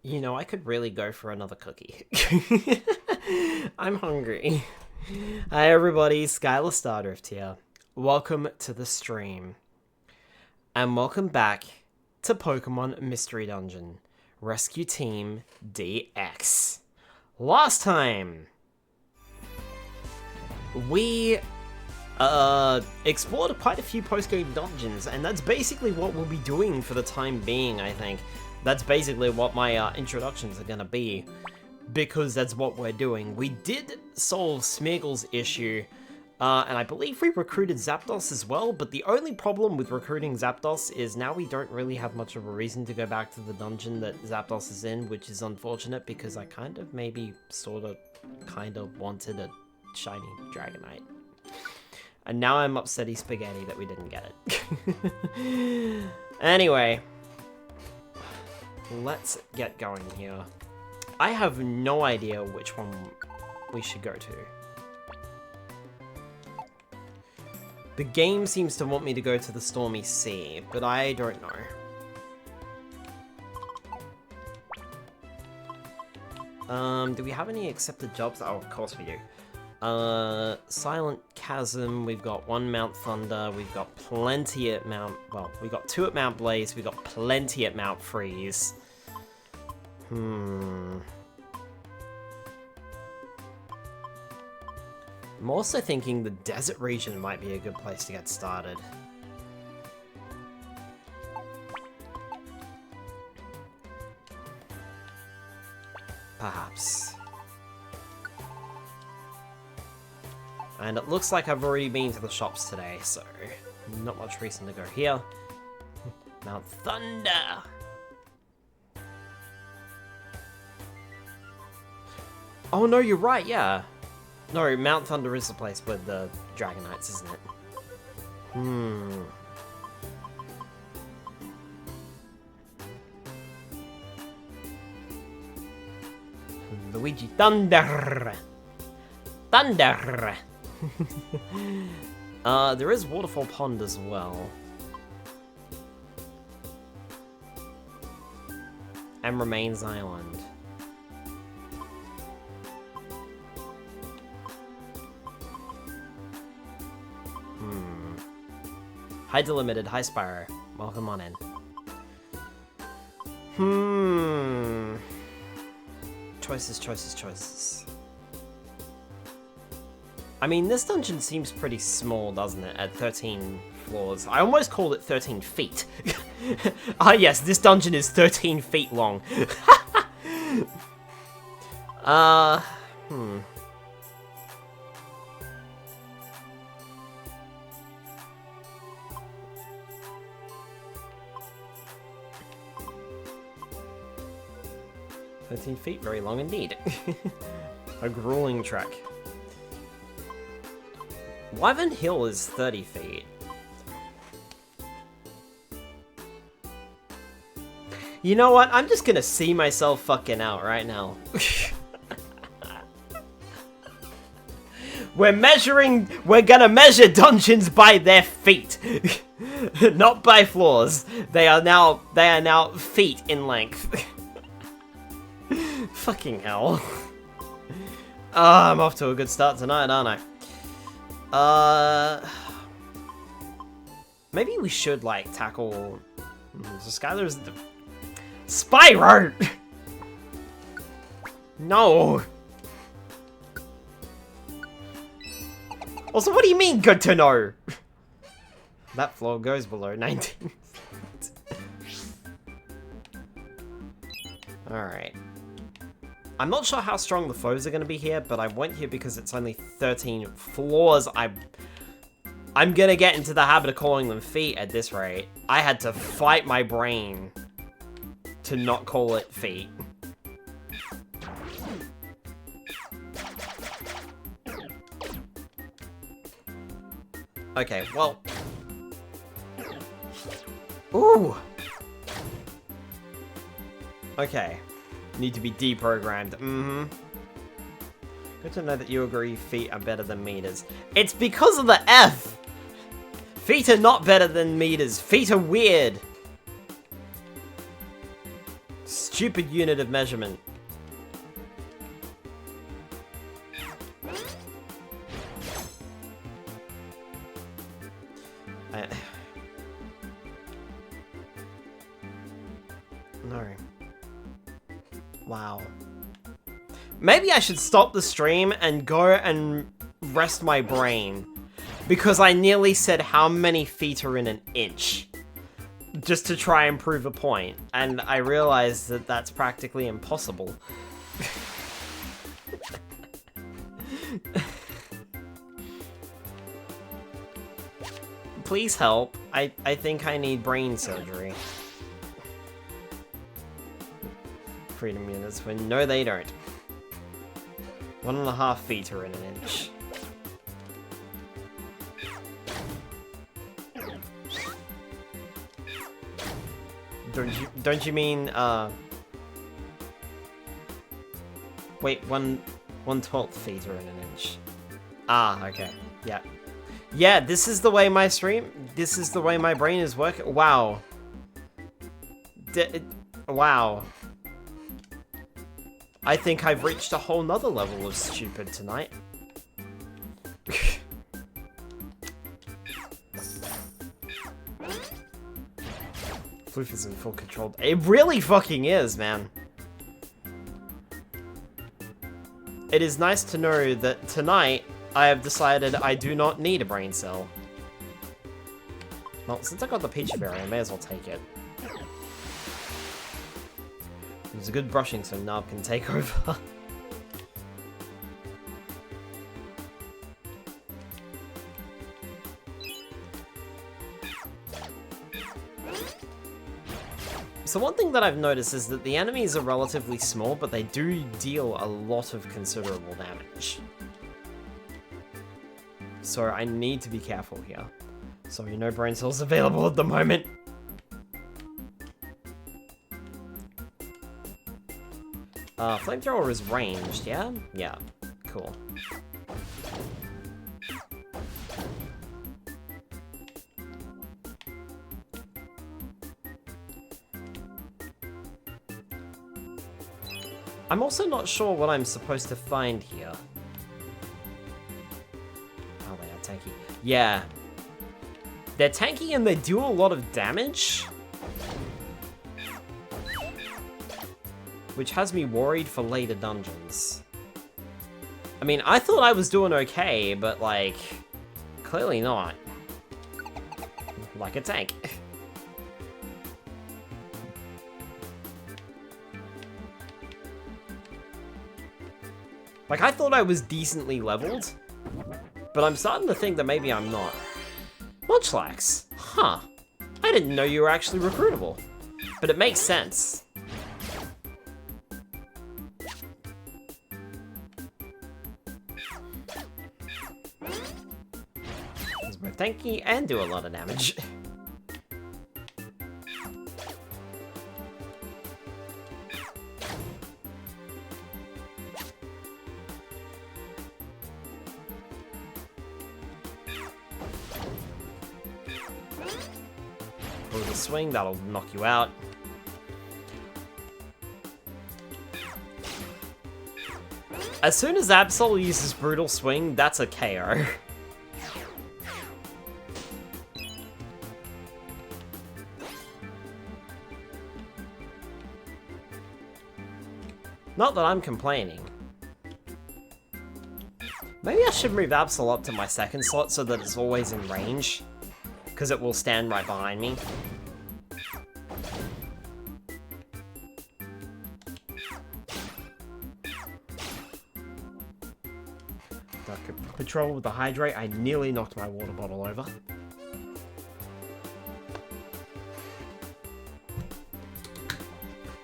You know, I could really go for another cookie. I'm hungry. Hi everybody, Skylar Stardrift here. Welcome to the stream. And welcome back to Pokemon Mystery Dungeon. Rescue Team DX. Last time, we explored quite a few post-game dungeons, and that's basically what we'll be doing for the time being, I think. That's basically what my introductions are gonna be, because that's what we're doing. We did solve Smeagol's issue, and I believe we recruited Zapdos as well, but the only problem with recruiting Zapdos is now we don't really have much of a reason to go back to the dungeon that Zapdos is in, which is unfortunate because I kind of maybe kind of wanted a shiny Dragonite. And now I'm upsetty spaghetti that we didn't get it. Anyway, let's get going here. I have no idea which one we should go to. The game seems to want me to go to the Stormy Sea, but I don't know. Do we have any accepted jobs? Oh, of course we do. Silent Chasm, we've got one Mount Thunder, we've got plenty at Mount... Well, we got two at Mount Blaze, we got plenty at Mount Freeze. I'm also thinking the desert region might be a good place to get started. Perhaps. And it looks like I've already been to the shops today, so not much reason to go here. Mount Thunder! Oh no, you're right, yeah. No, Mount Thunder is the place with the Dragonites, isn't it? Luigi Thunder! Thunder! There is Waterfall Pond as well. And Remains Island. Hi Delimited, hi Spyro. Welcome on in. Choices. I mean, this dungeon seems pretty small, doesn't it? At 13 floors. I almost called it 13 feet. Ah yes, this dungeon is 13 feet long. 13 feet, very long indeed. A grueling trek. Wyvern Hill is 30 feet. You know what? I'm just gonna see myself fucking out right now. We're gonna measure dungeons by their feet. Not by floors. They are now feet in length. Fucking hell. I'm off to a good start tonight, aren't I? Maybe we should, like, tackle... So Skylar's the... Spyro! No! Also, what do you mean, good to know? That floor goes below 19. Alright. I'm not sure how strong the foes are going to be here, but I went here because it's only 13 floors. I'm going to get into the habit of calling them feet at this rate. I had to fight my brain to not call it feet. Okay, well... Ooh! Okay. Need to be deprogrammed. Good to know that you agree feet are better than meters. It's because of the F! Feet are not better than meters. Feet are weird. Stupid unit of measurement. No. Wow. Maybe I should stop the stream and go and rest my brain. Because I nearly said how many feet are in an inch. Just to try and prove a point. And I realized that that's practically impossible. Please help. I think I need brain surgery. Freedom units when no they don't. 1.5 feet are in an inch. Don't you mean wait, 1/12 feet are in an inch. Ah, okay. Yeah. Yeah, this is the way my my brain is working. Wow. Wow. I think I've reached a whole nother level of stupid tonight. Floof is in full control. It really fucking is, man. It is nice to know that tonight I have decided I do not need a brain cell. Well, since I got the Peach Berry, I may as well take it. It was a good brushing so Nub can take over. So one thing that I've noticed is that the enemies are relatively small, but they do deal a lot of considerable damage. So I need to be careful here. So you know brain cells available at the moment. Flamethrower is ranged, yeah? Yeah, cool. I'm also not sure what I'm supposed to find here. Oh, they are tanky. Yeah. They're tanky and they do a lot of damage. Which has me worried for later dungeons. I mean, I thought I was doing okay, but like, clearly not. Like a tank. Like, I thought I was decently leveled, but I'm starting to think that maybe I'm not. Munchlax. Huh. I didn't know you were actually recruitable. But it makes sense. It's both tanky and do a lot of damage. Swing, that'll knock you out. As soon as Absol uses Brutal Swing, that's a KO. Not that I'm complaining. Maybe I should move Absol up to my second slot so that it's always in range. Because it will stand right behind me. Patrol with the hydrate. I nearly knocked my water bottle over.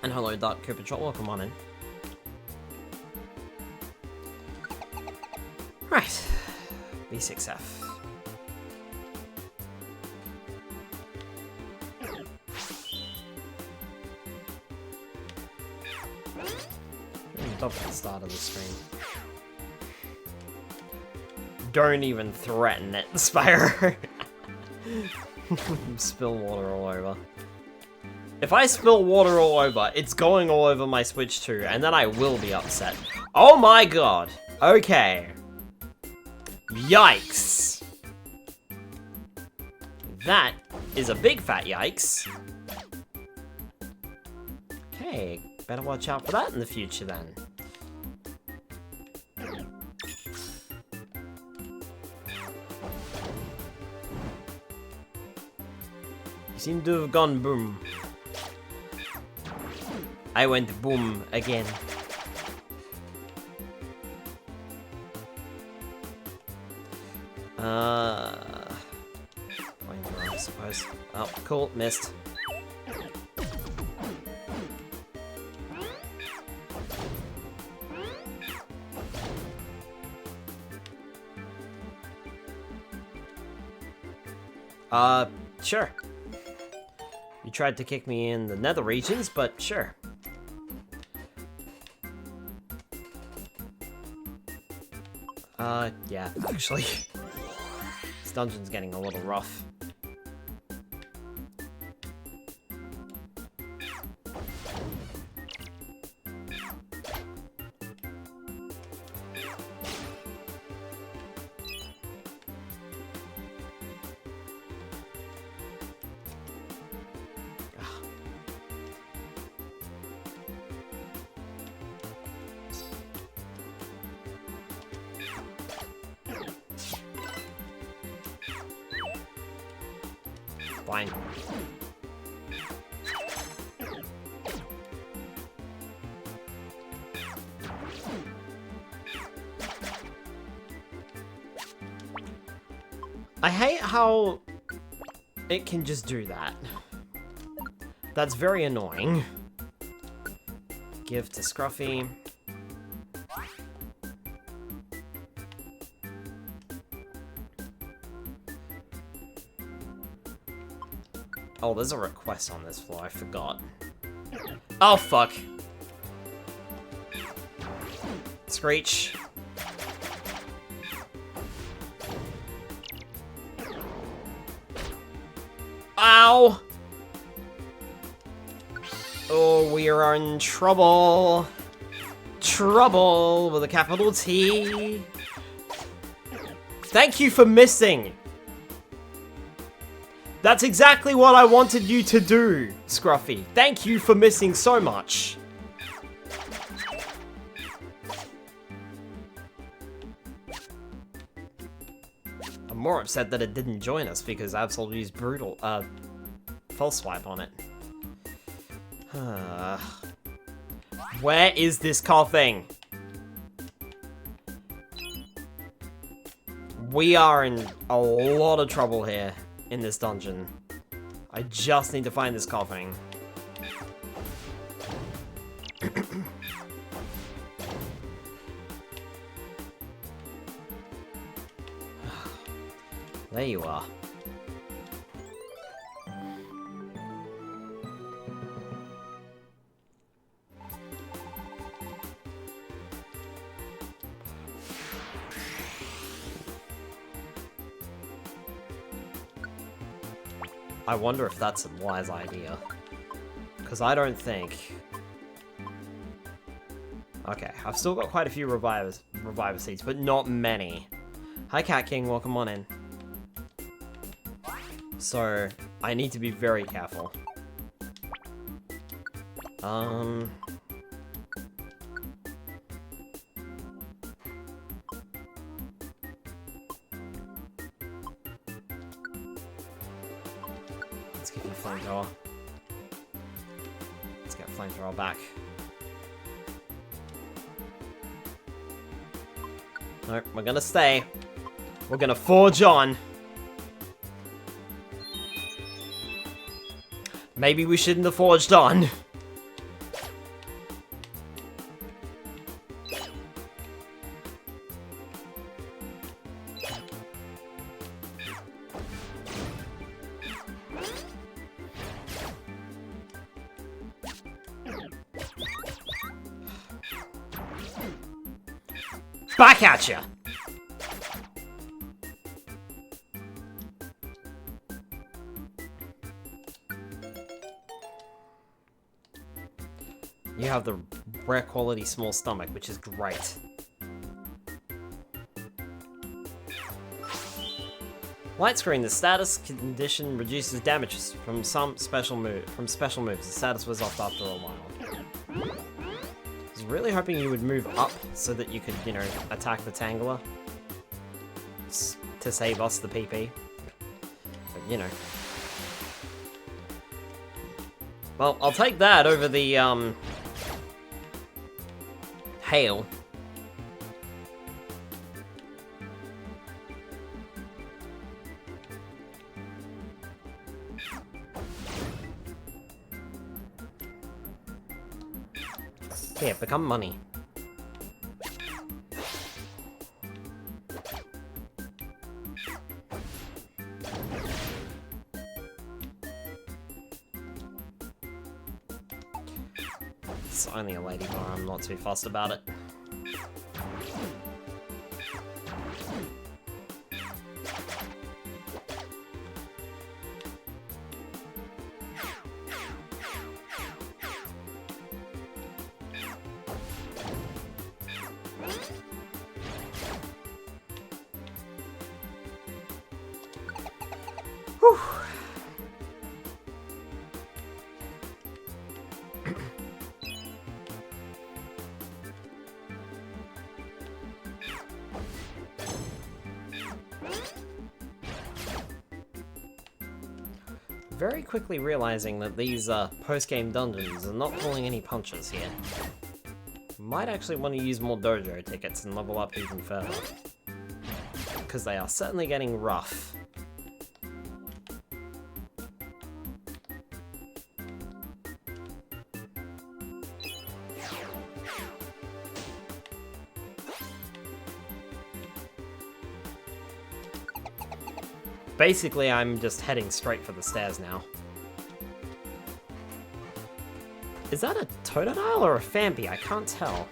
And hello, Dark Co Patrol. Welcome on in. Right. B6F. Top at the start of the stream. Don't even threaten it, Spyro. Spill water all over. If I spill water all over, it's going all over my Switch too, and then I will be upset. Oh my god. Okay. Yikes. That is a big fat yikes. Okay, better watch out for that in the future then. You seem to have gone boom. I went boom again. I suppose. Oh, cool, missed. Sure. You tried to kick me in the nether regions, but sure. Yeah, actually. This dungeon's getting a little rough. Fine. I hate how it can just do that. That's very annoying. Give to Scruffy. Oh, there's a request on this floor, I forgot. Oh, fuck. Screech. Ow! Oh, we are in trouble. Trouble with a capital T. Thank you for missing. That's exactly what I wanted you to do, Scruffy. Thank you for missing so much. I'm more upset that it didn't join us because Absol used brutal, false swipe on it. Where is this coughing? We are in a lot of trouble here. In this dungeon. I just need to find this coughing. There you are. I wonder if that's a wise idea. Because I don't think... Okay, I've still got quite a few reviver seeds, but not many. Hi Cat King, welcome on in. So, I need to be very careful. Let's give you a flamethrower. Let's get flamethrower back. Nope, we're gonna stay. We're gonna forge on. Maybe we shouldn't have forged on. Back at ya! You have the rare quality small stomach, which is great. Light screen. The status condition reduces damage from special moves. The status was off after a while. I was really hoping you would move up so that you could, you know, attack the Tangler to save us the PP. But, you know. Well, I'll take that over the, hail. Here, become money. It's only a lady bar, I'm not too fussed about it. Whew. Very quickly realizing that these post-game dungeons are not pulling any punches here. Might actually want to use more dojo tickets and level up even further. Because they are certainly getting rough. Basically, I'm just heading straight for the stairs now. Is that a Totodile or a Phampi? I can't tell.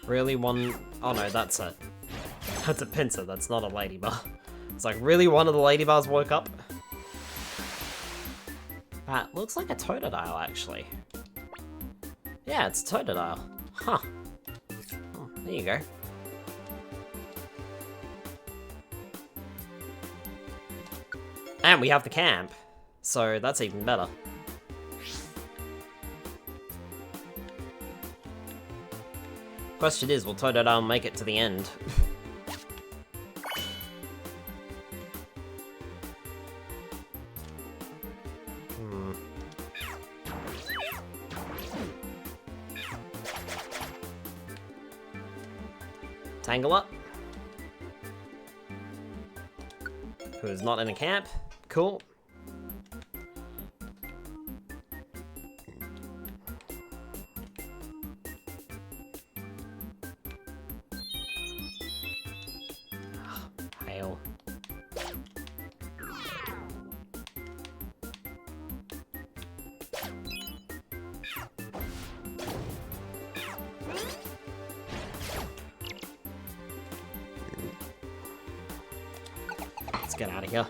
Really one... Oh no, that's a pincer, that's not a ladybug. It's like, really one of the ladybugs woke up? That looks like a Totodile, actually. Yeah, it's a Totodile. Huh. Oh, there you go. And we have the camp, so that's even better. Question is, will Totodile make it to the end? Tangler, who is not in a camp. Cool. Hail. Let's get out of here.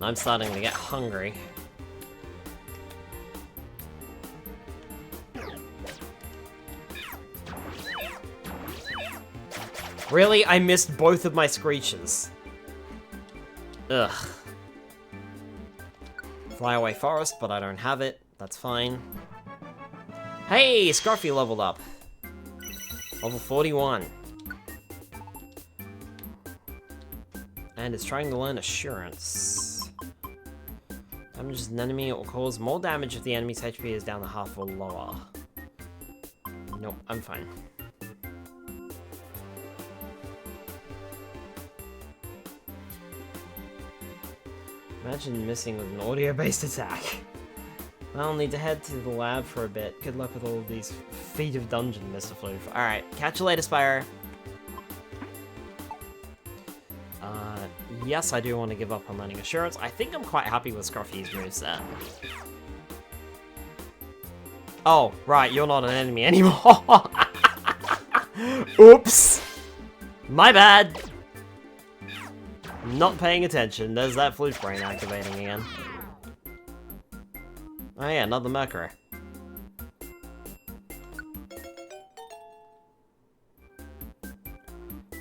I'm starting to get hungry. Really? I missed both of my screeches. Ugh. Flyaway Forest, but I don't have it. That's fine. Hey, Scruffy leveled up. Level 41. And is trying to learn Assurance. Damages an enemy or cause more damage if the enemy's HP is down to half or lower. Nope, I'm fine. Imagine missing with an audio-based attack. I'll need to head to the lab for a bit. Good luck with all of these feet of dungeon, Mr. Floof. Alright, catch you later, Spyro. Yes, I do want to give up on learning Assurance. I think I'm quite happy with Scruffy's moveset. Oh, right, you're not an enemy anymore. Oops. My bad. Not paying attention. There's that Floof brain activating again. Oh yeah, another Mercury.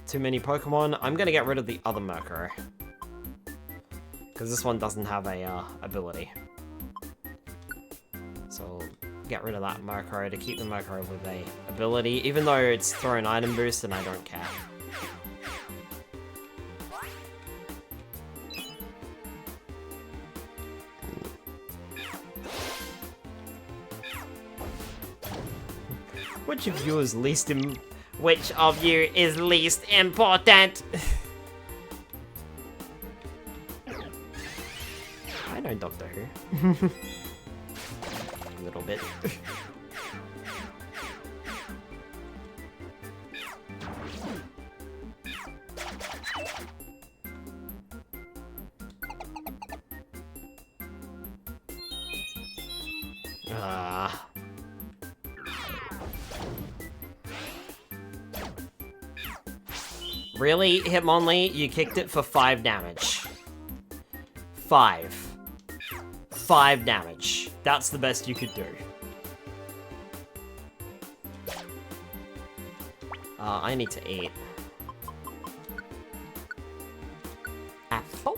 Too many Pokemon. I'm gonna get rid of the other Mercury. Because this one doesn't have a ability. So get rid of that Mercury to keep the Mercury with a ability, even though it's thrown item boost and I don't care. Which of you is least Which of you is least important? I know Doctor Who. A little bit. Really, Hitmonlee? You kicked it for 5 damage. 5. 5 damage. That's the best you could do. I need to eat. Apple?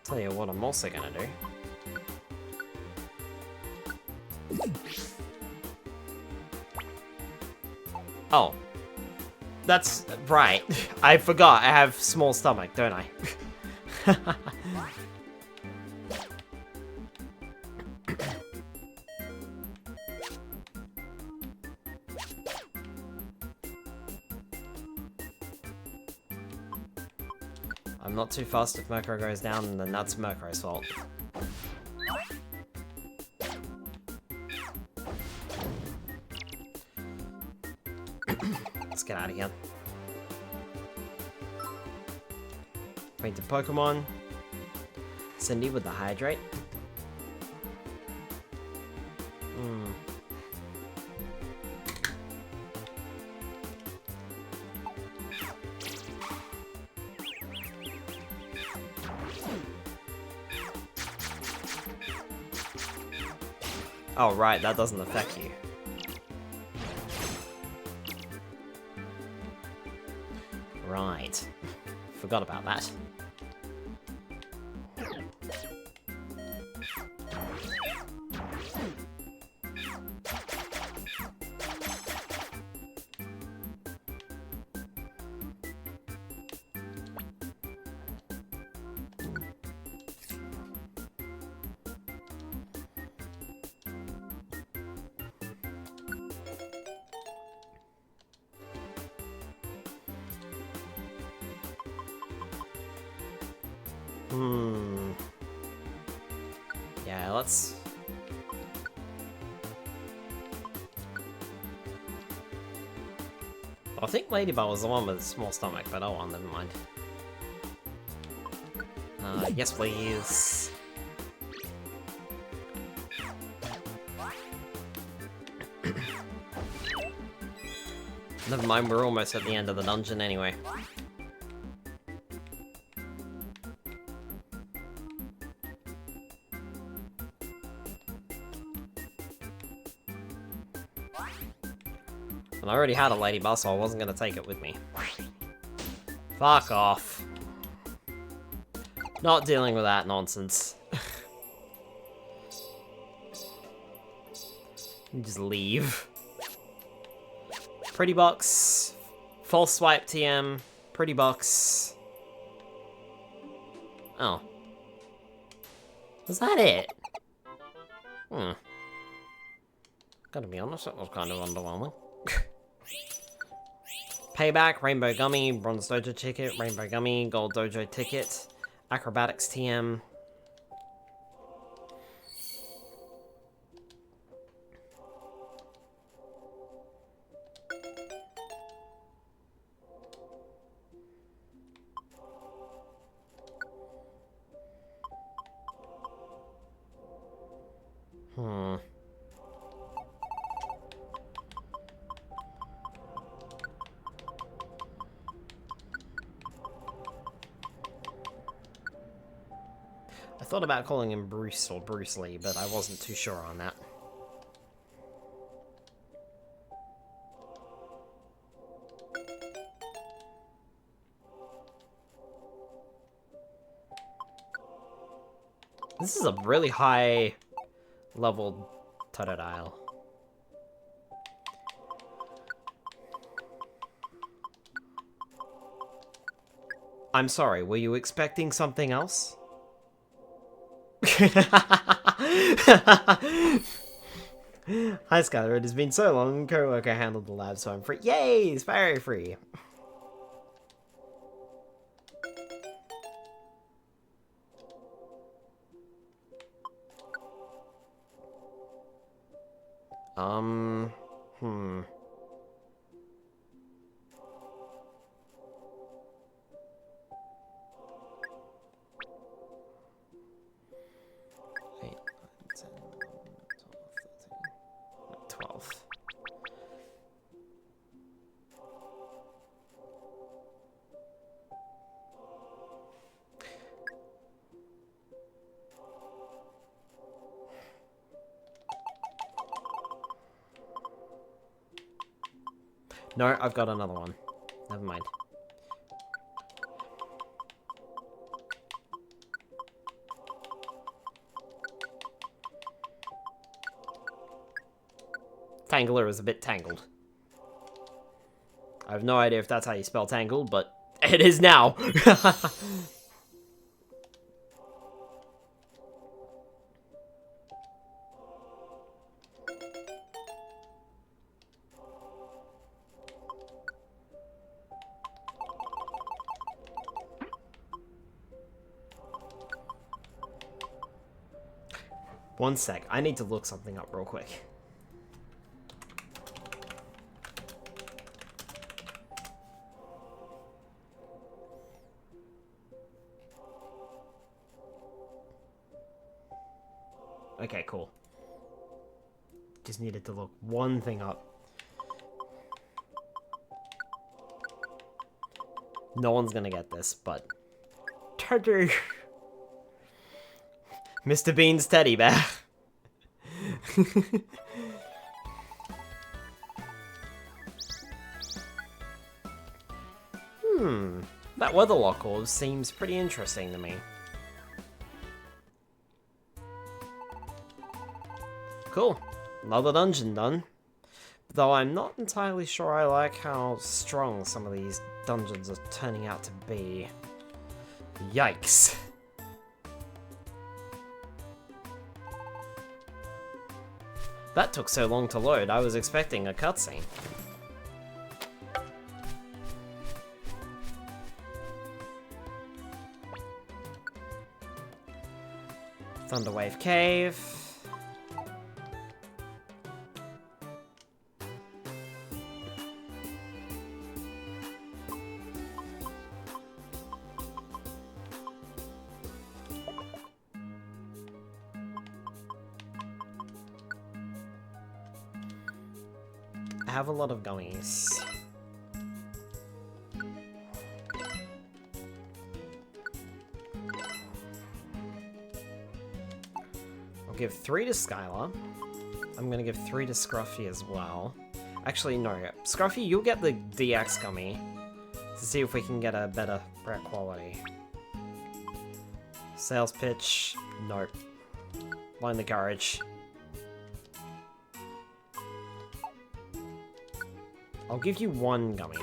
Tell you what I'm also gonna do. Oh. That's right. I forgot I have small stomach, don't I? I'm not too fast if Mercury goes down, then that's Mercury's fault. Let's get out of here. Painted Pokemon. Cindy with the Hydrate. Oh, right, that doesn't affect you. Right. Forgot about that. Yeah, let's... I think Ladybug was the one with a small stomach, but oh well, never mind. Yes please. Never mind, we're almost at the end of the dungeon anyway. And I already had a Ladybug, so I wasn't gonna take it with me. Fuck off. Not dealing with that nonsense. You just leave. Pretty Box. False Swipe TM. Pretty Box. Oh. Was that it? Gotta be honest, that was kind of underwhelming. Payback, Rainbow Gummy, Bronze Dojo Ticket, Rainbow Gummy, Gold Dojo Ticket, Acrobatics TM. I thought about calling him Bruce or Bruce Lee, but I wasn't too sure on that. This is a really high level Totodile. I'm sorry, were you expecting something else? Hi Skylar, it has been so long, co-worker handled the lab, so I'm free. Yay, it's very free. No, I've got another one. Never mind. Tangler is a bit tangled. I have no idea if that's how you spell tangled, but it is now. One sec, I need to look something up real quick. Okay, cool. Just needed to look one thing up. No one's gonna get this, but... Teddy! Mr. Bean's teddy bear. That Weatherlock orb seems pretty interesting to me. Cool. Another dungeon done. Though I'm not entirely sure I like how strong some of these dungeons are turning out to be. Yikes. That took so long to load, I was expecting a cutscene. Thunderwave Cave. I have a lot of gummies. I'll give 3 to Skylar. I'm gonna give 3 to Scruffy as well. Actually, no. Scruffy, you'll get the DX gummy to see if we can get a better breath quality. Sales pitch, nope. Line the garage. I'll give you 1 gummy.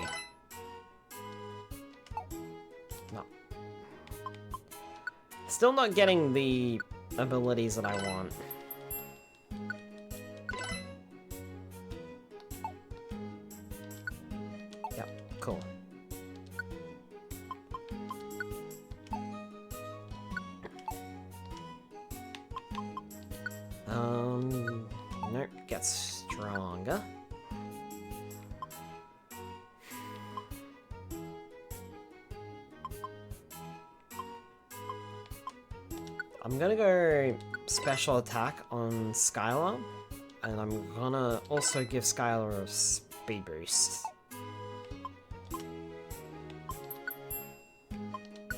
No. Still not getting the abilities that I want. Yep, Nope, gets stronger. I'm gonna go special attack on Skylar, and I'm gonna also give Skylar a speed boost.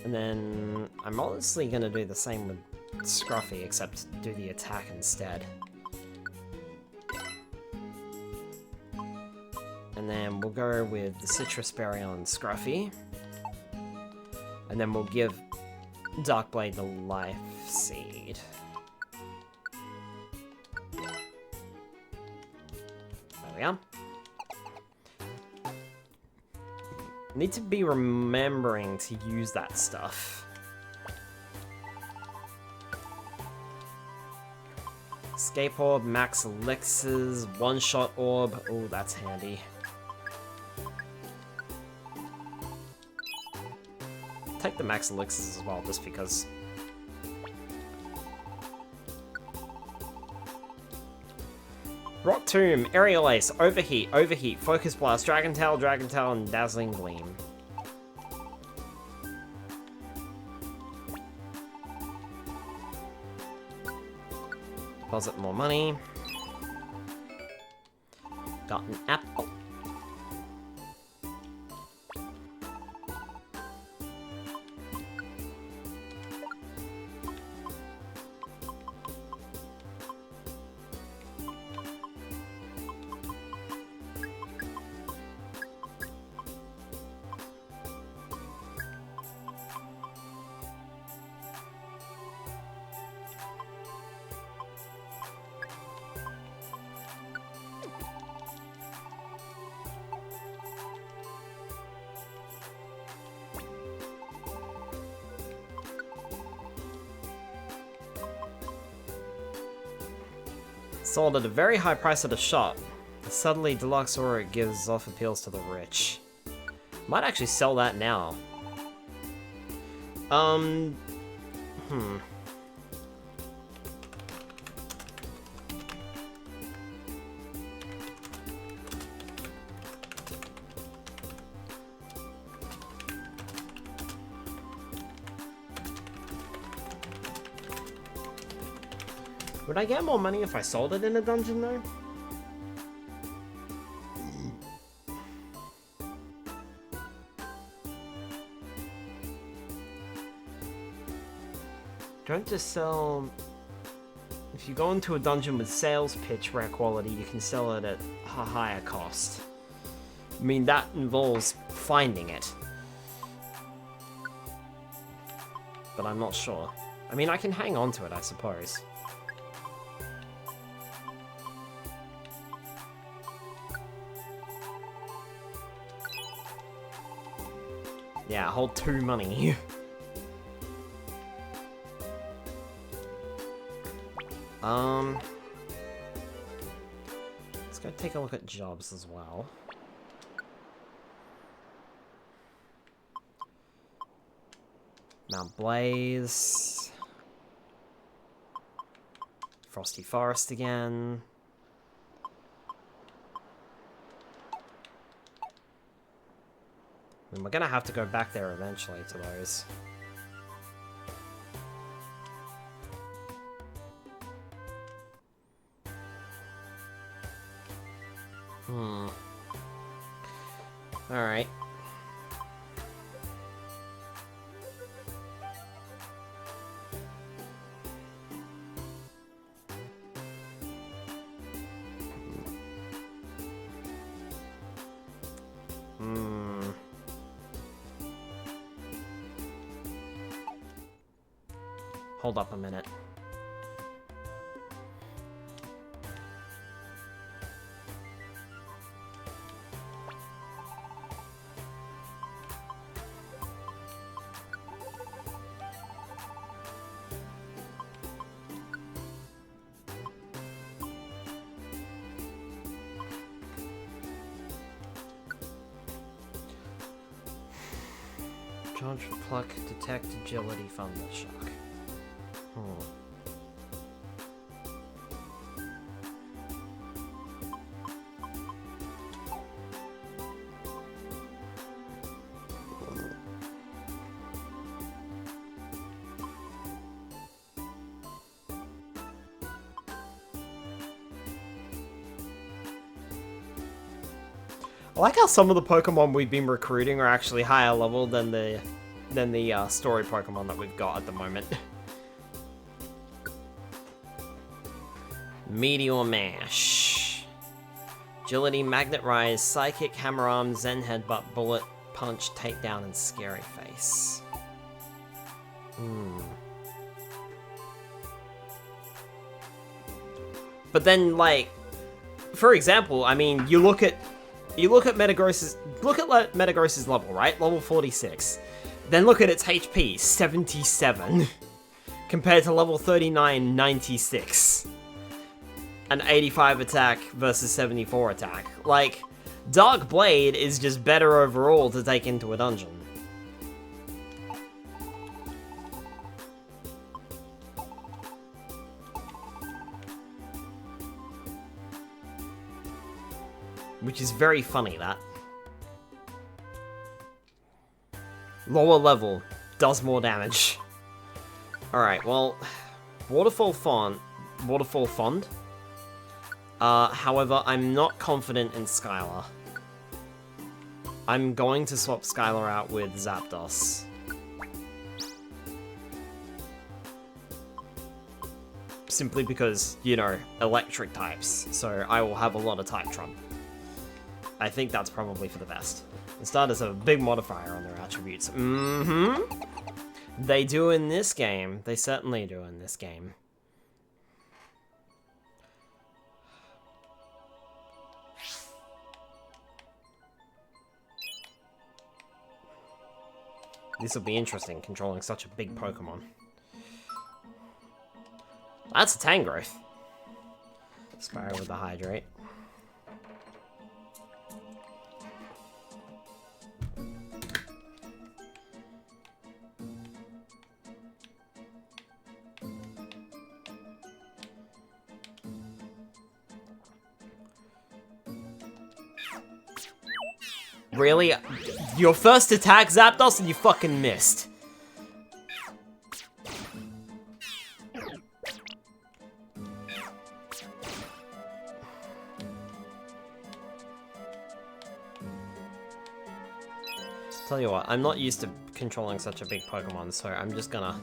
And then I'm honestly gonna do the same with Scruffy, except do the attack instead. And then we'll go with the Citrus Berry on Scruffy. And then we'll give Darkblade the Life Seed. There we are. Need to be remembering to use that stuff. Escape Orb, Max Elixirs, One-Shot Orb. Oh, that's handy. Take the Max Elixirs as well, just because. Rock Tomb, Aerial Ace, Overheat, Overheat, Focus Blast, Dragon Tail, and Dazzling Gleam. Deposit more money. Got an apple. Sold at a very high price at a shop. The subtly deluxe aura it gives off appeals to the rich. Might actually sell that now. Would I get more money if I sold it in a dungeon, though? Don't just sell... If you go into a dungeon with sales pitch rare quality, you can sell it at a higher cost. I mean, that involves finding it. But I'm not sure. I mean, I can hang on to it, I suppose. Yeah, hold 2 money. Let's go take a look at jobs as well. Mount Blaze. Frosty Forest again. I mean, we're gonna have to go back there eventually to those. Alright. Hold up a minute. Charge for pluck, detect, agility, thunder shock. I like how some of the Pokemon we've been recruiting are actually higher level than the story Pokemon that we've got at the moment. Meteor Mash. Agility, Magnet Rise, Psychic, Hammer Arm, Zen Headbutt, Bullet, Punch, Takedown, and Scary Face. But then, like, for example, I mean, you look at Metagross's level, right? Level 46. Then look at its HP, 77, compared to level 39, 96. An 85 attack versus 74 attack. Like, Dark Blade is just better overall to take into a dungeon. Which is very funny, that. Lower level, does more damage. Alright, well, Waterfall Fond. However, I'm not confident in Skylar. I'm going to swap Skylar out with Zapdos. Simply because, you know, electric types, so I will have a lot of type trump. I think that's probably for the best. And starters have a big modifier on their attributes. They do in this game. They certainly do in this game. This will be interesting, controlling such a big Pokemon. That's a Tangrowth. Spyro with the Hydrate. Really? Your first attack, Zapdos, and you fucking missed. Tell you what, I'm not used to controlling such a big Pokemon, so I'm just gonna...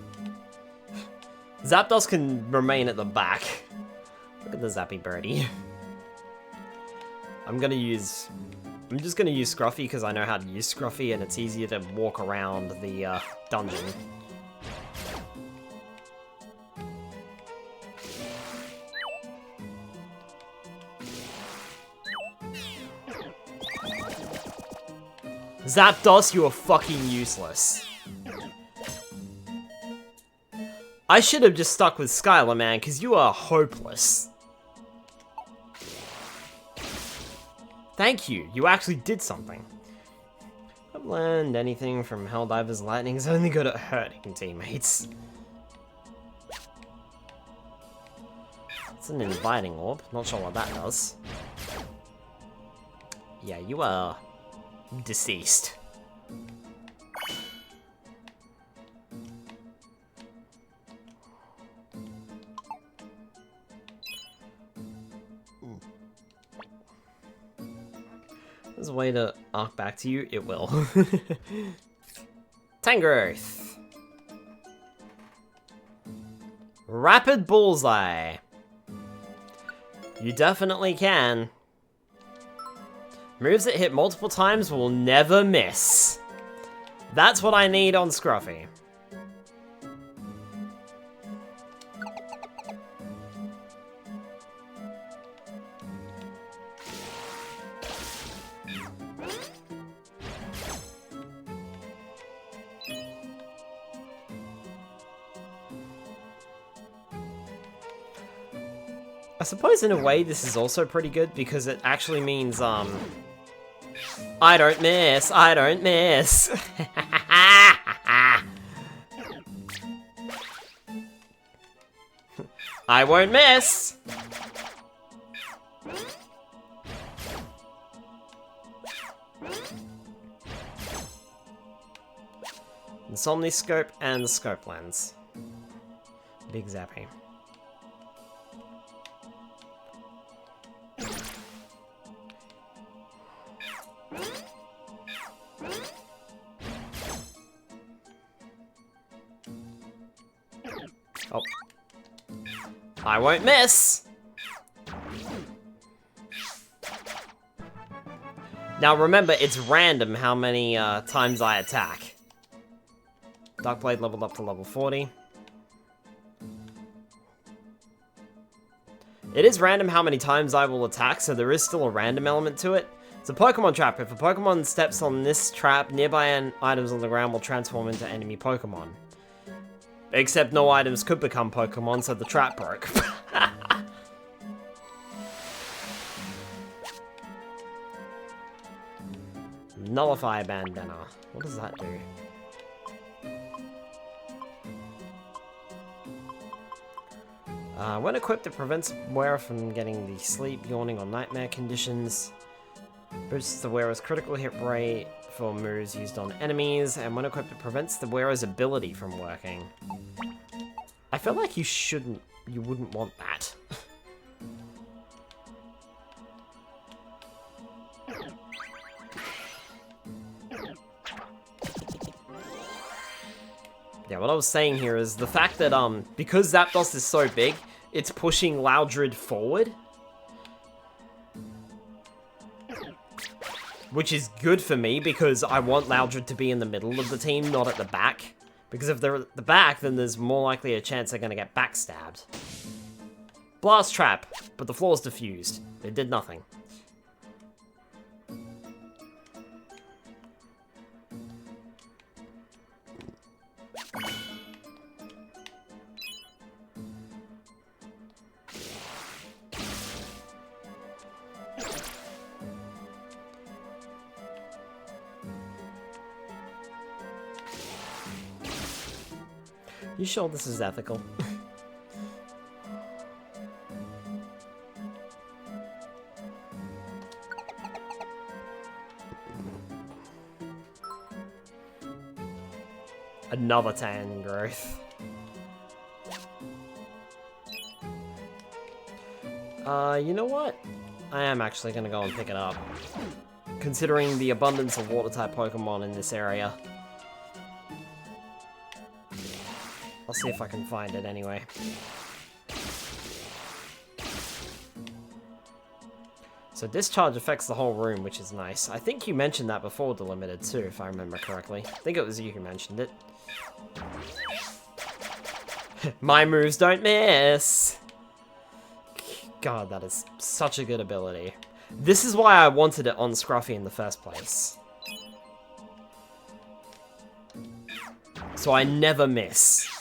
Zapdos can remain at the back. Look at the Zappy Birdie. I'm just gonna use Scruffy because I know how to use Scruffy and it's easier to walk around the dungeon. Zapdos, you are fucking useless. I should have just stuck with Skylar, man, because you are hopeless. Thank you, you actually did something. I've learned anything from Helldiver's Lightning's only good at hurting teammates. It's an inviting orb, not sure what that does. Yeah, you are deceased. There's a way to arc back to you, it will. Tangrowth. Rapid Bullseye. You definitely can. Moves that hit multiple times will never miss. That's what I need on Scruffy. I suppose in a way this is also pretty good because it actually means, I don't miss, I don't miss. I won't miss. Insomniscope and Scope Lens. Big Zappy. Oh. I won't miss! Now remember, it's random how many times I attack. Darkblade leveled up to level 40. It is random how many times I will attack, so there is still a random element to it. It's a Pokemon trap. If a Pokemon steps on this trap, nearby items on the ground will transform into enemy Pokemon. Except no items could become Pokemon, so the trap broke. Nullify Bandana. What does that do? When equipped, it prevents wearer from getting the sleep, yawning, or nightmare conditions. Boosts the wearer's critical hit rate for moves used on enemies, and when equipped, it prevents the wearer's ability from working. I feel like you wouldn't want that. Yeah, what I was saying here is the fact that, because Zapdos is so big, it's pushing Loudred forward. Which is good for me, because I want Loudred to be in the middle of the team, not at the back. Because if they're at the back, then there's more likely a chance they're gonna get backstabbed. Blast Trap, but the floor's diffused. They did nothing. You sure this is ethical? Another tan growth. You know what? I am actually gonna go and pick it up. Considering the abundance of water-type Pokemon in this area. I'll see if I can find it anyway. So discharge affects the whole room, which is nice. I think you mentioned that before Delimited too, if I remember correctly. I think it was you who mentioned it. My moves don't miss! God, that is such a good ability. This is why I wanted it on Scruffy in the first place. So I never miss.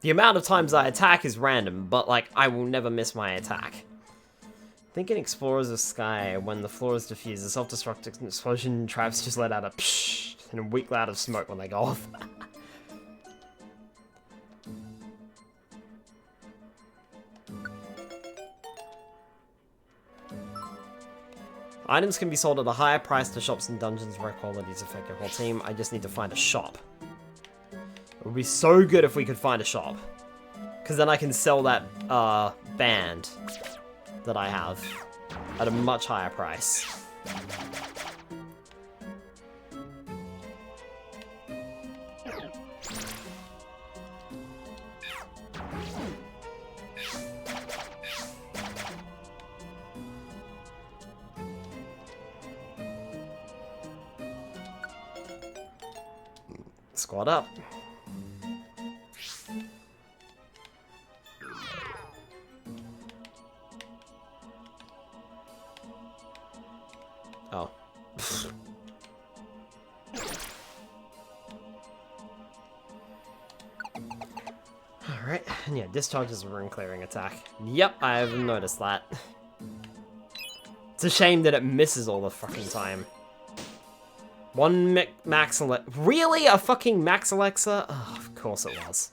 The amount of times I attack is random, but, like, I will never miss my attack. Think in Explorers of Sky, when the floor is diffused, the self-destructive explosion traps just let out a psh and a weak cloud of smoke when they go off. Items can be sold at a higher price to shops and dungeons where qualities affect your whole team. I just need to find a shop. It would be so good if we could find a shop. Because then I can sell that band that I have at a much higher price. Squad up. Oh. Alright, and yeah, discharge is a room clearing attack. Yep, I haven't noticed that. It's a shame that it misses all the fucking time. One max Alexa. Really? A fucking max Alexa? Oh, of course it was.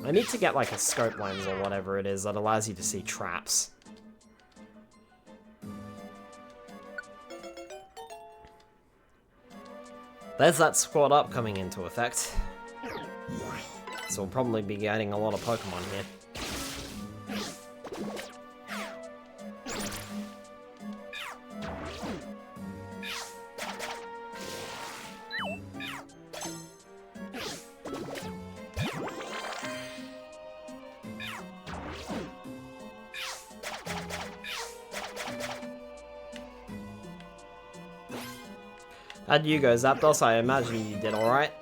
I need to get like a scope lens or whatever it is that allows you to see traps. There's that squad up coming into effect. So we'll probably be getting a lot of Pokemon here. How'd you go, Zapdos? I imagine you did alright.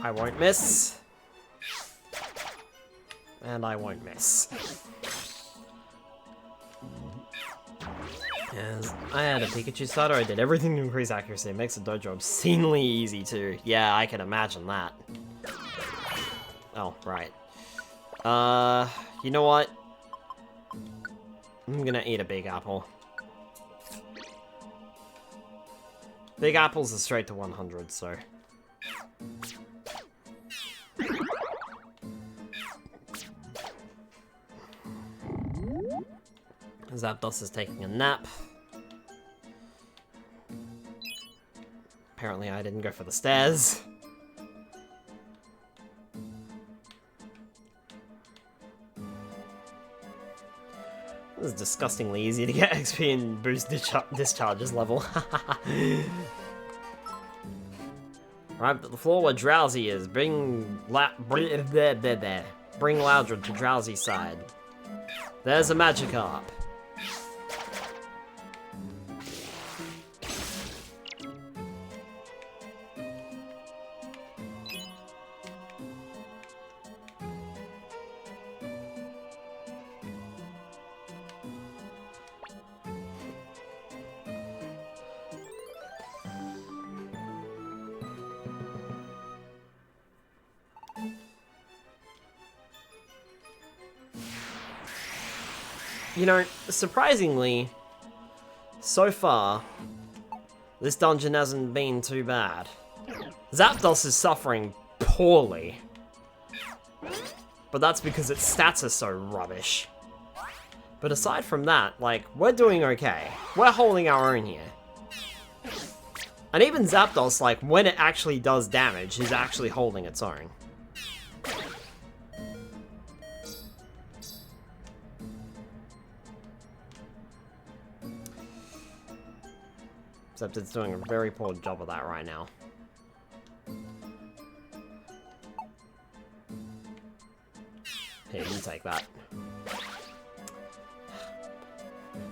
I won't miss. And I won't miss. Yes, I had a Pikachu starter. I did everything to increase accuracy. It makes the dojo obscenely easy too. Yeah, I can imagine that. Oh, right. You know what? I'm gonna eat a Big Apple. Big Apples are straight to 100, so... Zapdos is taking a nap. Apparently I didn't go for the stairs. This is disgustingly easy to get XP and boost discharges level. Right, but the floor where Drowsy is. Bring Loudred to Drowsy's side. There's a Magikarp. You know, surprisingly, so far, this dungeon hasn't been too bad. Zapdos is suffering poorly. But that's because its stats are so rubbish. But aside from that, like, we're doing okay. We're holding our own here. And even Zapdos, like, when it actually does damage, is actually holding its own. Except it's doing a very poor job of that right now. Here, you take that.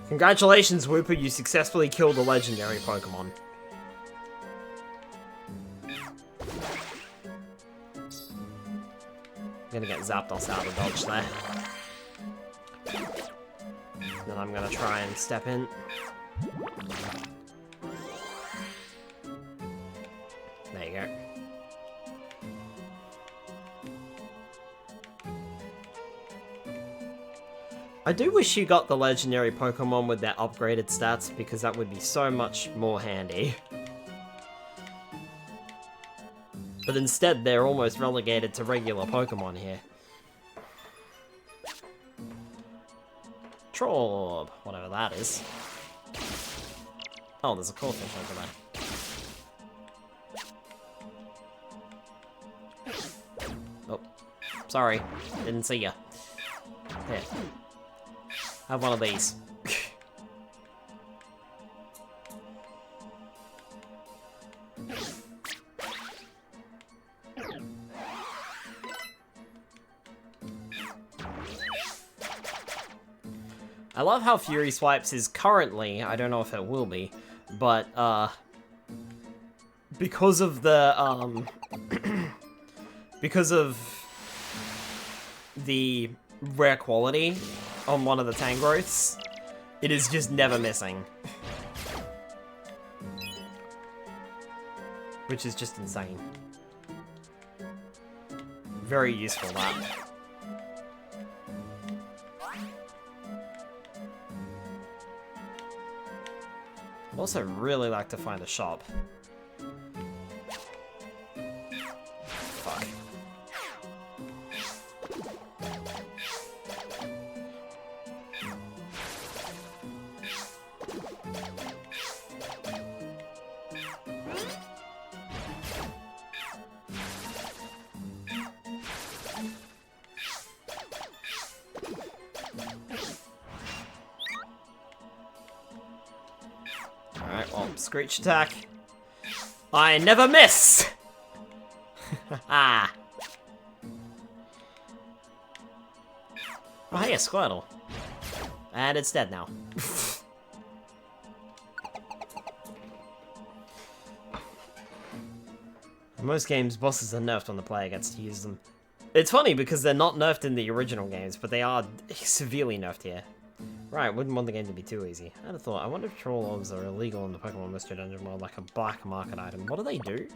Congratulations, Wooper, you successfully killed a legendary Pokémon. I'm gonna get Zapdos out of dodge there. Then I'm gonna try and step in. There you go. I do wish you got the legendary Pokemon with their upgraded stats, because that would be so much more handy. But instead, they're almost relegated to regular Pokemon here. Trob, whatever that is. Oh, there's a Corphish over there. Oh, sorry, didn't see ya. Here. Have one of these. I love how Fury Swipes is currently, I don't know if it will be, but, because of the, because of the rare quality on one of the Tangrowths, it is just never missing. Which is just insane. Very useful, that. I'd also really like to find a shop. Fuck. Alright, well, Screech attack. I never miss! Ah. Oh, hey, a Squirtle. And it's dead now. In most games, bosses are nerfed when the player gets to use them. It's funny because they're not nerfed in the original games, but they are severely nerfed here. Right, wouldn't want the game to be too easy. I'd have thought, I wonder if troll orbs are illegal in the Pokemon Mystery Dungeon world, like a black market item. What do they do?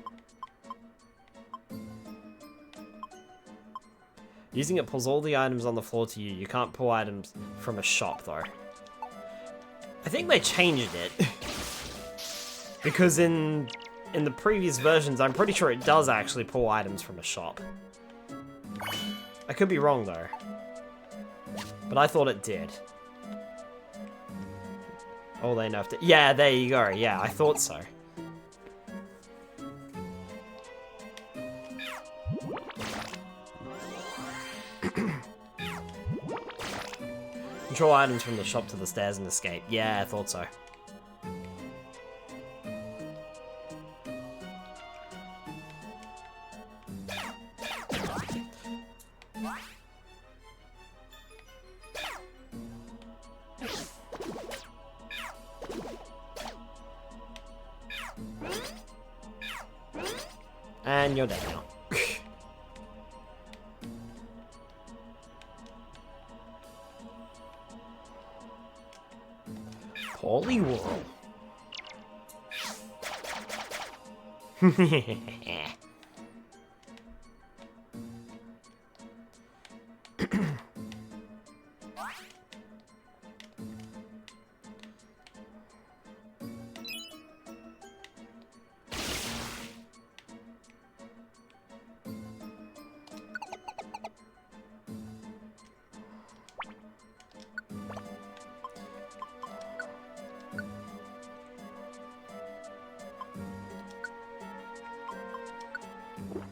Using it pulls all the items on the floor to you. You can't pull items from a shop, though. I think they changed it. Because in the previous versions, I'm pretty sure it does actually pull items from a shop. I could be wrong, though. But I thought it did. Oh, they nerfed it. Yeah, there you go. Yeah, I thought so. Control items from the shop to the stairs and escape. Yeah, I thought so. And you're dead now. Holy world.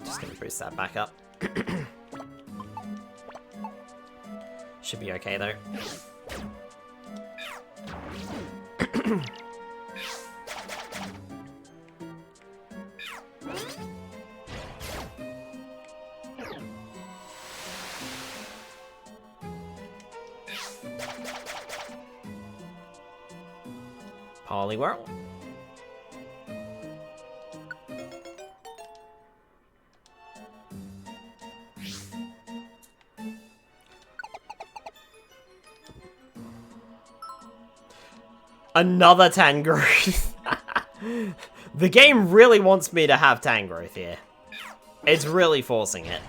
Just gonna boost that back up. Should be okay though. Poliwhirl. Another Tangrowth. The game really wants me to have Tangrowth here. It's really forcing it.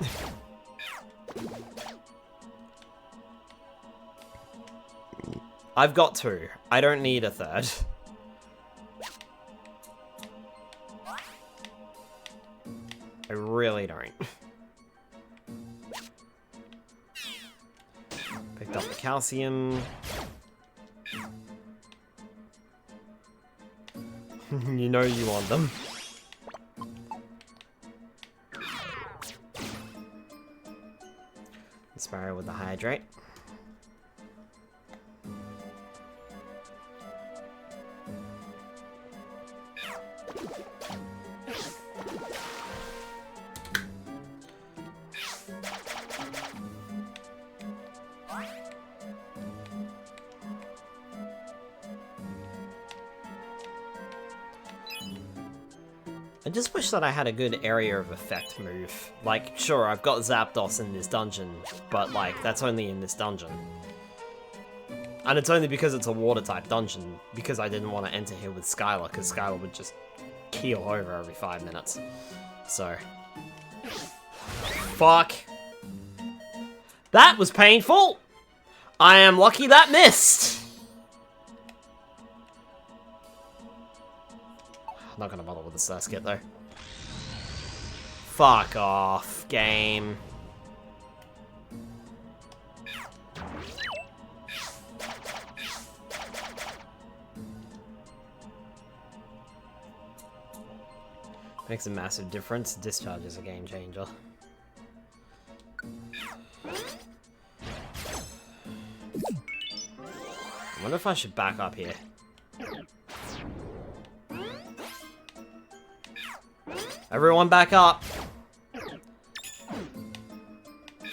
I've got two. I don't need a third. I really don't. Picked up the calcium. You know you want them. Inspire with the hydrate. I just wish that I had a good area of effect move. Like, sure, I've got Zapdos in this dungeon, but like, that's only in this dungeon. And it's only because it's a water-type dungeon, because I didn't want to enter here with Skylar, because Skylar would just keel over every 5 minutes. So. Fuck. That was painful! I am lucky that missed! Not gonna bother with the Surskit though. Fuck off, game. Makes a massive difference. Discharge is a game changer. I wonder if I should back up here. Everyone back up!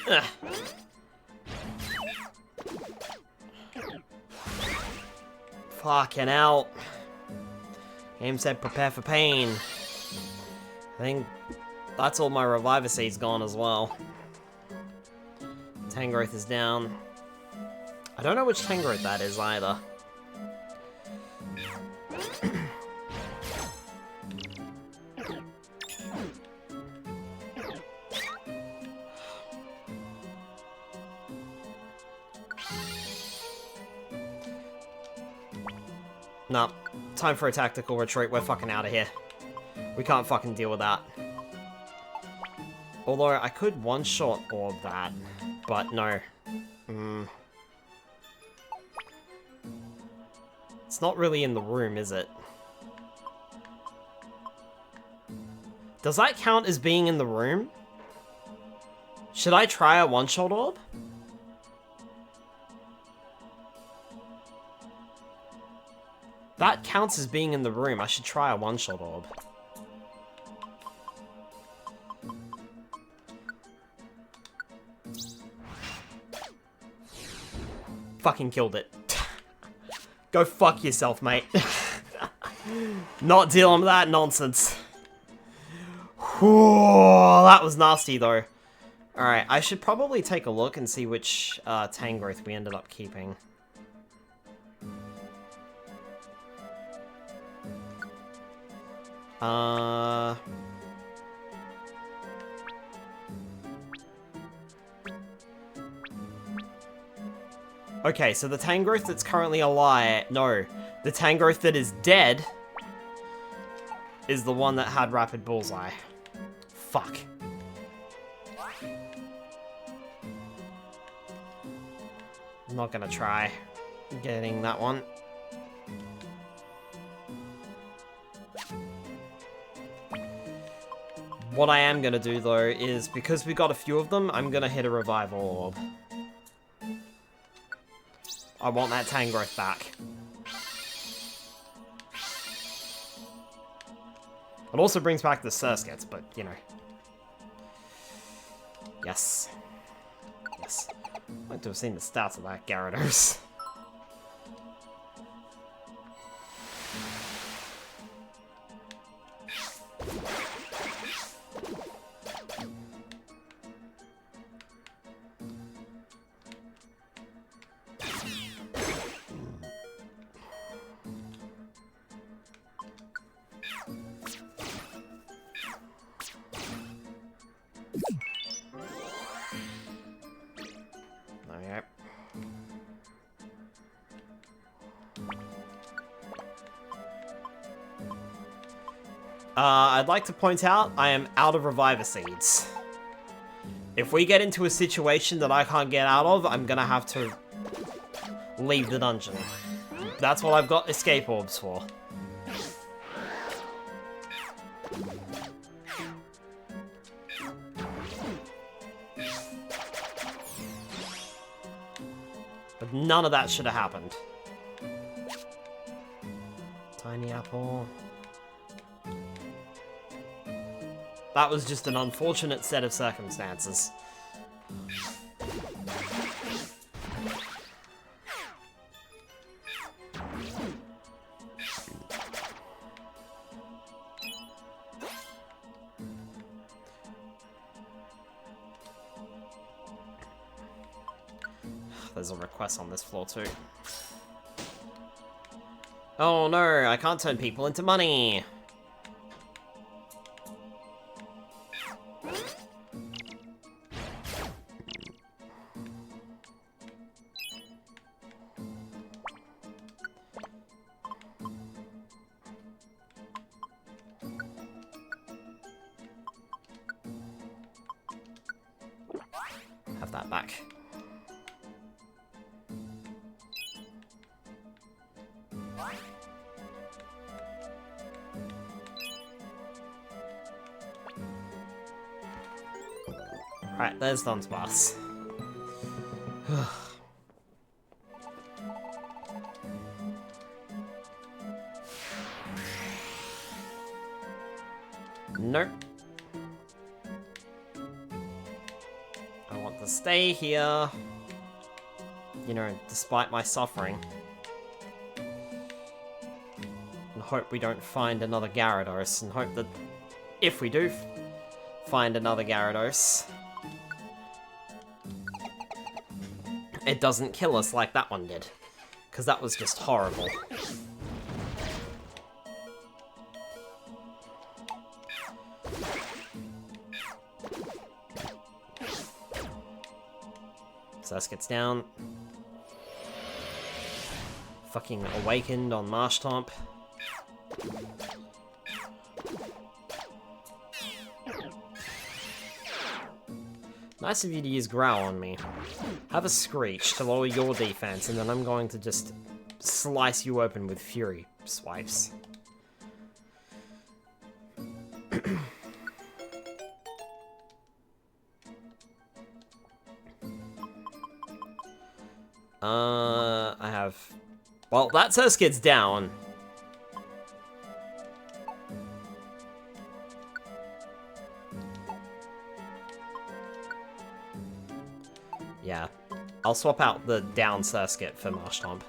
Ugh. Fucking hell. Game said prepare for pain. I think that's all my Reviver Seeds gone as well. Tangrowth is down. I don't know which Tangrowth that is either. Nah, time for a tactical retreat. We're fucking out of here. We can't fucking deal with that. Although, I could one-shot orb that, but no. It's not really in the room, is it? Does that count as being in the room? Should I try a one-shot orb? That counts as being in the room. I should try a one-shot orb. Fucking killed it. Go fuck yourself, mate. Not dealing with that nonsense. Whew, that was nasty, though. Alright, I should probably take a look and see which Tangrowth we ended up keeping. Okay, so the Tangrowth that's currently alive... No, the Tangrowth that is dead is the one that had Rapid Bullseye. Fuck. I'm not gonna try getting that one. What I am gonna do, though, is because we got a few of them, I'm gonna hit a Revival Orb. I want that Tangrowth back. It also brings back the Surskets, but, you know. Yes. Yes. I'd like to have seen the stats of that Gyarados. Okay. I'd like to point out, I am out of Reviver Seeds. If we get into a situation that I can't get out of, I'm gonna have to leave the dungeon. That's what I've got Escape Orbs for. But none of that should have happened. Tiny Apple. That was just an unfortunate set of circumstances. There's a request on this floor too. Oh no, I can't turn people into money! Have that back. Right, there's Dunsparce. Nope. I want to stay here. You know, despite my suffering. hope we don't find another Gyarados, and hope that if we do find another Gyarados, it doesn't kill us like that one did. Because that was just horrible. Sass gets down. Fucking awakened on Marshtomp. Nice of you to use Growl on me. Have a Screech to lower your defense, and then I'm going to just slice you open with Fury swipes. I have... Well, that Surskit's down. Yeah, I'll swap out the down Surskit for Marshtomp.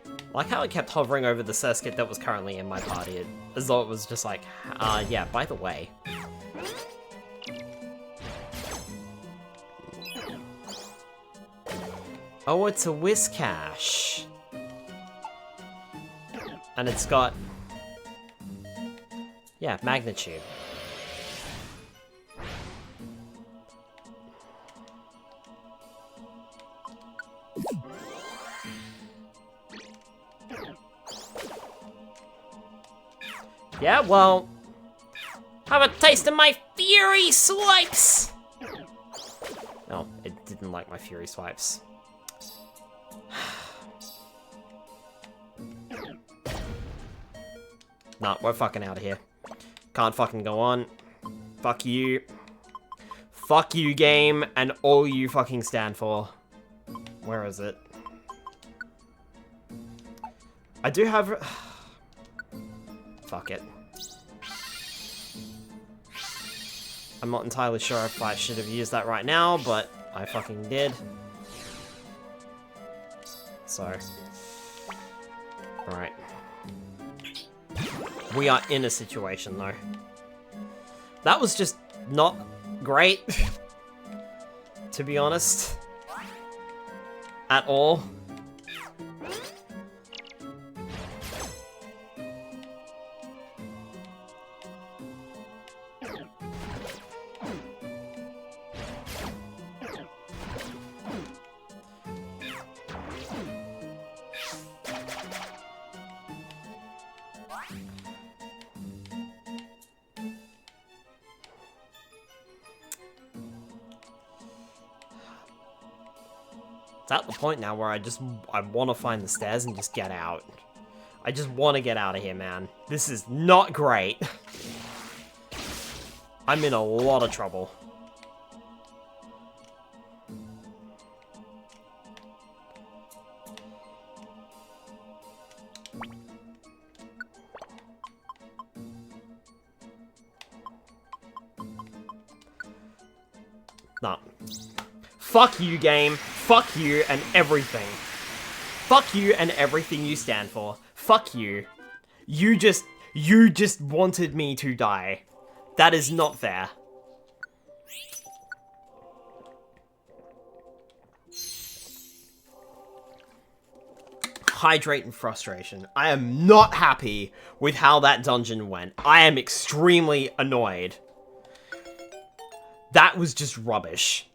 I like how it kept hovering over the Surskit that was currently in my party, as though it was just like, yeah, by the way. Oh, it's a Whiscash. And it's got... yeah, Magnitude. Yeah, well... have a taste of my Fury Swipes! No, it didn't like my Fury Swipes. Nah, we're fucking out of here. Can't fucking go on. Fuck you. Fuck you, game, and all you fucking stand for. Where is it? I do have... fuck it. I'm not entirely sure if I should have used that right now, but I fucking did. So... alright. We are in a situation, though. That was just not great, to be honest. At all. It's at the point now where I want to find the stairs and just get out. I just want to get out of here, man. This is not great. I'm in a lot of trouble. Nah. Fuck you, game. Fuck you and everything. Fuck you and everything you stand for. Fuck you. You just wanted me to die. That is not fair. Hydrate and frustration. I am not happy with how that dungeon went. I am extremely annoyed. That was just rubbish.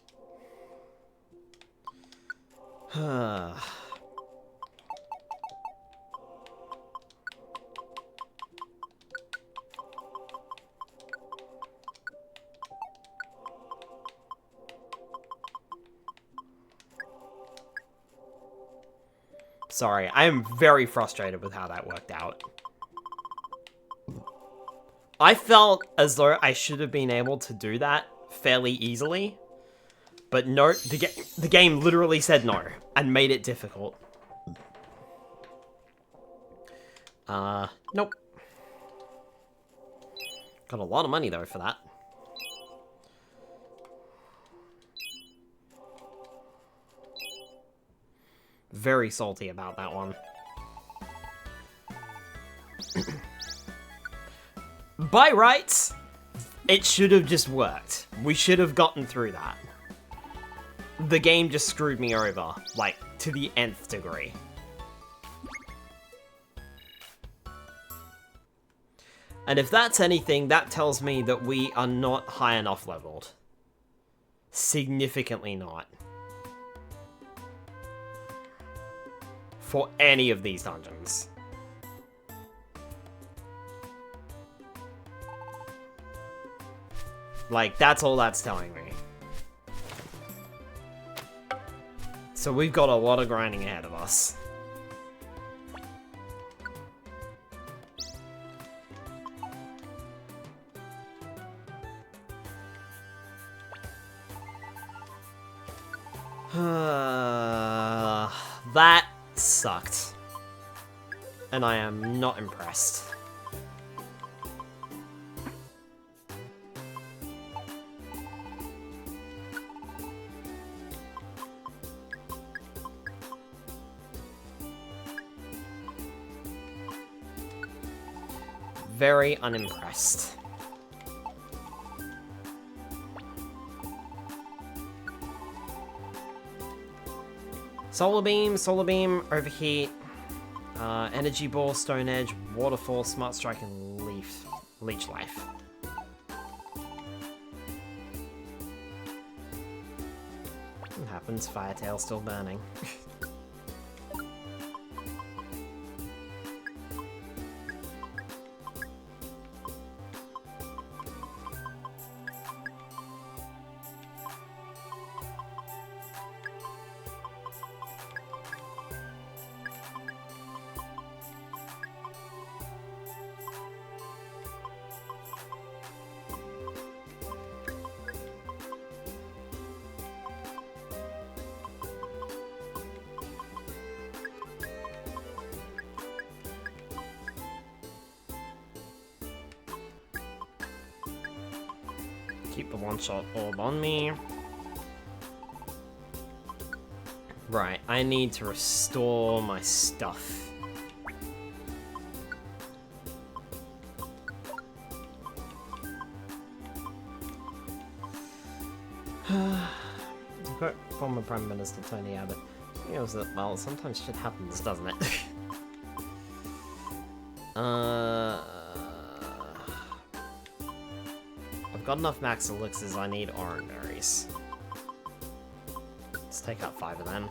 Sorry, I am very frustrated with how that worked out. I felt as though I should have been able to do that fairly easily. But no, the game literally said no, and made it difficult. Nope. Got a lot of money, though, for that. Very salty about that one. By rights, it should have just worked. We should have gotten through that. The game just screwed me over, like, to the nth degree. And if that's anything, that tells me that we are not high enough leveled. Significantly not. For any of these dungeons. Like, that's all that's telling me. So we've got a lot of grinding ahead of us. That sucked. And I am not impressed. Very unimpressed. Solar beam, overheat, energy ball, stone edge, waterfall, smart strike, and leech life. What happens? Firetail still burning. Keep the one-shot orb on me. Right, I need to restore my stuff. Quote former Prime Minister Tony Abbott. It was that, well, sometimes shit happens, doesn't it? I've got enough max elixirs, I need orange berries. Let's take out 5 of them.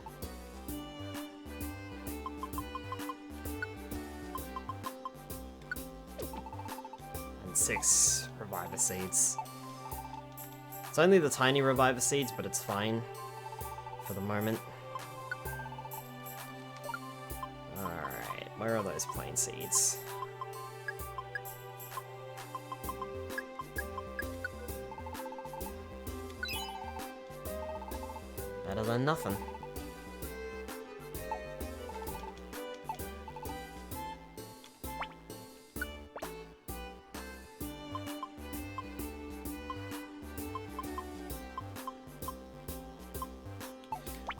And 6 reviver seeds. It's only the tiny reviver seeds, but it's fine for the moment. Alright, where are those plain seeds? Better than nothing.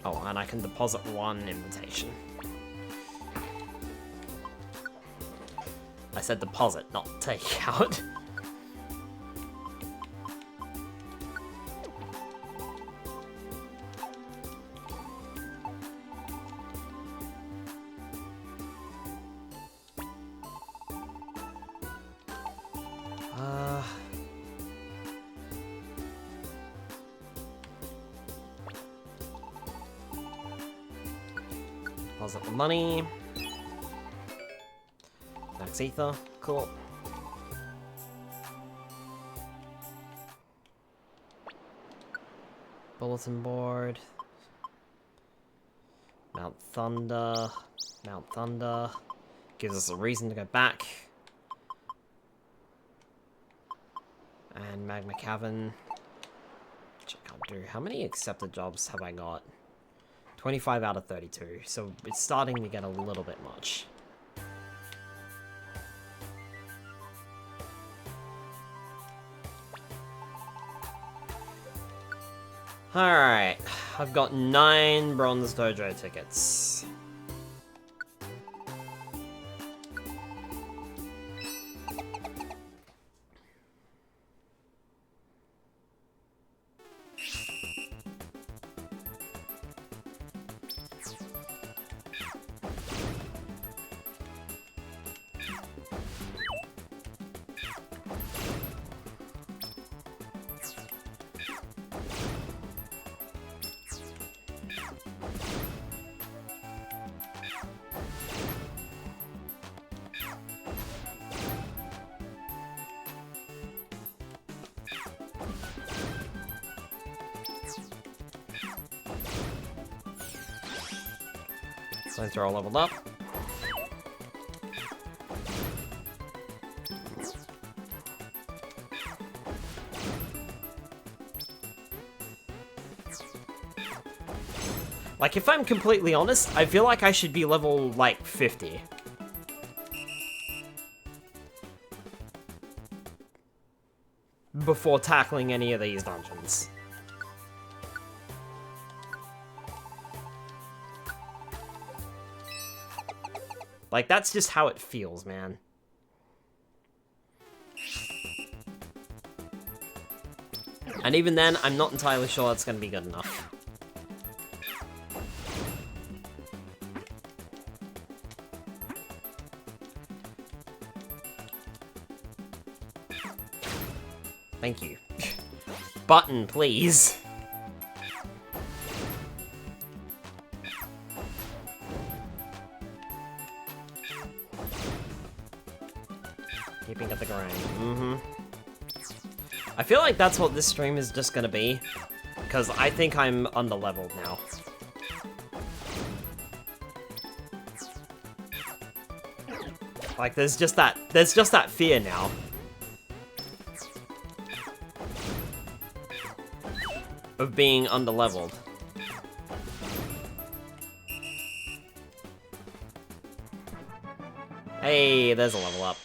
Oh, and I can deposit 1 invitation. I said deposit, not take out. Deposit the money. Max ether, cool. Bulletin board. Mount Thunder. Mount Thunder. Gives us a reason to go back. And Magma Cavern. Which I can't do. How many accepted jobs have I got? 25 out of 32, so it's starting to get a little bit much. Alright, I've got 9 Bronze Dojo tickets. Since they're all leveled up. Like, if I'm completely honest, I feel like I should be level, like, 50. Before tackling any of these dungeons. Like, that's just how it feels, man. And even then, I'm not entirely sure it's gonna be good enough. Thank you. Button, please. Keeping up the grind. Mm-hmm. I feel like that's what this stream is just gonna be, because I think I'm under-leveled now. Like, there's just that fear now. Of being under-leveled. Hey, there's a level up.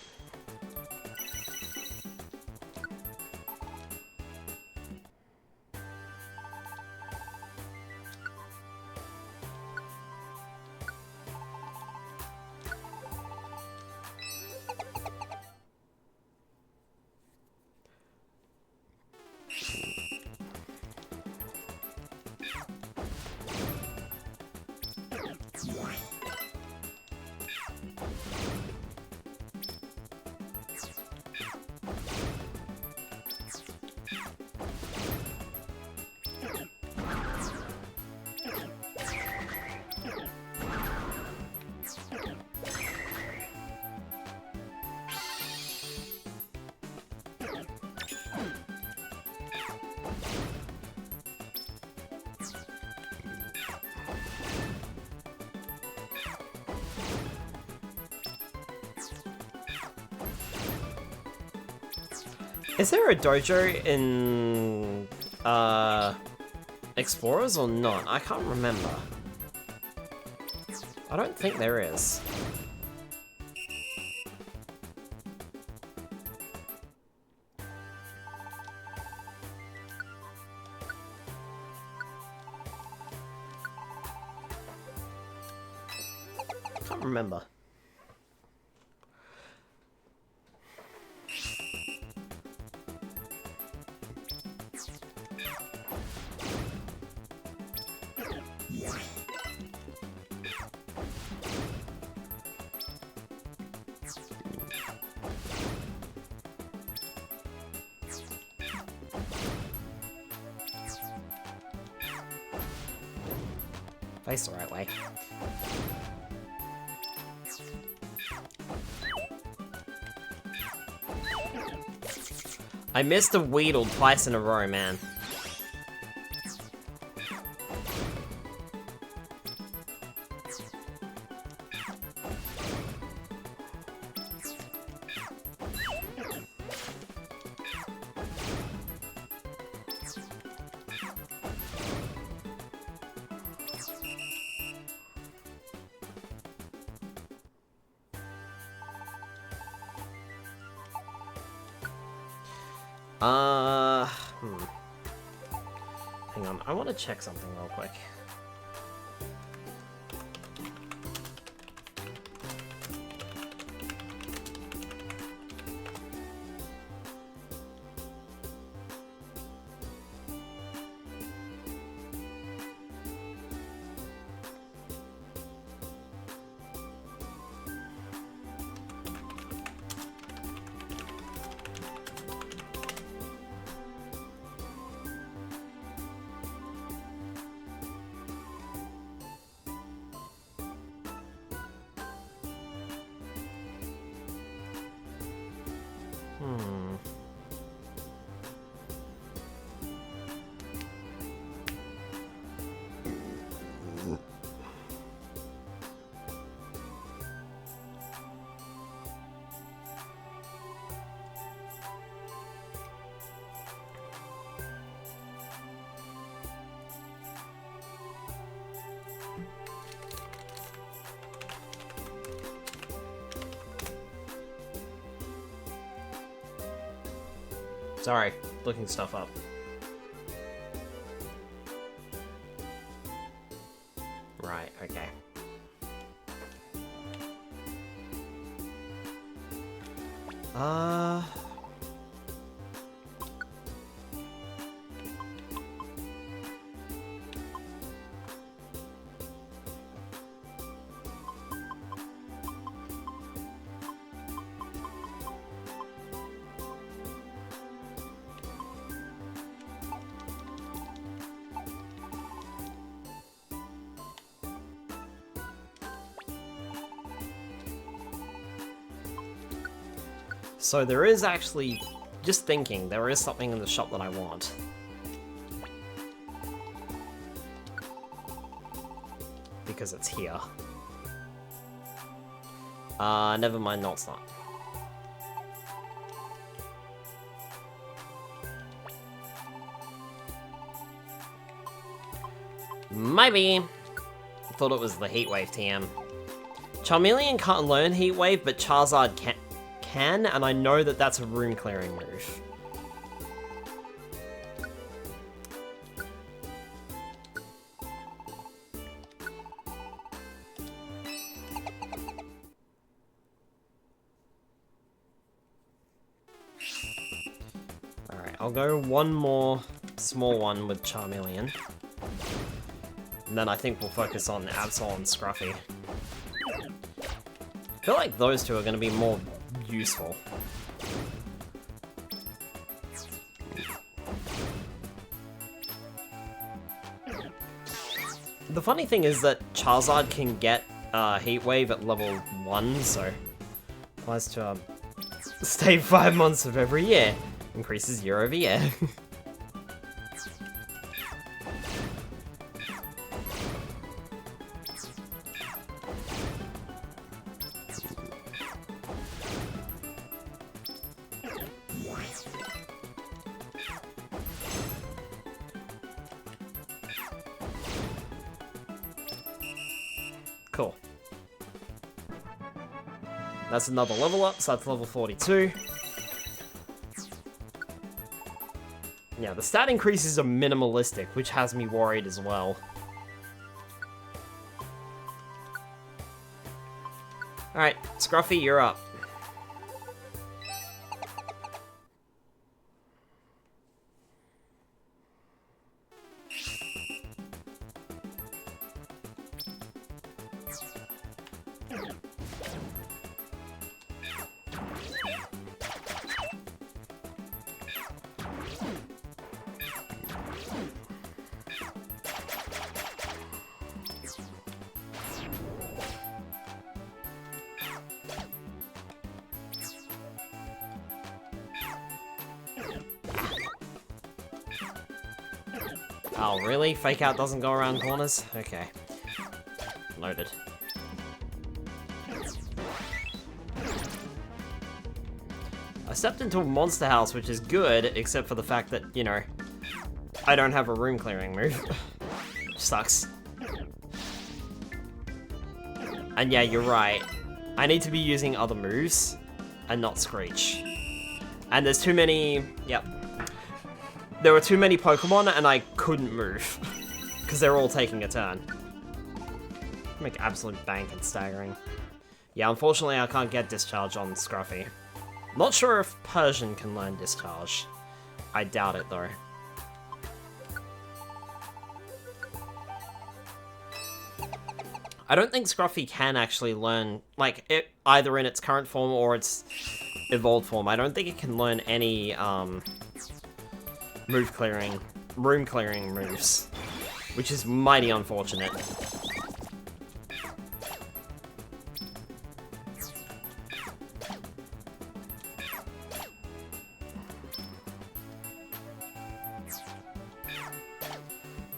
Is there a dojo in, Explorers or not? I can't remember. I don't think there is. Can't remember. Face the right way. I missed a Weedle twice in a row, man. Hang on, I want to check something real quick. Sorry, looking stuff up. Right, okay. So there is actually, just thinking, there is something in the shop that I want. Because it's here. Never mind, no it's not. Maybe. Thought it was the Heatwave TM. Charmeleon can't learn Heatwave, but Charizard can, and I know that that's a room clearing move. Alright, I'll go one more small one with Charmeleon. And then I think we'll focus on Absol and Scruffy. I feel like those two are going to be more useful. The funny thing is that Charizard can get Heat Wave at level 1, so applies to stay 5 months of every year. Increases year over year. Cool. That's another level up, so that's level 42. Yeah, the stat increases are minimalistic, which has me worried as well. Alright, Scruffy, you're up. Oh, really? Fake Out doesn't go around corners? Okay. Noted. I stepped into a monster house, which is good, except for the fact that, you know, I don't have a room clearing move. Sucks. And yeah, you're right. I need to be using other moves, and not Screech. And there's too many... Yep. There were too many Pokemon, and I couldn't move. Because they're all taking a turn. Make absolute bank and staggering. Yeah, unfortunately I can't get Discharge on Scruffy. Not sure if Persian can learn Discharge. I doubt it, though. I don't think Scruffy can actually learn, like, it either in its current form or its evolved form. I don't think it can learn any, room clearing moves, which is mighty unfortunate.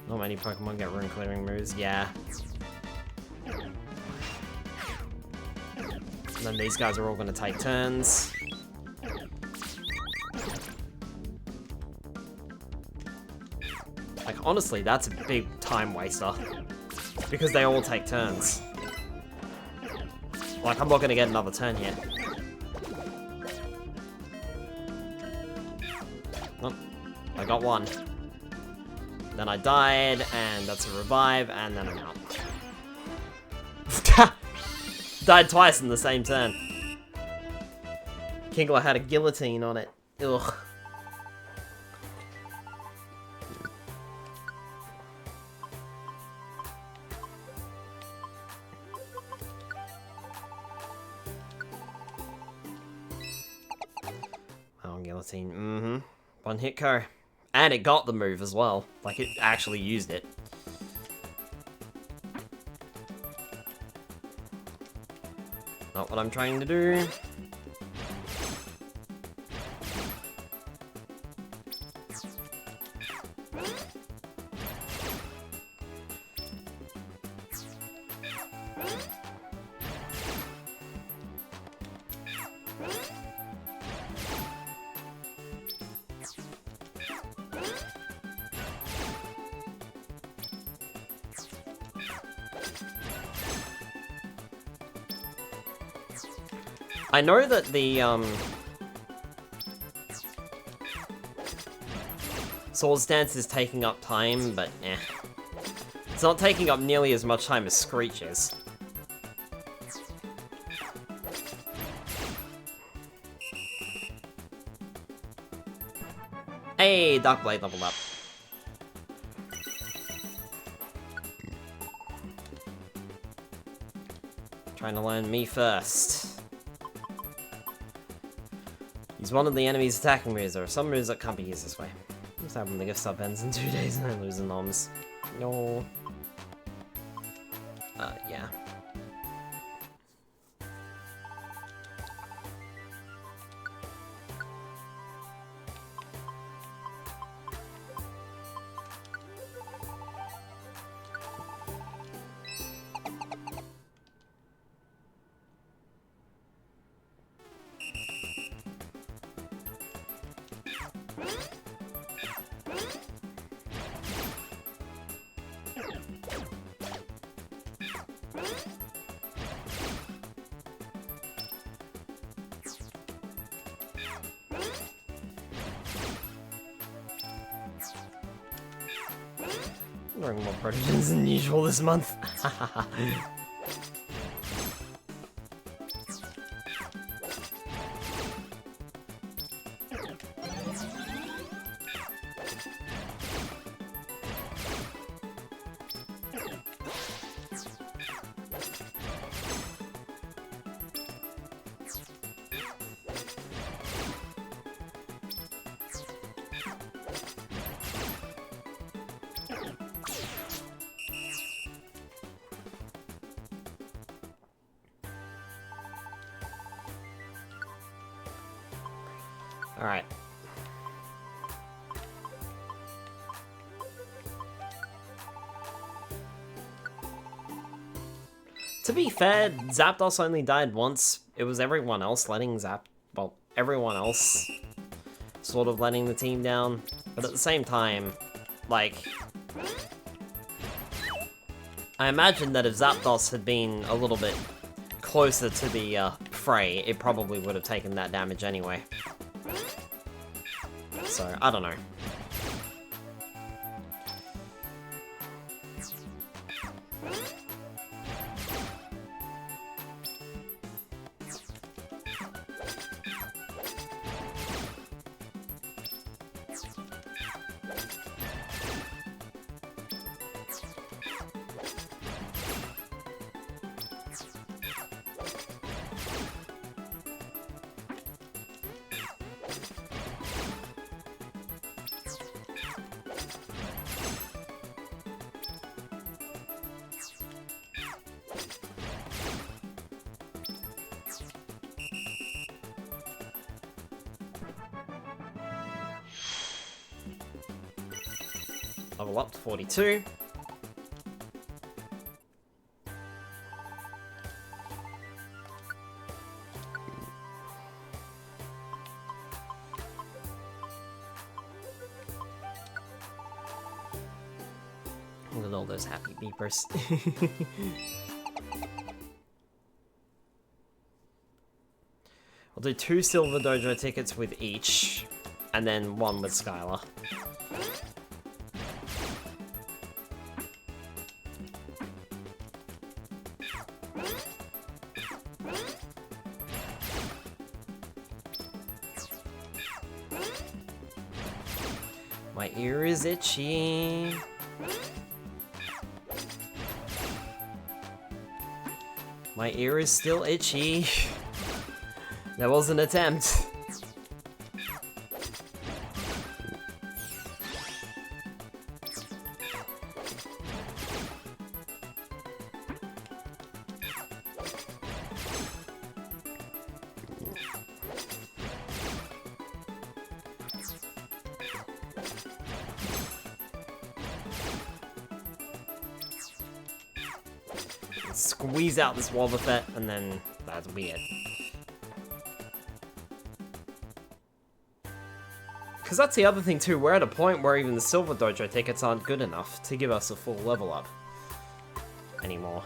Not many Pokemon get room clearing moves, yeah. And then these guys are all going to take turns. Like, honestly, that's a big time waster. Because they all take turns. Like, I'm not going to get another turn yet. I got one. Then I died, and that's a revive, and then I'm out. Died twice in the same turn. Kingler had a guillotine on it. Ugh. Oh, guillotine. Mm-hmm. One hit KO. And it got the move as well. Like, it actually used it. Not what I'm trying to do. I know that the, Swords Dance is taking up time, but eh. It's not taking up nearly as much time as Screech is. Hey, Darkblade leveled up. Trying to learn me first. Use one of the enemy's attacking moves. There are some moves that can't be used this way. Just happen the gift stop ends in 2 days and I lose the noms. No. Yeah. I'm doing more protogens than usual this month. Alright. To be fair, Zapdos only died once. It was everyone else letting everyone else sort of letting the team down. But at the same time, like, I imagine that if Zapdos had been a little bit closer to the fray, it probably would have taken that damage anyway. So, I don't know. Level up to 42. Look at all those happy beepers. I'll do 2 silver dojo tickets with each. and then one with Skylar. My ear is itchy. My ear is still itchy. That was an attempt. Squeeze out this Wobbuffet, and then that'll be it. Because that's the other thing too, we're at a point where even the Silver Dojo tickets aren't good enough to give us a full level up anymore.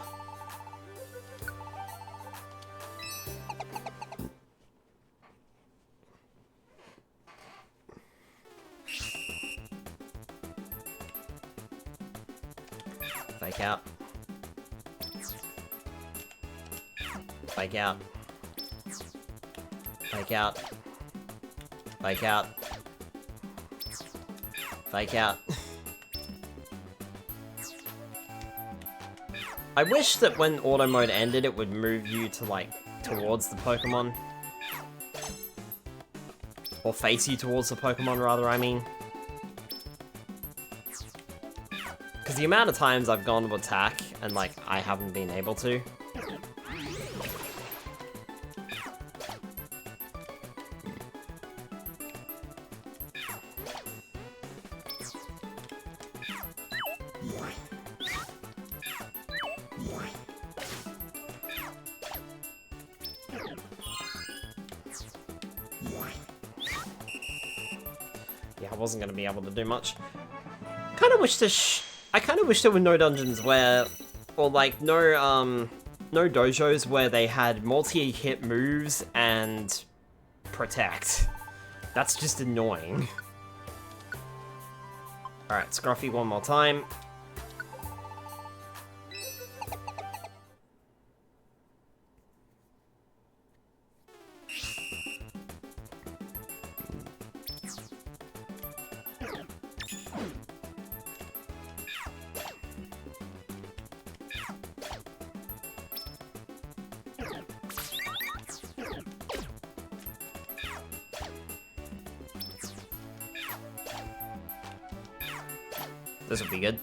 Fake out. Fake out. Fake out. Fake out. Fake out. I wish that when auto mode ended, it would move you to, like, towards the Pokemon. Or face you towards the Pokemon, rather, I mean. Because the amount of times I've gone to attack, and, like, I haven't been able to. Yeah, I wasn't gonna be able to do much. Kind of wish I kind of wish there were no dungeons where, or like no dojos where they had multi-hit moves and protect. That's just annoying. All right, Scruffy one more time. This will be good.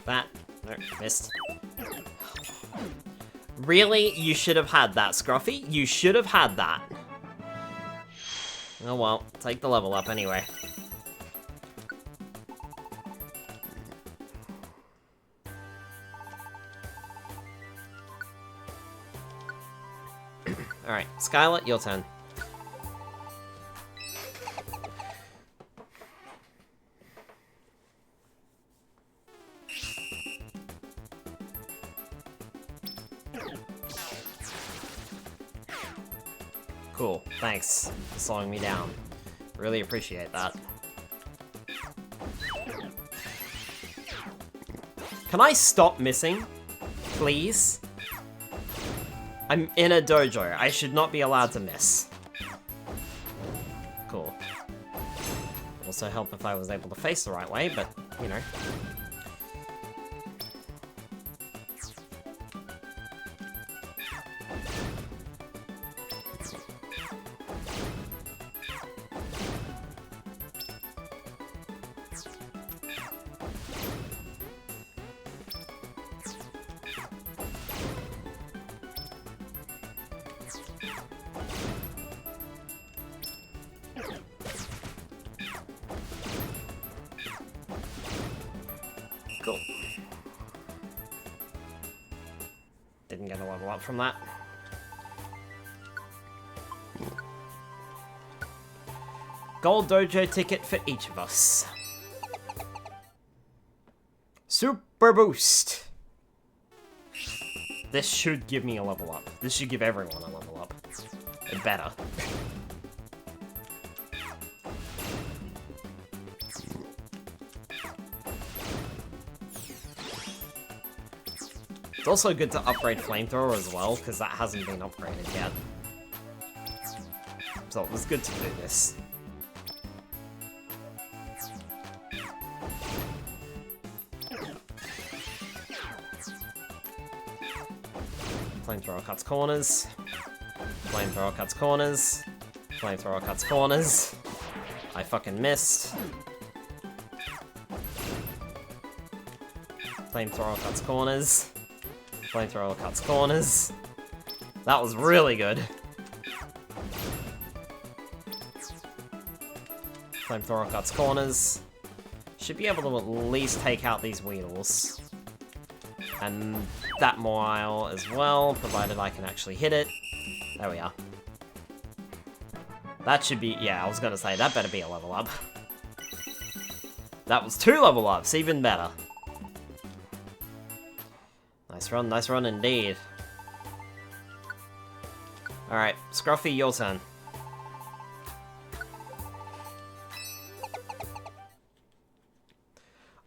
That. No, missed. Really? You should have had that, Scruffy. You should have had that. Oh well, take the level up anyway. Alright, Skylar, your turn. Cool, thanks for slowing me down. Really appreciate that. Can I stop missing? Please? I'm in a dojo. I should not be allowed to miss. Cool. Also help if I was able to face the right way, but, you know. Didn't get a level up from that. Gold dojo ticket for each of us. Super boost. This should give me a level up. This should give everyone a level up. It better. It's also good to upgrade Flamethrower as well, because that hasn't been upgraded yet. So it was good to do this. Flamethrower cuts corners. Flamethrower cuts corners. Flamethrower cuts corners. I fucking missed. Flamethrower cuts corners. Flamethrower cuts corners. That was really good. Flamethrower cuts corners. Should be able to at least take out these Weedles. And that mile as well, provided I can actually hit it. There we are. That should be, yeah, I was gonna say, that better be a level up. That was 2 level ups, even better. Nice run indeed. Alright, Scruffy, your turn.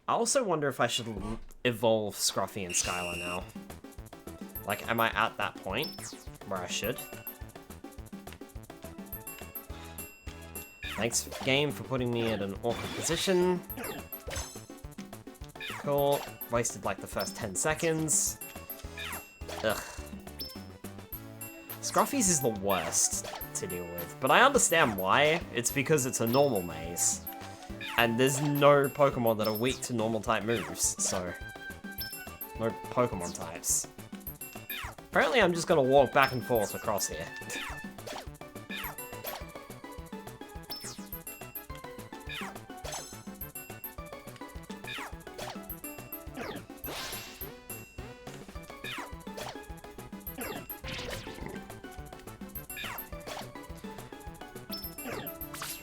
I also wonder if I should evolve Scruffy and Skylar now. Like, am I at that point where I should? Thanks, game, for putting me in an awkward position. Cool. Wasted, like, the first 10 seconds. Ugh. Scruffy's is the worst to deal with, but I understand why. It's because it's a normal maze. And there's no Pokemon that are weak to normal type moves, so... no Pokemon types. Apparently I'm just gonna walk back and forth across here.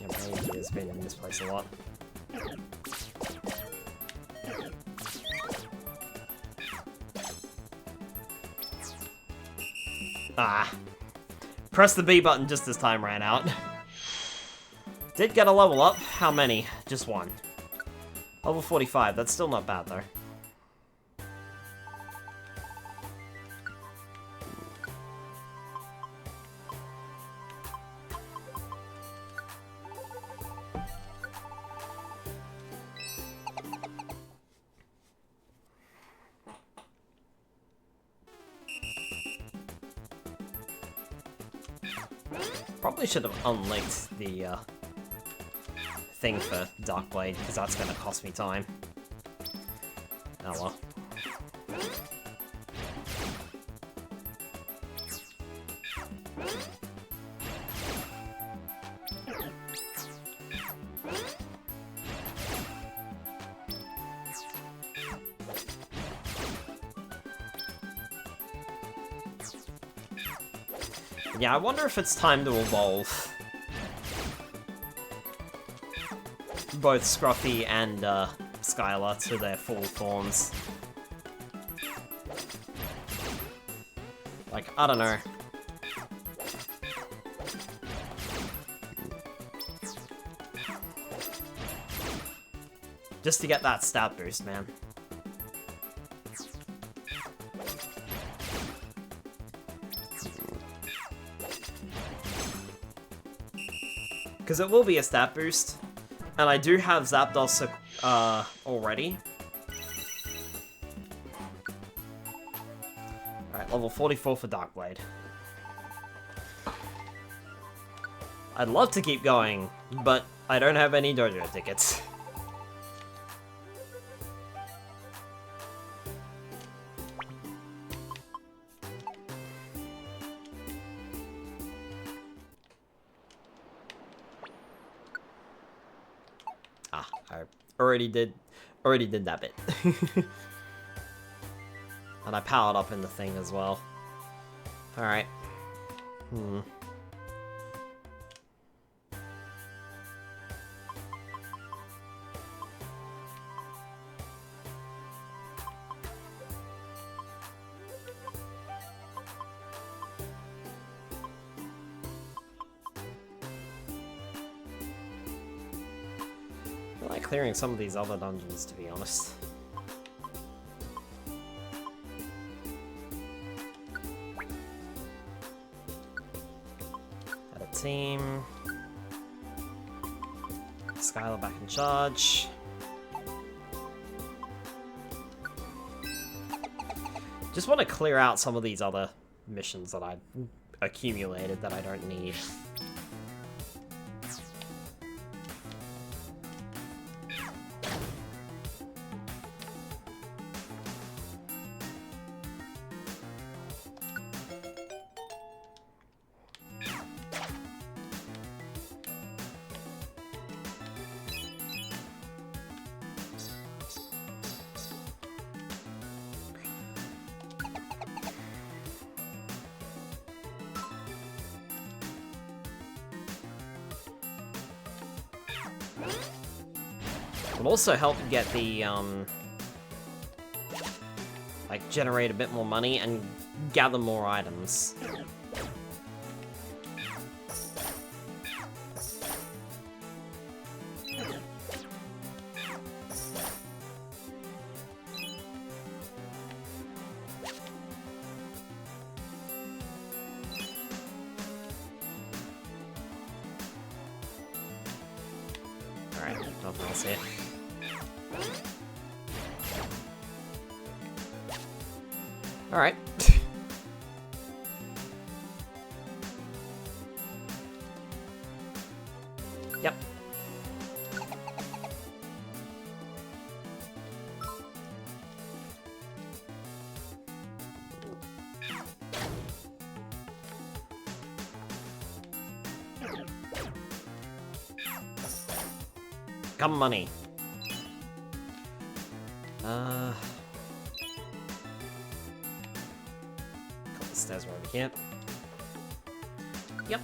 Yeah, my energy has been in this place a lot. Ah. Press the B button just as time ran out. Did get a level up. How many? Just 1. Level 45. That's still not bad, though. Probably should have unlinked the thing for Darkblade, because that's going to cost me time. Oh well. Yeah, I wonder if it's time to evolve both Scruffy and Skylar to their full forms. Like, I don't know. Just to get that stat boost, man. Because it will be a stat boost, and I do have Zapdos already. Alright, level 44 for Darkblade. I'd love to keep going, but I don't have any dojo tickets. I already did that bit. And I powered up in the thing as well. Alright. I like clearing some of these other dungeons, to be honest. Add a team. Skylar back in charge. Just want to clear out some of these other missions that I accumulated that I don't need. Will also help get the, like, generate a bit more money and gather more items. Alright, nothing else here. Alright. Yep. Come money. Couple stairs where we can't. Yep.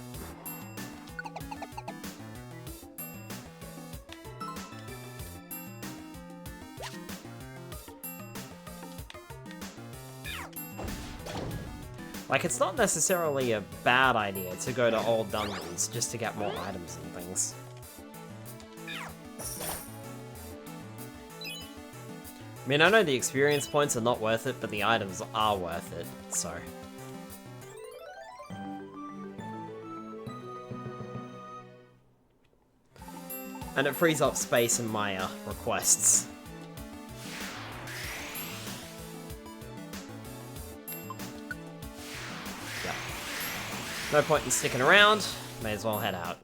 Like, it's not necessarily a bad idea to go to old dungeons just to get more items and things. I mean, I know the experience points are not worth it, but the items are worth it, so... And it frees up space in my requests. Yeah. No point in sticking around, may as well head out.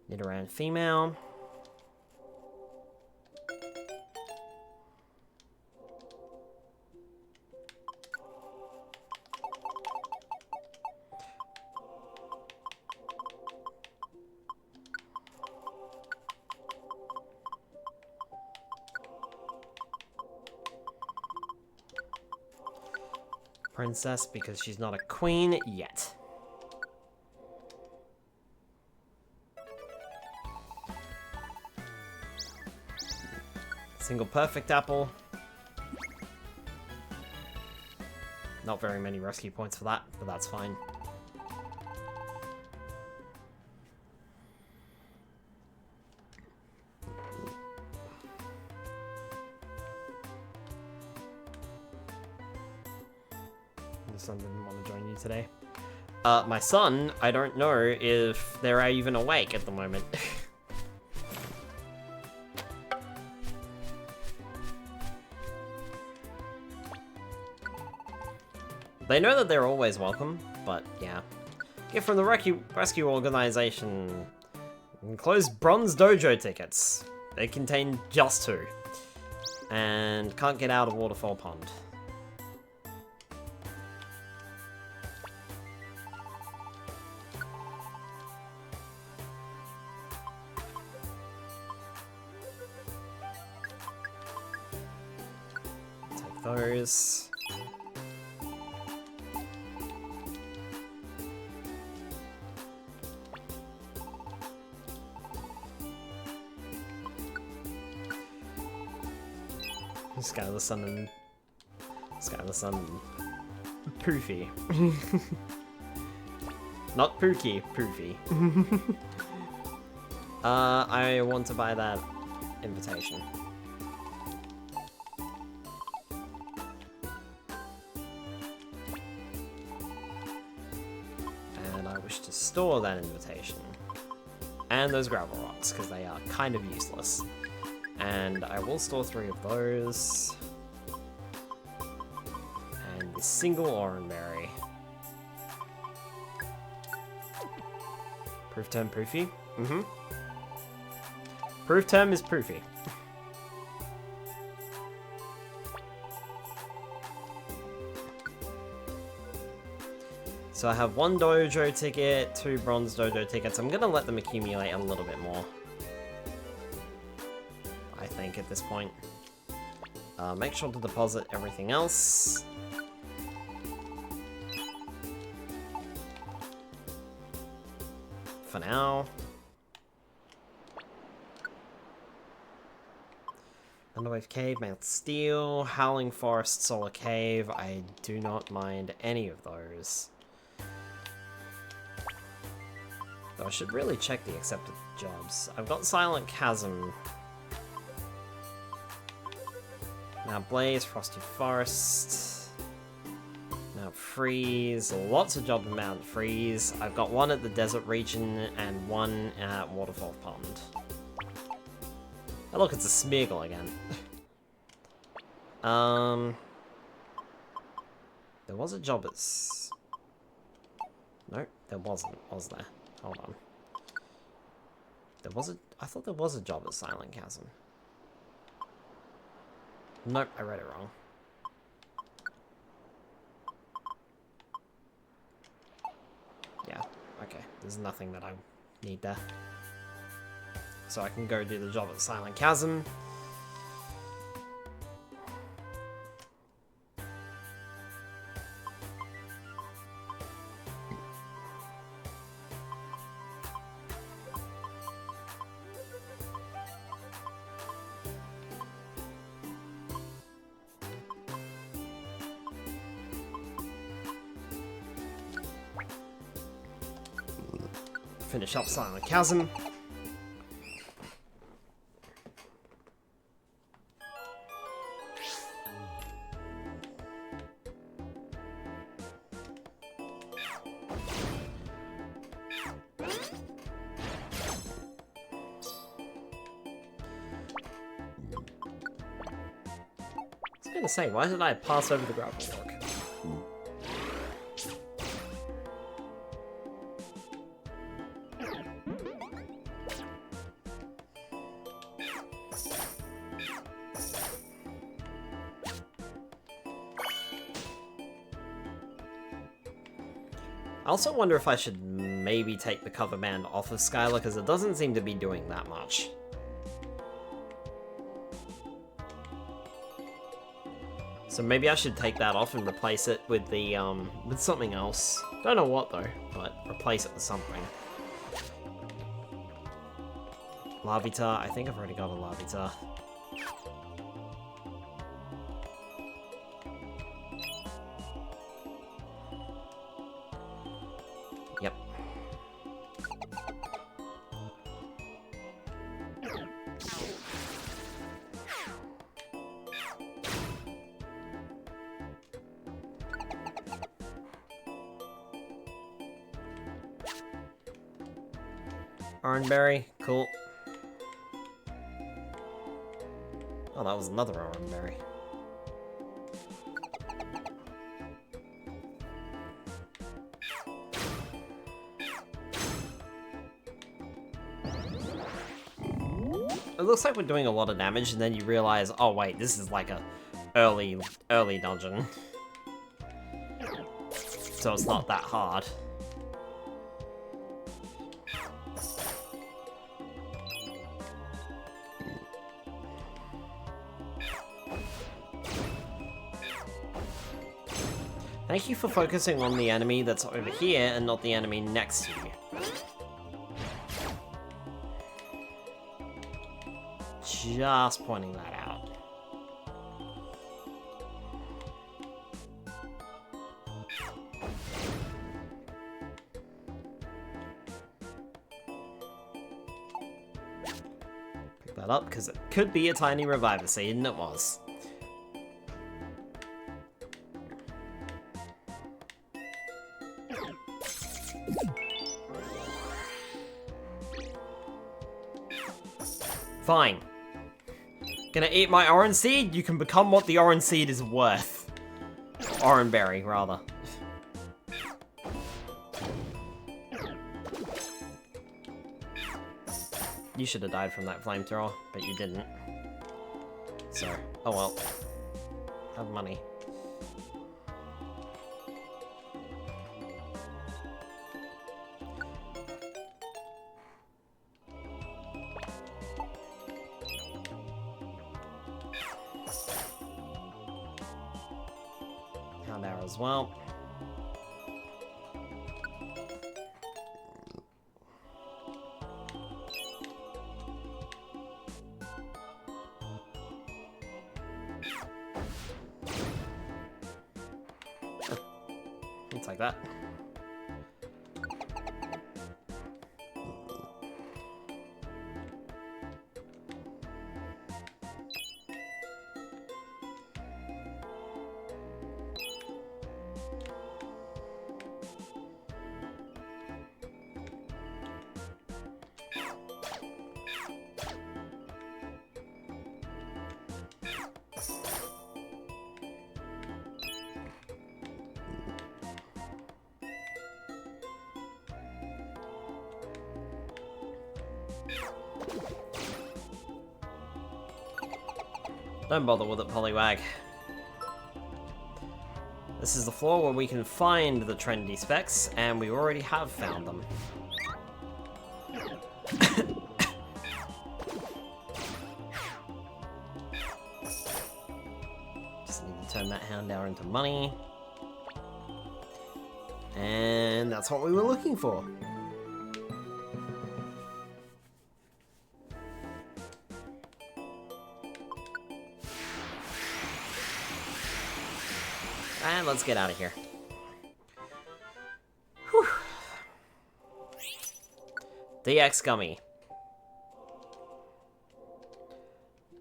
Need around female. Princess, because she's not a queen yet. Single perfect apple. Not very many rescue points for that, but that's fine. Your son didn't want to join you today. My son, I don't know if they're even awake at the moment. They know that they're always welcome, but yeah. Gift from the rescue organization. Enclosed bronze dojo tickets. They contain just 2. And can't get out of Waterfall Pond. those. Sky the Sun and Poofy. Not Pookie, Poofy. I want to buy that invitation. And I wish to store that invitation. And those gravel rocks, because they are kind of useless. And I will store 3 of those. And the single Oranberry. Proof term Poofy? Mm-hmm. Proof term is Poofy. So I have 1 dojo ticket, 2 bronze dojo tickets. I'm gonna let them accumulate a little bit more. I think at this point. Make sure to deposit everything else. For now. Underwave Cave, Mount Steel, Howling Forest, Solar Cave. I do not mind any of those. Though I should really check the accepted jobs. I've got Silent Chasm. Mount Blaze, Frosty Forest. Mount Freeze. Lots of jobs in Mount Freeze. I've got 1 at the Desert Region and 1 at Waterfall Pond. Oh look, it's a Smeargle again. There was a job at... No, there wasn't, was there? Hold on. There was a... I thought there was a job at Silent Chasm. Nope, I read it wrong. Yeah, okay. There's nothing that I need there. So I can go do the job at Silent Chasm. Finish up Silent Chasm. I was gonna say, why did I pass over the gravel walk? I also wonder if I should maybe take the cover band off of Skylar, because it doesn't seem to be doing that much. So maybe I should take that off and replace it with the, with something else. Don't know what though, but replace it with something. Larvitar, I think I've already got a Larvitar. Yep. Oranberry, cool. Oh, that was another Oranberry. It looks like we're doing a lot of damage, and then you realize, oh wait, this is like a early dungeon. So it's not that hard. Thank you for focusing on the enemy that's over here and not the enemy next to you. Just pointing that out. Pick that up, because it could be a tiny reviver seed, and it was. Fine. Gonna eat my orange seed? You can become what the orange seed is worth. Orange berry, rather. You should have died from that flamethrower, but you didn't. So, oh well. Have money. Pound arrow as well. It's like that. Don't bother with it, Poliwag. This is the floor where we can find the trendy specs, and we already have found them. Just need to turn that hound hour into money. And that's what we were looking for. And let's get out of here. Whew. DX Gummy.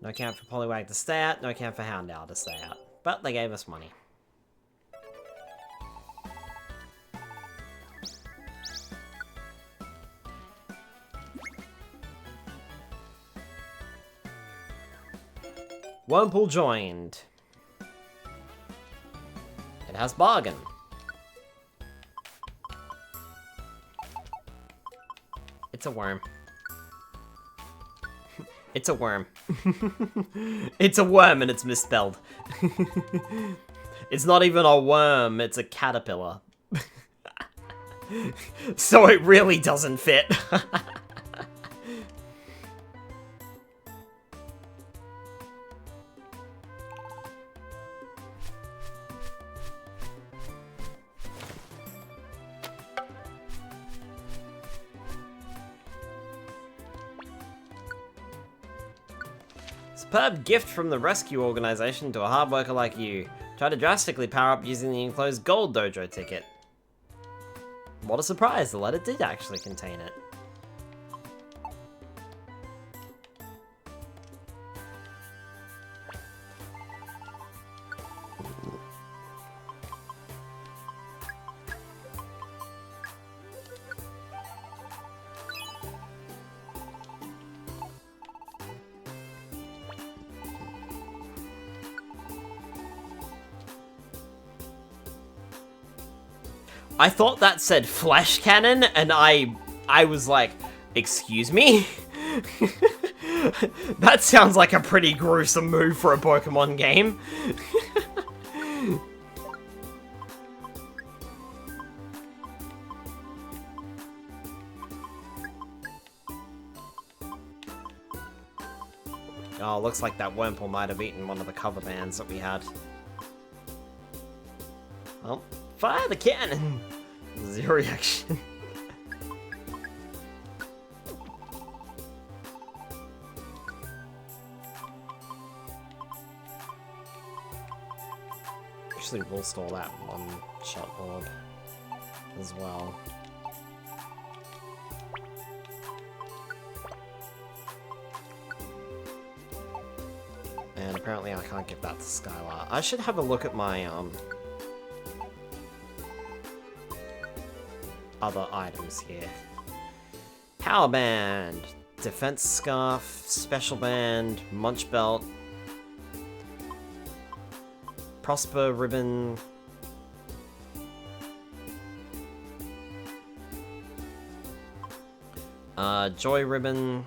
No count for Poliwag to stay at, no count for Houndour to stay at. But they gave us money. Wormpool joined. It has bargain. It's a worm. It's a worm. It's a worm and it's misspelled. It's not even a worm, it's a caterpillar. So it really doesn't fit. Superb gift from the rescue organization to a hard worker like you. Try to drastically power up using the enclosed gold dojo ticket. What a surprise, the letter did actually contain it. I thought that said flesh cannon, and I was like, excuse me? That sounds like a pretty gruesome move for a Pokemon game. Oh, looks like that Wurmple might have eaten one of the cover bands that we had. Well. Fire the cannon! Zero reaction. Actually, we'll store that one shot orb as well. And apparently I can't give that to Skylar. I should have a look at my, other items here. Power Band, Defense Scarf, Special Band, Munch Belt, Prosper Ribbon, Joy Ribbon,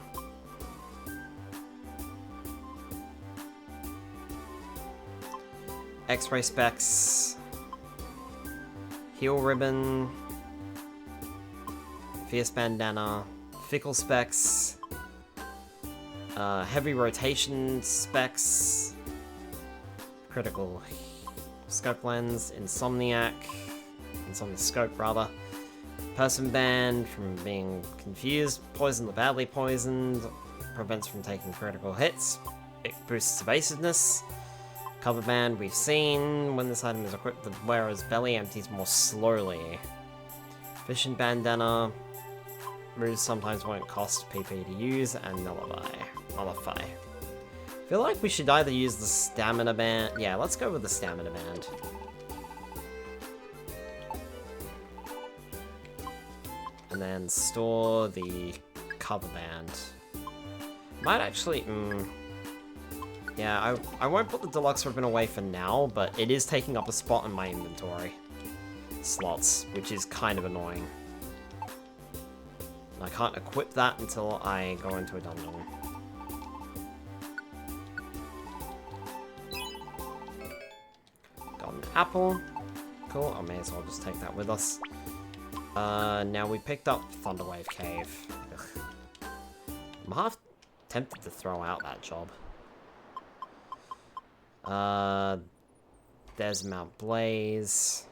X-Ray Specs, Heal Ribbon, Fierce Bandana, Fickle Specs, Heavy Rotation Specs, Critical Scope Lens, Insomniac, Insomniscope rather, Person Band from being confused, Poison the badly poisoned, prevents from taking critical hits, it boosts evasiveness. Cover Band we've seen, when this item is equipped, the wearer's belly empties more slowly. Fishing Bandana, moves sometimes won't cost PP to use, and Nullify. I feel like we should either use the Stamina Band. Yeah, let's go with the Stamina Band. And then store the Cover Band. Might actually... yeah, I won't put the Deluxe Ribbon away for now, but it is taking up a spot in my inventory slots, which is kind of annoying. I can't equip that until I go into a dungeon. Got an apple. Cool, I may as well just take that with us. Now we picked up Thunderwave Cave. Ugh. I'm half tempted to throw out that job. There's Mount Blaze.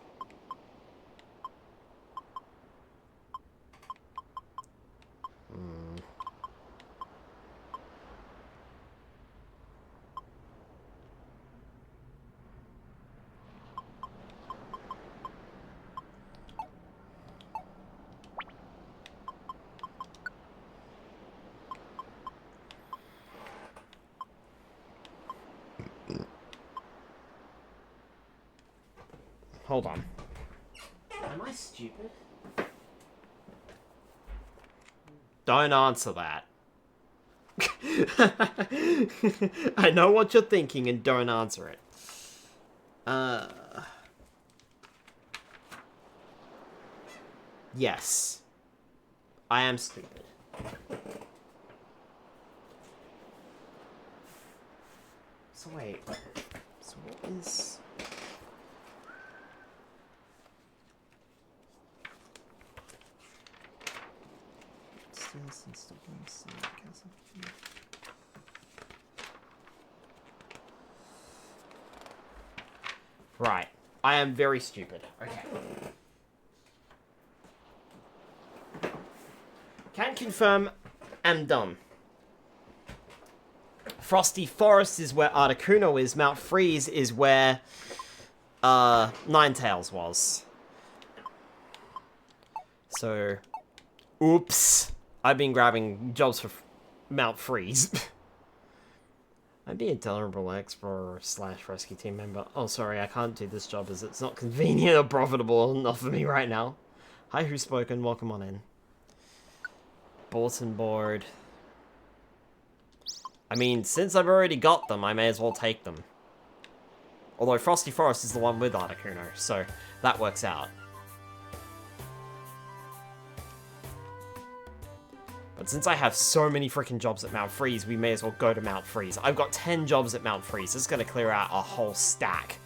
Hold on. Am I stupid? Don't answer that. I know what you're thinking and don't answer it. Yes. I am stupid. So wait. So what is... Right. I am very stupid. Okay. Can confirm, am done. Frosty Forest is where Articuno is. Mount Freeze is where Ninetales was. So, oops. I've been grabbing jobs for Mount Freeze. I'd be a tolerable explorer / rescue team member. Oh, sorry, I can't do this job as it's not convenient or profitable enough for me right now. Hi, who's spoken? Welcome on in. Bulletin board. I mean, since I've already got them, I may as well take them. Although Frosty Forest is the one with Articuno, so that works out. But since I have so many freaking jobs at Mount Freeze, we may as well go to Mount Freeze. I've got 10 jobs at Mount Freeze. This is going to clear out a whole stack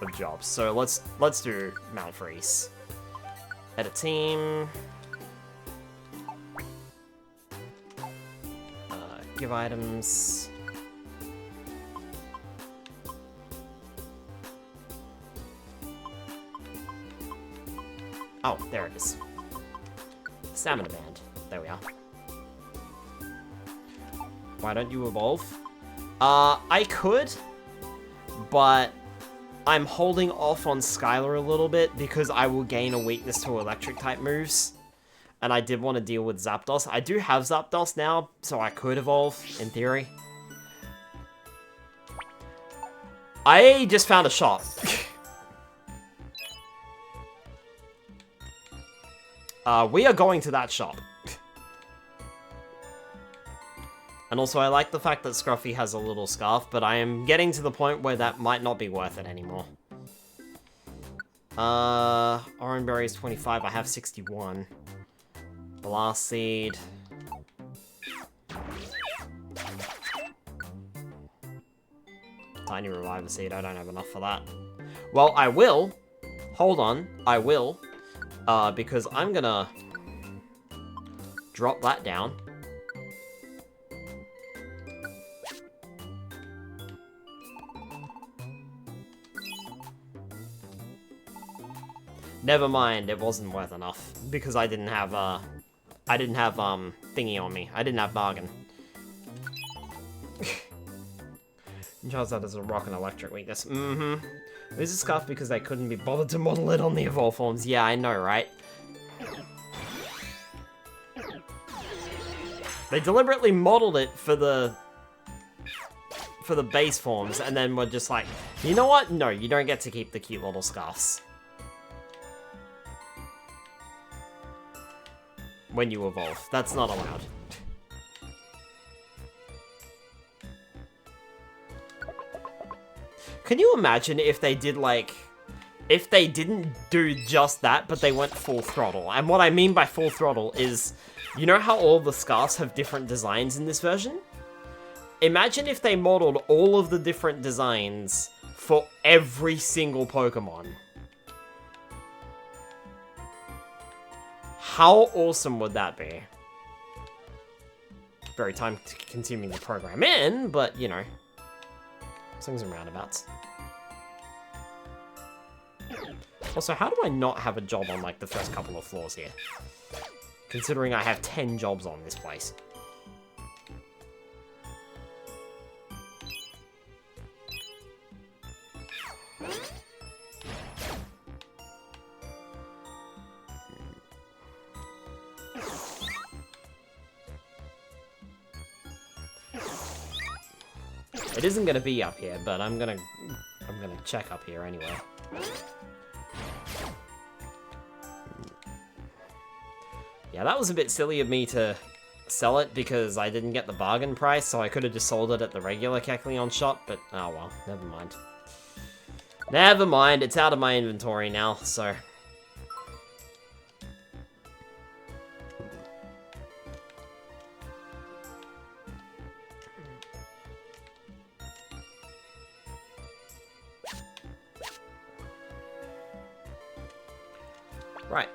of jobs. So let's do Mount Freeze. Edit team. Give items. Oh, there it is. Stamina band. There we are. Why don't you evolve? I could, but I'm holding off on Skylar a little bit because I will gain a weakness to electric type moves. And I did want to deal with Zapdos. I do have Zapdos now, so I could evolve, in theory. I just found a shop. We are going to that shop. And also, I like the fact that Scruffy has a little scarf, but I am getting to the point where that might not be worth it anymore. Orange Berry is 25, I have 61. Blast Seed. Tiny Reviver Seed, I don't have enough for that. Well, I will. Hold on, I will. Because I'm gonna drop that down. Never mind, it wasn't worth enough because I didn't have thingy on me. I didn't have bargain. Charizard has a rock and electric weakness. Mm-hmm. This is scarf because they couldn't be bothered to model it on the evolved forms. Yeah, I know, right? They deliberately modeled it for the base forms, and then were just like, you know what? No, you don't get to keep the cute little scarfs. When you evolve. That's not allowed. Can you imagine if they did, like... If they didn't do just that, but they went full throttle? And what I mean by full throttle is... You know how all the scarves have different designs in this version? Imagine if they modeled all of the different designs for every single Pokemon. How awesome would that be? Very time-consuming to program in, but, you know. Swings and roundabouts. Also, how do I not have a job on, like, the first couple of floors here? Considering I have 10 jobs on this place. It isn't gonna be up here, but I'm gonna check up here anyway. Yeah, that was a bit silly of me to sell it because I didn't get the bargain price, so I could have just sold it at the regular Kecleon shop, but oh well, never mind. Never mind, it's out of my inventory now, so... Right.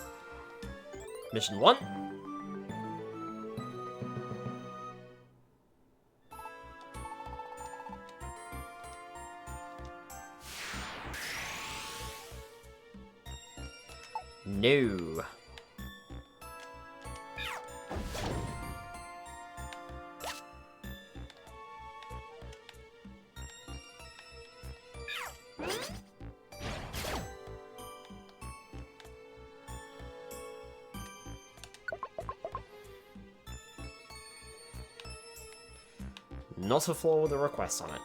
Mission 1. No. Not a floor with a request on it.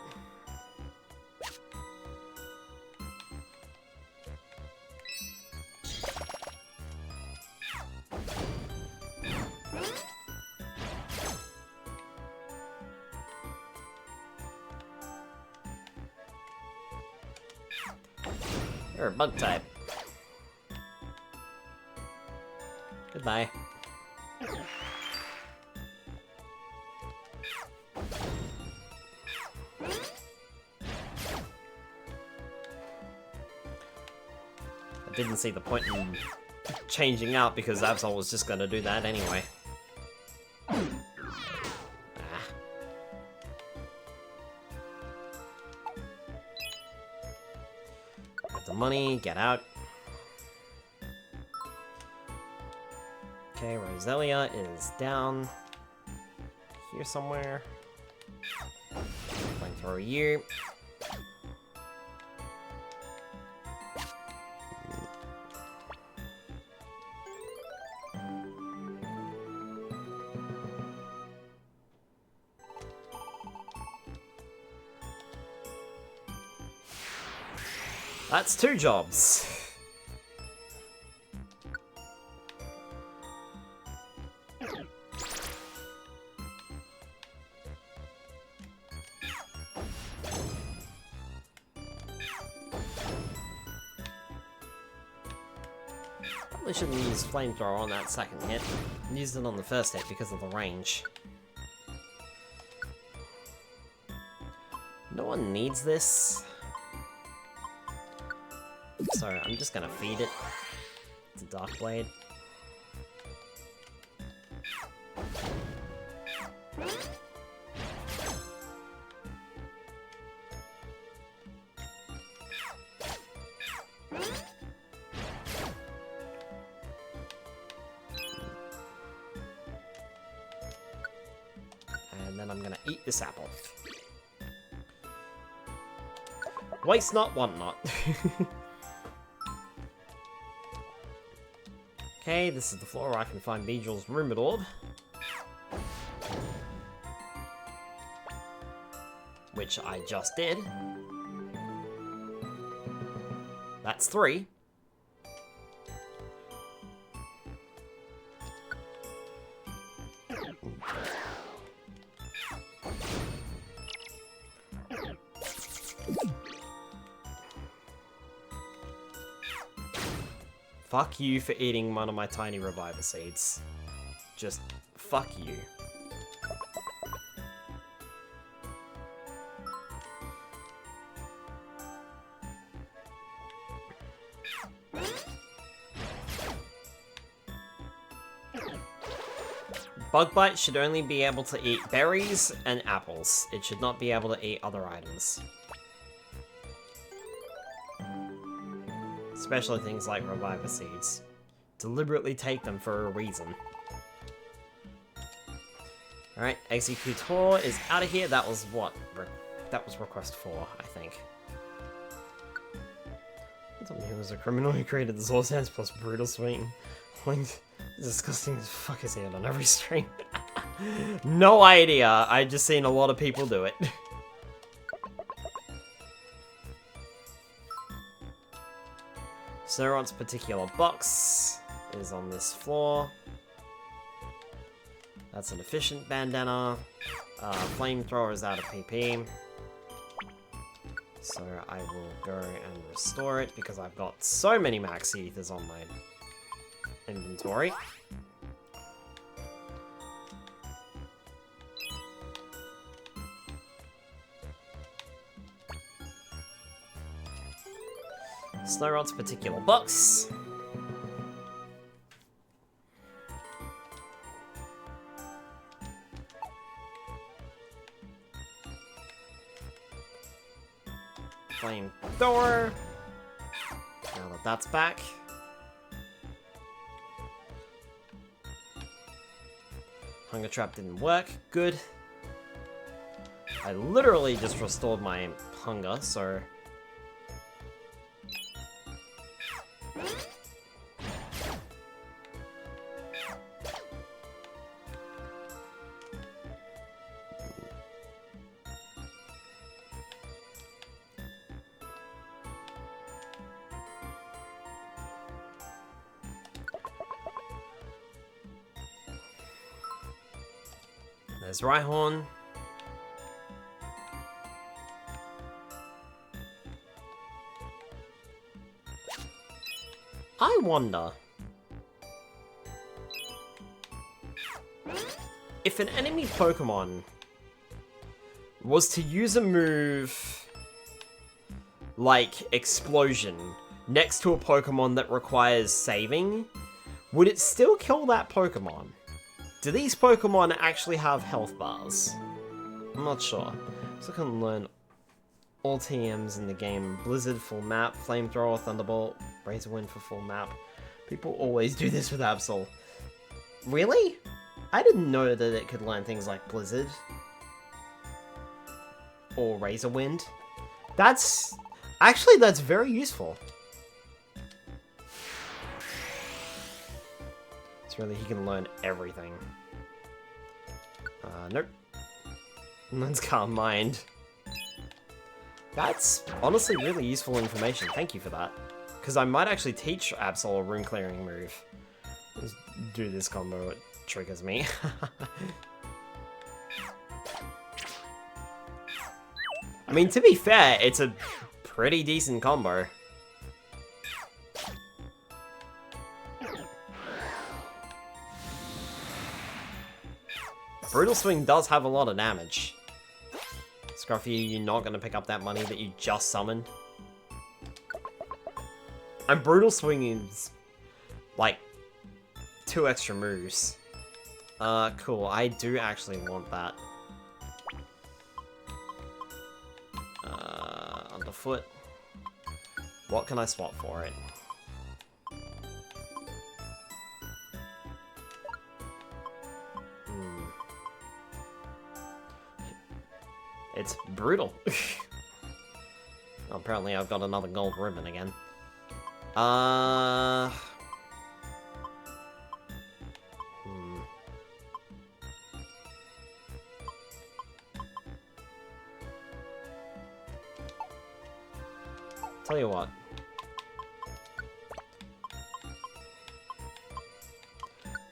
You're a bug type. Goodbye. I didn't see the point in changing out because Absol was just gonna do that anyway. Ah. Get the money, get out. Okay, Roselia is down here somewhere. Flamethrower you. That's 2 jobs. Probably shouldn't use flamethrower on that second hit. Used it on the first hit because of the range. No one needs this. So I'm just gonna feed it. It's a Dark Blade. And then I'm gonna eat this apple. Waste not, want not. Okay, this is the floor where I can find Beedrill's Rumored Orb. Which I just did. That's 3. Fuck you for eating one of my tiny reviver seeds. Just fuck you. Bugbite should only be able to eat berries and apples. It should not be able to eat other items. Especially things like reviver seeds. Deliberately take them for a reason. Alright, Executor is out of here. That was what? That was request 4, I think. I told me he was a criminal who created the Source Hands plus Brutal Swing. Disgusting as fuck is it on every stream. No idea. I've just seen a lot of people do it. Snorunt's particular box is on this floor. That's an efficient bandana. Flamethrower is out of PP. So I will go and restore it because I've got so many max ethers on my inventory. Snorunt's particular box. Flamethrower. Now that that's back. Hunger Trap didn't work. Good. I literally just restored my hunger, so... There's Rhyhorn. I wonder if an enemy Pokemon was to use a move like Explosion next to a Pokemon that requires saving, would it still kill that Pokemon? Do these Pokemon actually have health bars? I'm not sure. So I can learn all TMs in the game. Blizzard, full map. Flamethrower, Thunderbolt, Razor Wind for full map. People always do this with Absol. Really? I didn't know that it could learn things like Blizzard. Or Razor Wind. That's... Actually, that's very useful. It's really, he can learn everything. Nope. Learns Calm Mind. That's honestly really useful information. Thank you for that. Because I might actually teach Absol a room clearing move. Just do this combo, it triggers me. I mean, to be fair, it's a pretty decent combo. Brutal Swing does have a lot of damage. Scruffy, you're not going to pick up that money that you just summoned. And Brutal Swing is, like, 2 extra moves. Cool. I do actually want that. Underfoot. What can I swap for it? It's brutal. Apparently I've got another gold ribbon again. Tell you what.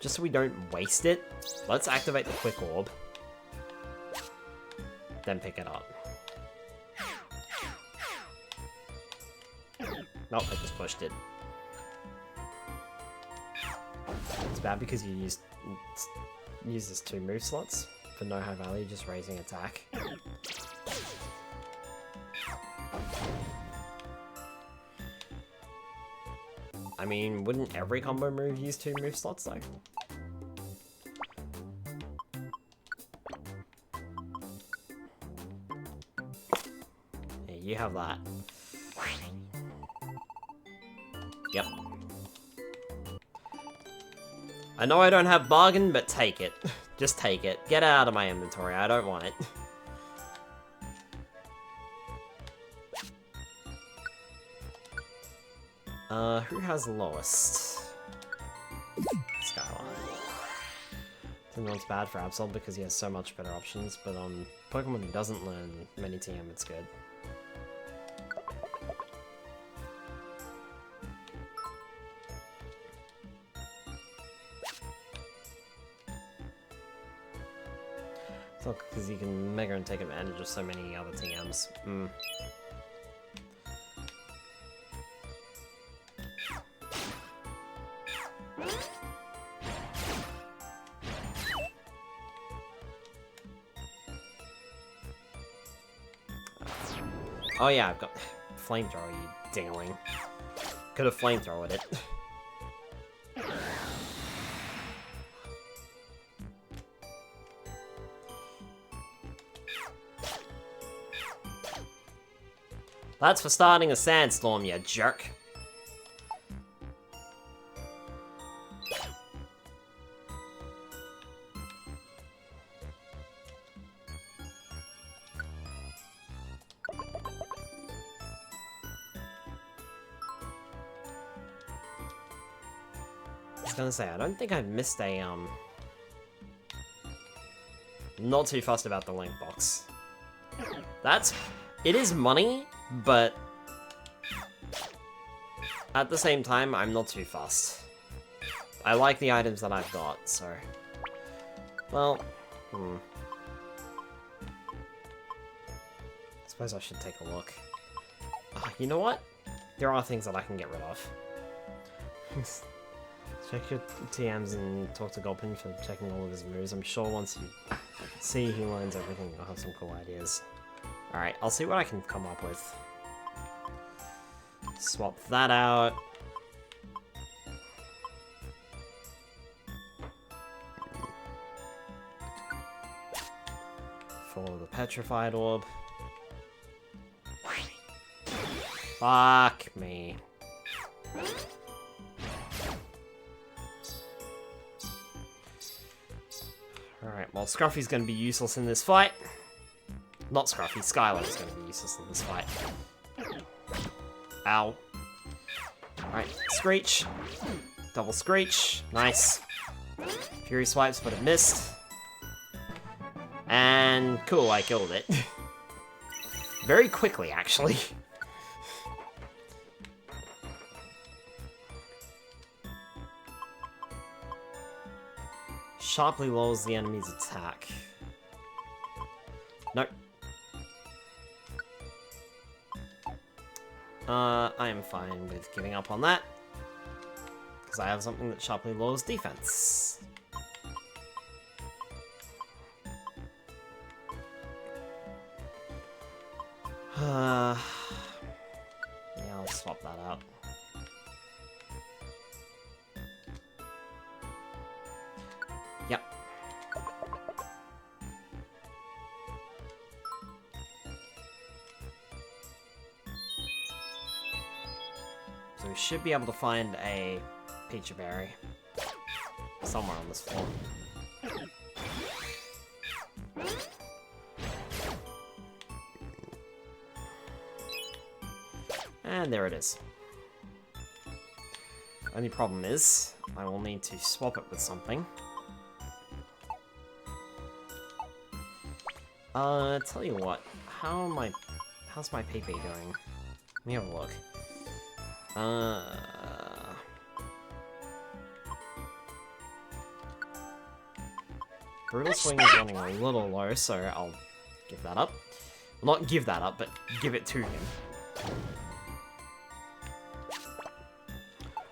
Just so we don't waste it, let's activate the Quick Orb. Then pick it up. Nope, I just pushed it. It's bad because you uses 2 move slots for no high value, just raising attack. I mean, wouldn't every combo move use 2 move slots though? Yeah, you have that. Yep. I know I don't have bargain, but take it. Just take it. Get it out of my inventory. I don't want it. Who has the lowest? Skylar. I think that's bad for Absol because he has so much better options, but on Pokemon who doesn't learn many TM, it's good. It's not because he can Mega and take advantage of so many other TMs. Oh yeah, I've got Flamethrower, you dingling. Could have Flamethrowered it. That's for starting a sandstorm, you jerk. I was gonna say, I don't think I've missed a, not too fussed about the link box. It is money, but at the same time, I'm not too fussed. I like the items that I've got, so... Well, I suppose I should take a look. You know what? There are things that I can get rid of. Check your TMs and talk to Gulpin for checking all of his moves. I'm sure once you see he learns everything, you'll have some cool ideas. Alright, I'll see what I can come up with. Swap that out. For the Petrified Orb. Fuck me. Alright, well, Scruffy's gonna be useless in this fight. Not Scruffy, Skylar's gonna be useless in this fight. Ow. Alright, Screech. Double Screech. Nice. Fury Swipes, but it missed. And cool, I killed it. Very quickly, actually. Sharply lowers the enemy's attack. Nope. I am fine with giving up on that. Because I have something that sharply lowers defense. Yeah, I'll swap that out. Yep. So we should be able to find a Peachy Berry somewhere on this floor. And there it is. Only problem is, I will need to swap it with something. Tell you what, how's my PP doing? Let me have a look. Brutal Swing is running a little low, so I'll give that up. Well, not give that up, but give it to him.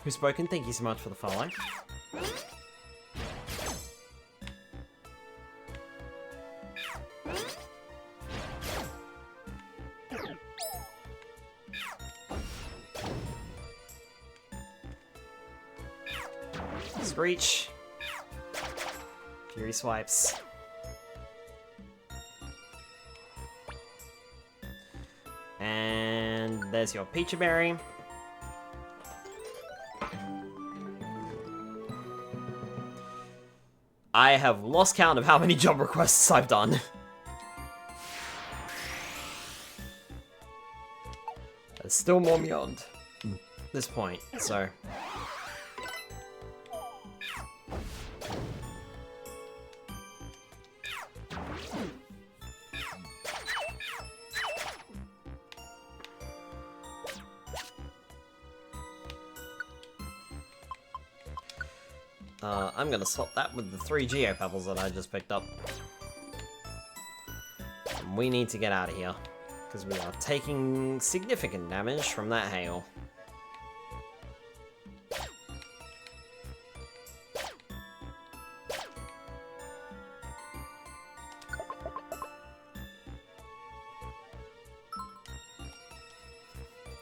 Who's spoken? Thank you so much for the follow. Screech. Fury Swipes. And there's your Peachy Berry. I have lost count of how many job requests I've done. There's still more beyond this point, so... I'm gonna swap that with the 3 Geo Pebbles that I just picked up. And we need to get out of here, because we are taking significant damage from that hail.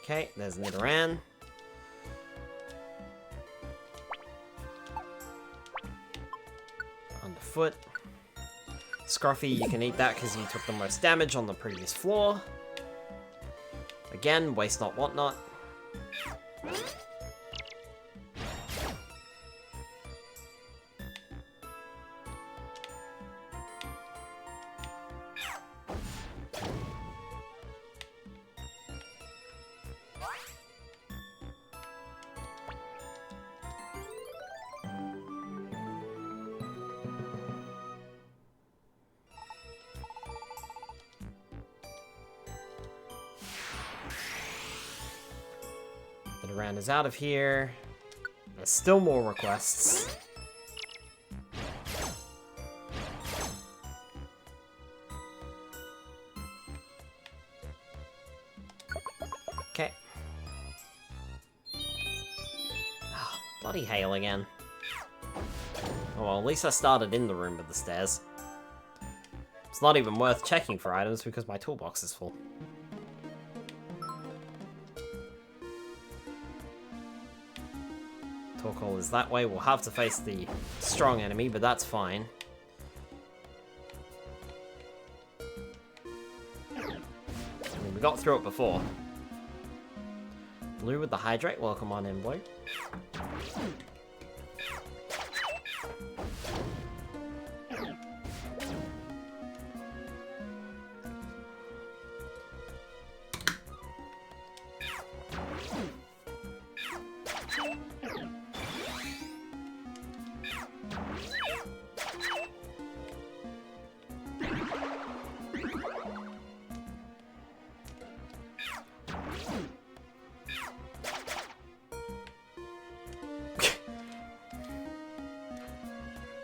Okay, there's Nidoran. Underfoot. Scruffy, you can eat that because you took the most damage on the previous floor. Again, waste not, want not. Nidoran is out of here. There's still more requests. Okay. Oh, bloody hail again. Oh well, at least I started in the room with the stairs. It's not even worth checking for items because my toolbox is full. Torkoal is that way. We'll have to face the strong enemy, but that's fine. I mean, we got through it before. Blue with the Hydrate. Welcome on in, Blue.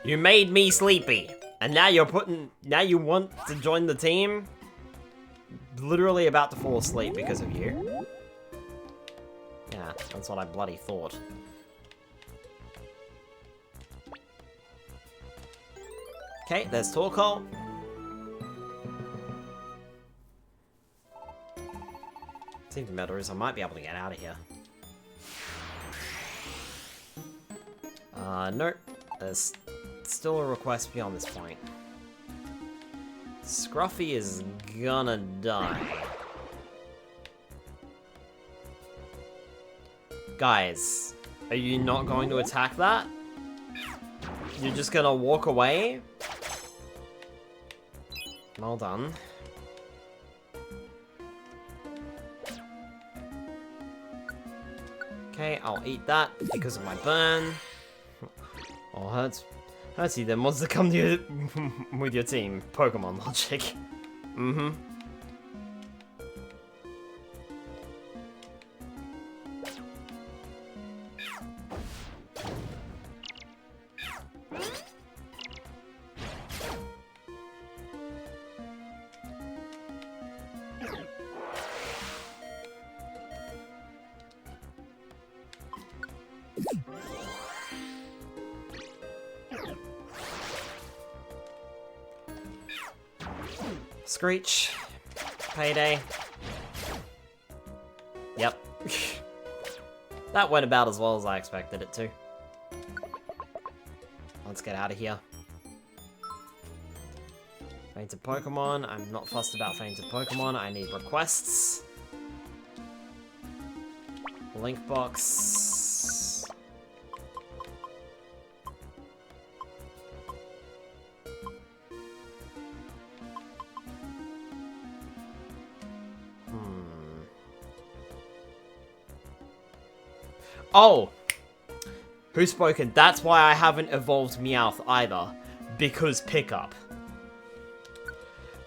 You made me sleepy. And now you want to join the team? Literally about to fall asleep because of you. Yeah, that's what I bloody thought. Okay, there's Torkoal. What's even better is I might be able to get out of here. Nope. There's still a request beyond this point. Scruffy is gonna die. Guys, are you not going to attack that? You're just gonna walk away? Well done. Okay, I'll eat that because of my burn. Oh, hurts you then. Wants to come to you with your team. Pokemon logic. Mm-hmm. Screech. Payday. Yep. That went about as well as I expected it to. Let's get out of here. Fainted Pokemon. I'm not fussed about fainted Pokemon. I need requests. Link box. Oh! Who's spoken? That's why I haven't evolved Meowth either. Because pickup.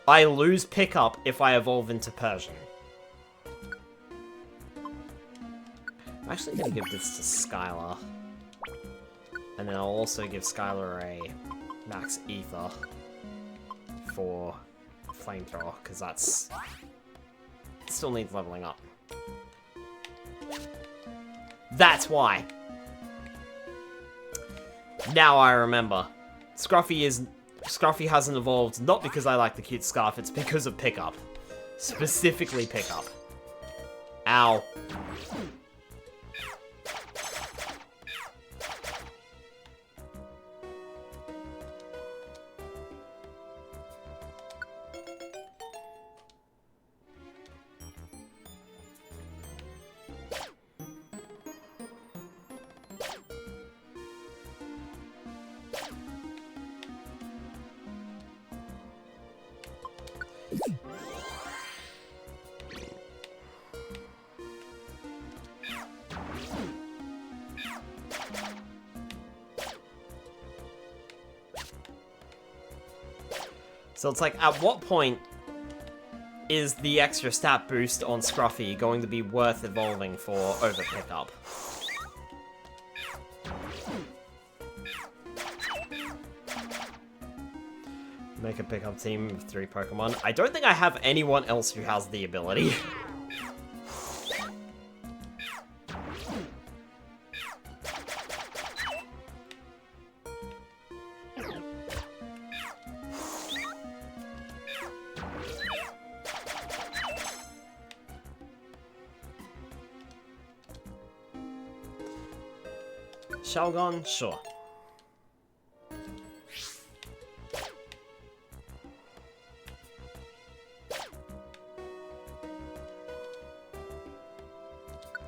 I lose pickup if I evolve into Persian. I'm actually going to give this to Skylar. And then I'll also give Skylar a Max Ether for Flamethrower, because that's... still needs leveling up. That's why. Now I remember. Scruffy hasn't evolved, not because I like the cute scarf, it's because of pickup. Specifically pickup. Ow. So it's like, at what point is the extra stat boost on Scruffy going to be worth evolving for over pickup? Make a pickup team of 3 Pokemon. I don't think I have anyone else who has the ability. Shelgon? Sure.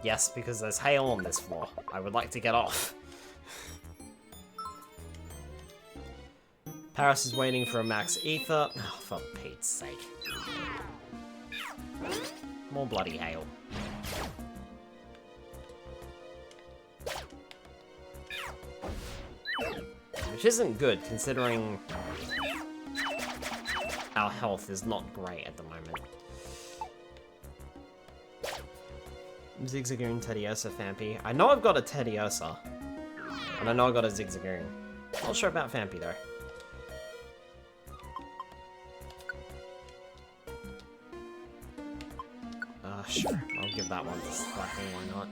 Yes, because there's hail on this floor. I would like to get off. Paris is waiting for a Max Ether. Oh, for Pete's sake. More bloody hail. Which isn't good, considering our health is not great at the moment. Zigzagoon, Teddiursa, Fampi. I know I've got a Teddiursa. And I know I've got a Zigzagoon. Not sure about Vampy though. Sure. I'll give that one to Slacker, why not?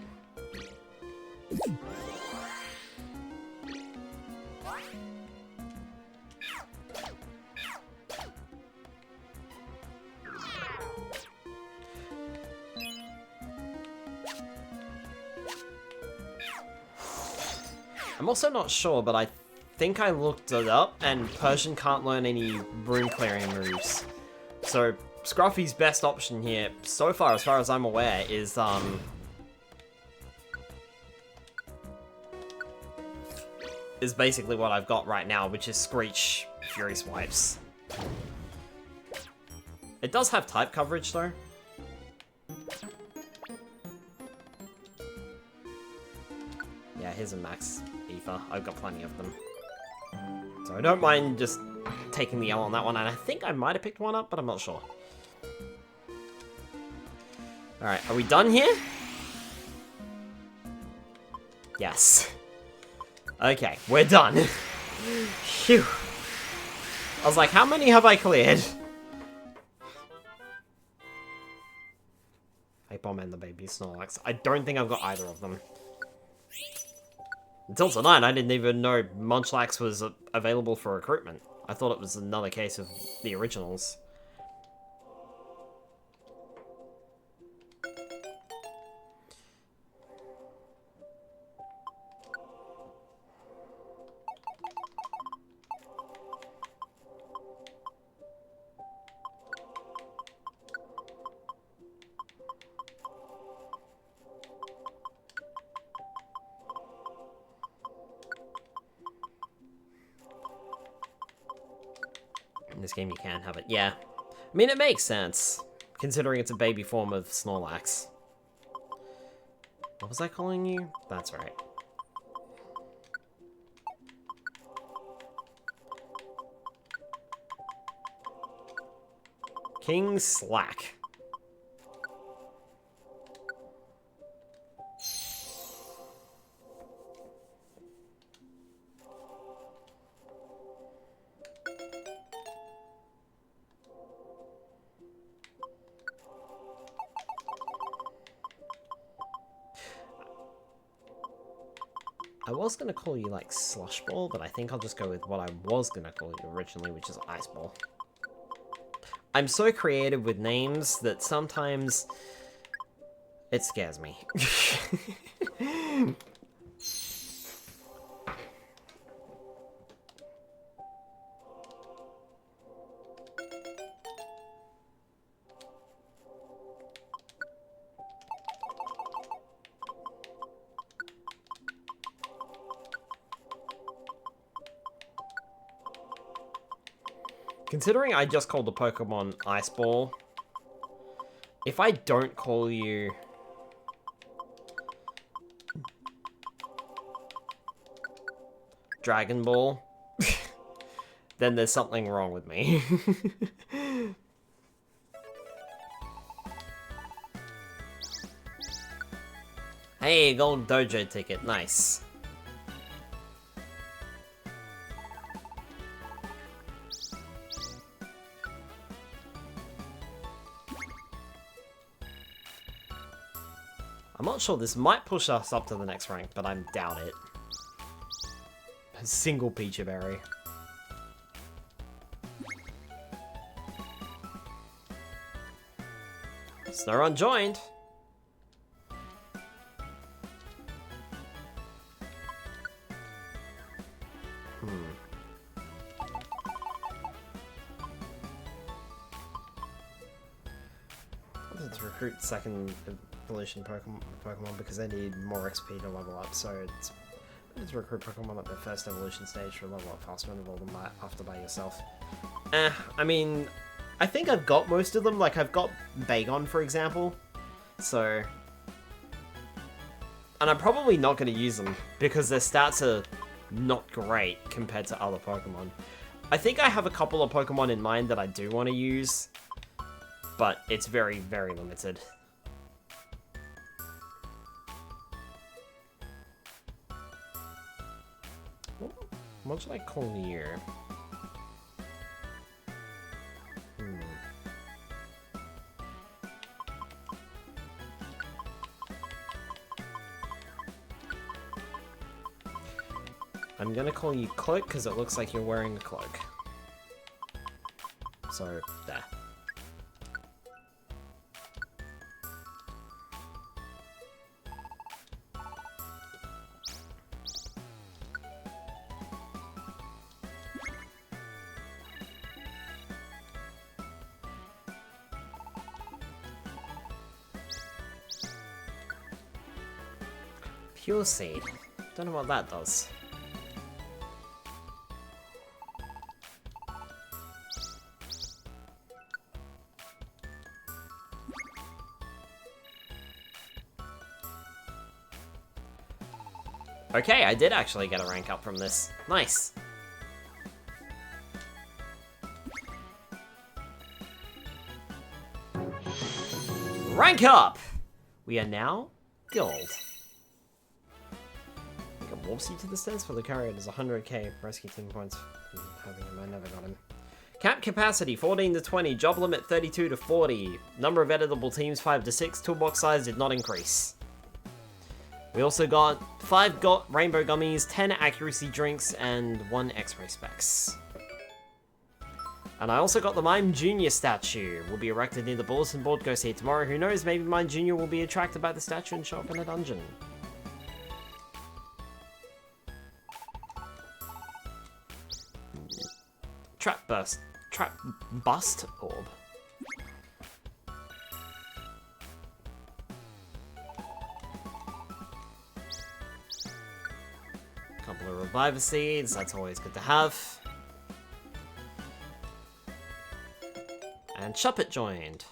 I'm also not sure, but I think I looked it up, and Persian can't learn any room clearing moves. So Scruffy's best option here, so far as I'm aware, is basically what I've got right now, which is Screech Fury Swipes. It does have type coverage though. Yeah, here's a max ether. I've got plenty of them. So I don't mind just taking the L on that one, and I think I might have picked one up, but I'm not sure. Alright, are we done here? Yes. Okay, we're done. Phew. I was like, how many have I cleared? Hey, Bomb and the Baby Snorlax. I don't think I've got either of them. Until tonight, I didn't even know Munchlax was available for recruitment. I thought it was another case of the originals. In this game, you can have it. Yeah. I mean, it makes sense, considering it's a baby form of Snorlax. What was I calling you? That's right. King Slack. I was going to call you, like, Slush Ball, but I think I'll just go with what I was going to call you originally, which is Ice Ball. I'm so creative with names that sometimes it scares me. Considering I just called the Pokemon Ice Ball, if I don't call you Dragon Ball, then there's something wrong with me. Hey, gold dojo ticket, nice. I'm not sure, this might push us up to the next rank, but I doubt it. A single Peachy Berry. Snow unjoined. Let's recruit second evolution Pokemon because they need more XP to level up, so it's better to recruit Pokemon at their first evolution stage to level up faster and evolve them after by yourself. I mean, I think I've got most of them, like I've got Bagon, for example, so... And I'm probably not going to use them because their stats are not great compared to other Pokemon. I think I have a couple of Pokemon in mind that I do want to use, but it's very, very limited. What should I call you? I'm gonna call you Cloak because it looks like you're wearing a cloak. So, there. Pure Seed. Don't know what that does. Okay, I did actually get a rank up from this. Nice. Rank up! We are now gold. I can warp you to the stairs for the courier. There's 100k rescue team points. Having him, I never got him. Cap capacity 14 to 20. Job limit 32 to 40. Number of editable teams 5 to 6. Toolbox size did not increase. We also got 5 rainbow gummies, 10 accuracy drinks, and 1 X-ray specs. And I also got the Mime Jr. statue. Will be erected near the bulletin board. Go see it tomorrow. Who knows, maybe Mime Jr. will be attracted by the statue and show up in a dungeon. Trap bust orb. Couple of reviver seeds, that's always good to have. And Chuppet joined.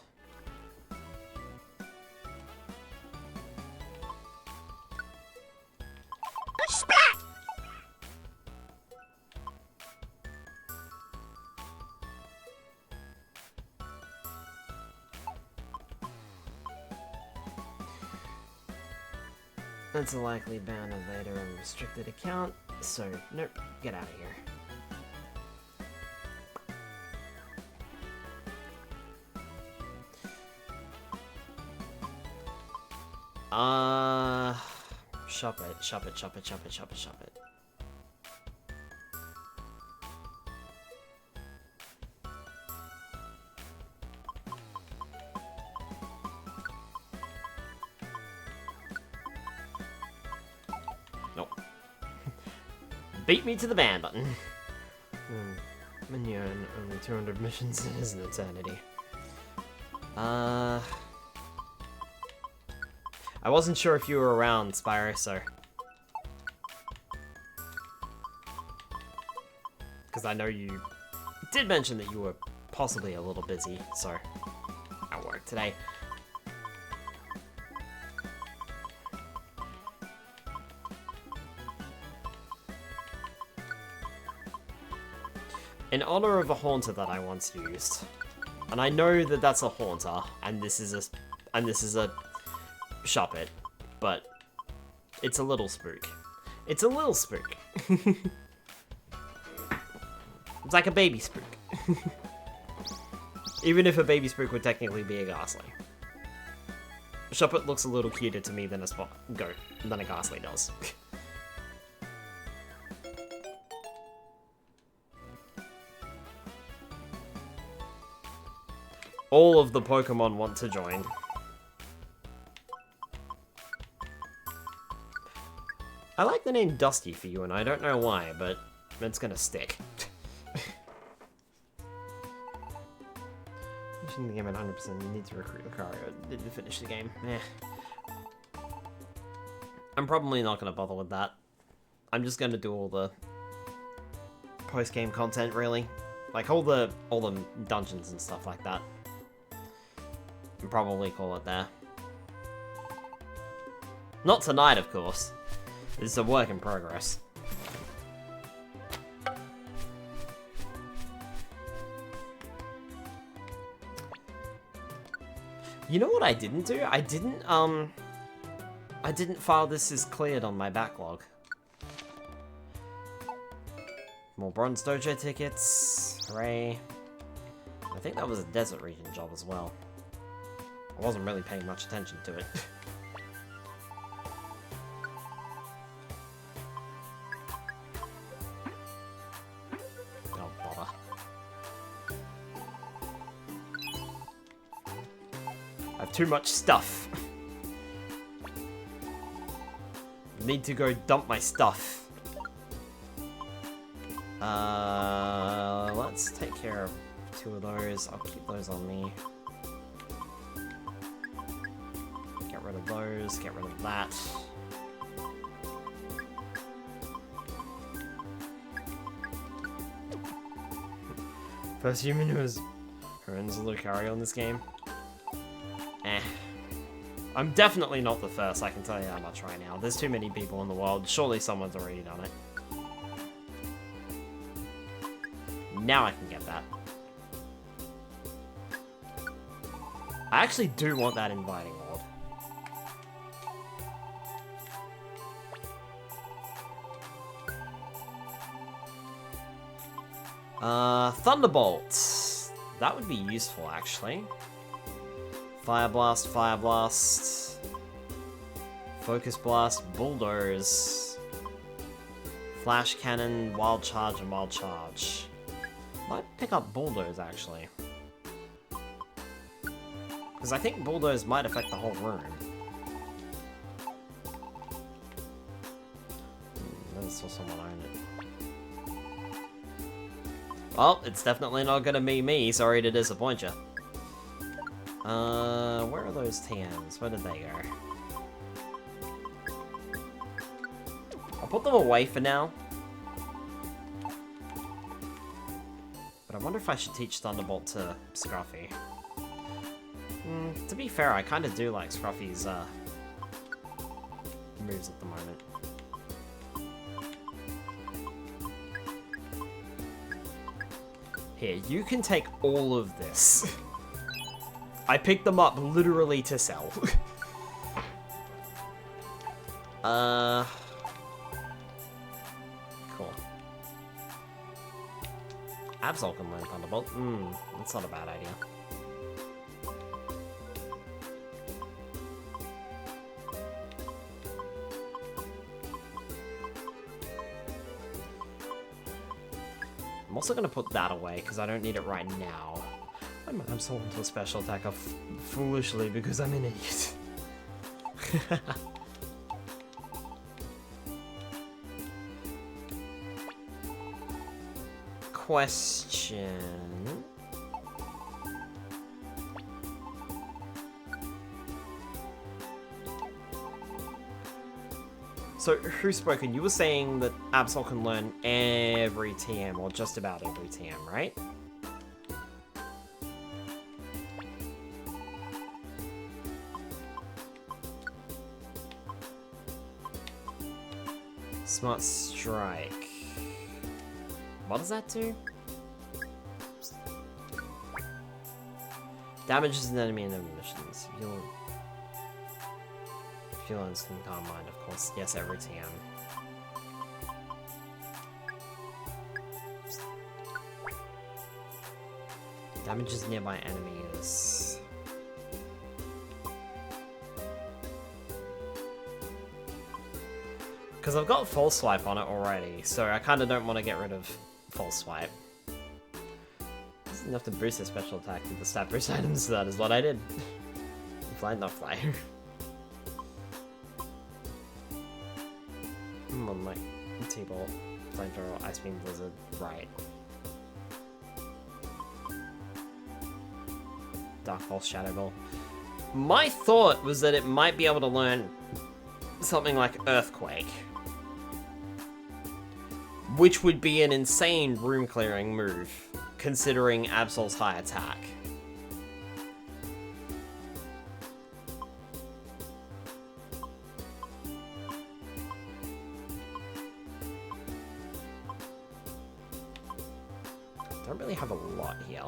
That's a likely ban of later and restricted account, so nope, get out of here. Shop it. Nope. Beat me to the ban button. Menu and only 200 missions is an eternity. I wasn't sure if you were around, Spyro, so... Because I know you did mention that you were possibly a little busy, so... At work today. In honor of a haunter that I once used, and I know that that's a haunter, and this is a shop it, but it's a little spook. It's a little spook. It's like a baby spook. Even if a baby spook would technically be a ghastly. Shuppet looks a little cuter to me than a ghastly does. All of the Pokemon want to join. I like the name Dusty for you, and I don't know why, but it's gonna stick. Finishing the game at 100%, you need to recruit Lucario. Didn't finish the game. Eh. I'm probably not gonna bother with that. I'm just gonna do all the post-game content, really. Like, all the dungeons and stuff like that. And probably call it there. Not tonight, of course. This is a work in progress. You know what I didn't do? I didn't file this as cleared on my backlog. More Bronze Dojo tickets. Hooray. I think that was a desert region job as well. I wasn't really paying much attention to it. Oh, bother. I have too much stuff. Need to go dump my stuff. Let's take care of 2 of those. I'll keep those on me. Get rid of those, get rid of that. First human who earns a Lucario in this game. Eh. I'm definitely not the first, I can tell you that much right now. There's too many people in the world. Surely someone's already done it. Now I can get that. I actually do want that inviting orb. Thunderbolt. That would be useful, actually. Fire Blast, Fire Blast. Focus Blast, Bulldoze. Flash Cannon, Wild Charge, and Wild Charge. Might pick up Bulldoze, actually. Because I think Bulldoze might affect the whole room. Then saw someone own it. Well, it's definitely not gonna be me, sorry to disappoint you. Where are those TMs? Where did they go? I'll put them away for now. But I wonder if I should teach Thunderbolt to Scruffy. To be fair, I kind of do like Scruffy's moves at the moment. Here, you can take all of this. I picked them up literally to sell. Cool. Absol can learn Thunderbolt. That's not a bad idea. I'm also going to put that away, because I don't need it right now. I'm sold into a special attacker foolishly, because I'm an idiot. Question... So, who's spoken? You were saying that Absol can learn every TM, or just about every TM, right? Smart Strike. What does that do? Damages an enemy in enemy missions. Feelings can calm mind, of course. Yes, every TM. Damages nearby enemies. Because I've got False Swipe on it already, so I kind of don't want to get rid of False Swipe. Doesn't have to boost a special attack with the stat boost items, so that is what I did. Fly, not fly. On like T-Bolt, Flamethrower, Ice Beam, Blizzard, right. Dark Pulse, Shadow Ball. My thought was that it might be able to learn something like Earthquake, which would be an insane room clearing move, considering Absol's high attack. Don't really have a lot here.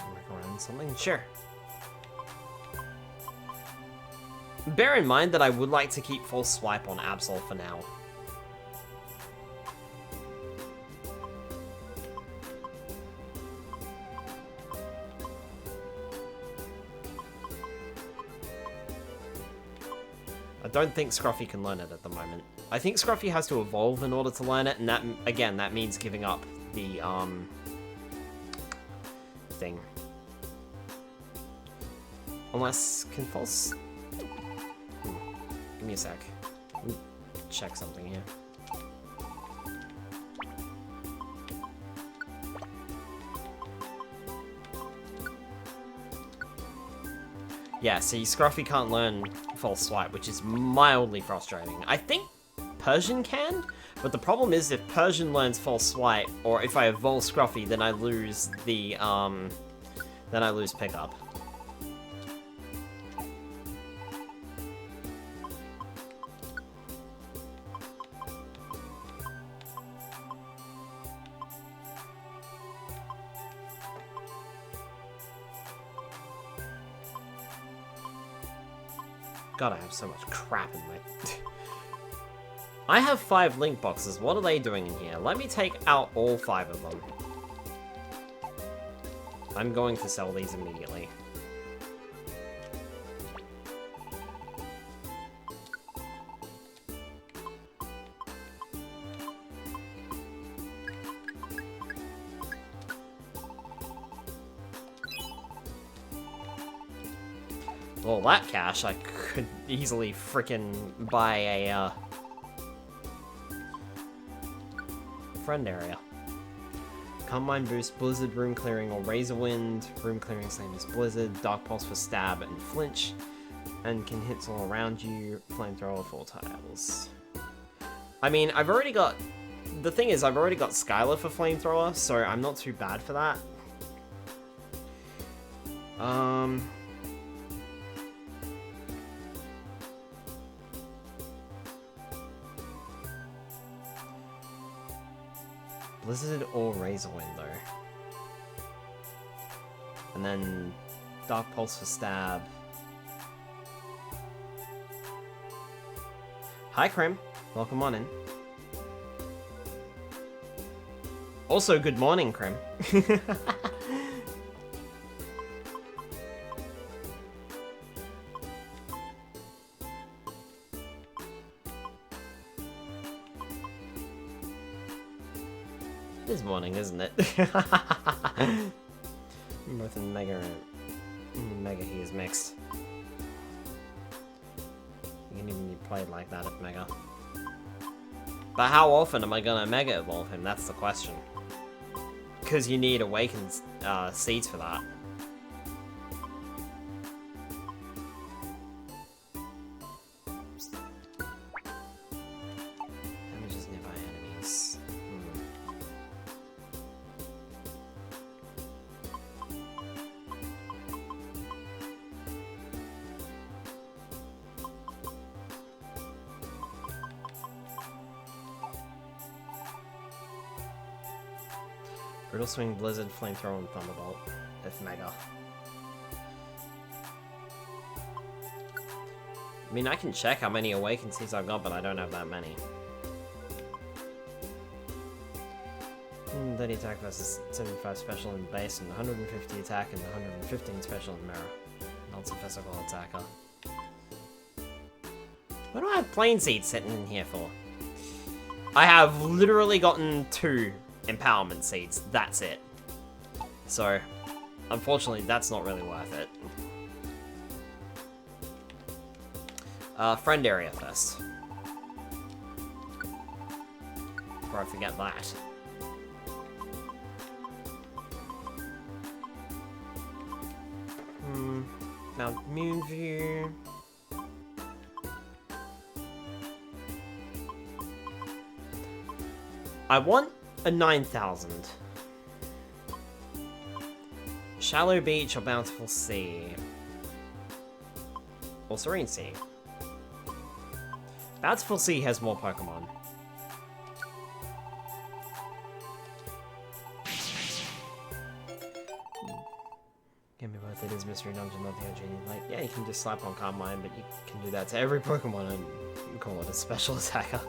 Work around something? Sure. Bear in mind that I would like to keep False Swipe on Absol for now. I don't think Scruffy can learn it at the moment. I think Scruffy has to evolve in order to learn it, and that, again, that means giving up the, thing. Unless, can False... Give me a sec. Let me check something here. Yeah, see, Scruffy can't learn False Swipe, which is mildly frustrating. I think Persian can, but the problem is if Persian learns False Swipe, or if I evolve Scruffy, then I lose the, then I lose Pickup. God, I have so much crap in my... I have 5 link boxes. What are they doing in here? Let me take out all 5 of them. I'm going to sell these immediately. Well, that cash, I could easily frickin' buy a, friend area. Combine boost, Blizzard, Room Clearing, or Razor Wind. Room Clearing, same as Blizzard. Dark Pulse for Stab and Flinch. And can hits all around you. Flamethrower, 4 tiles. I mean, I've already got... The thing is, I've already got Skylar for Flamethrower, so I'm not too bad for that. Blizzard or Razor Wind, though. And then Dark Pulse for Stab. Hi, Krim. Welcome on in. Also, good morning, Krim. It is morning, isn't it? Both in Mega and Mega he is mixed. You can even be played like that at Mega. But how often am I gonna Mega Evolve him? That's the question. Because you need Awakened seeds for that. Damages nearby enemies. Brutal Swing, Blizzard, Flamethrower, and Thunderbolt, if Mega. I mean, I can check how many Awakened Seeds I've got, but I don't have that many. 30 attack versus 75 special in base, and 150 attack and 115 special in mirror. Not a physical attacker. What do I have Plain Seeds sitting in here for? I have literally gotten 2 Empowerment Seeds, that's it. So, unfortunately, that's not really worth it. Friend area first. Before I forget that. Now, Moonview. I want a 9,000. Shallow Beach or Bountiful Sea? Or Serene Sea? Bountiful Sea has more Pokemon. Give me both. It is Mystery Dungeon, not the OG. Like, yeah, you can just slap on Carmine, but you can do that to every Pokemon and call it a special attacker.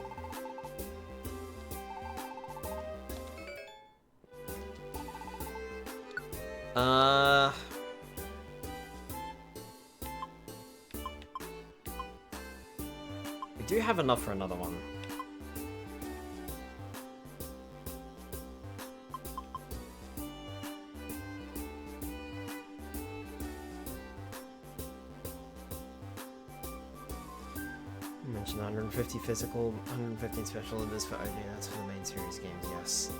We do have enough for another one. You mentioned 150 physical, 115 special, it is for OG, that's for the main series games, yes.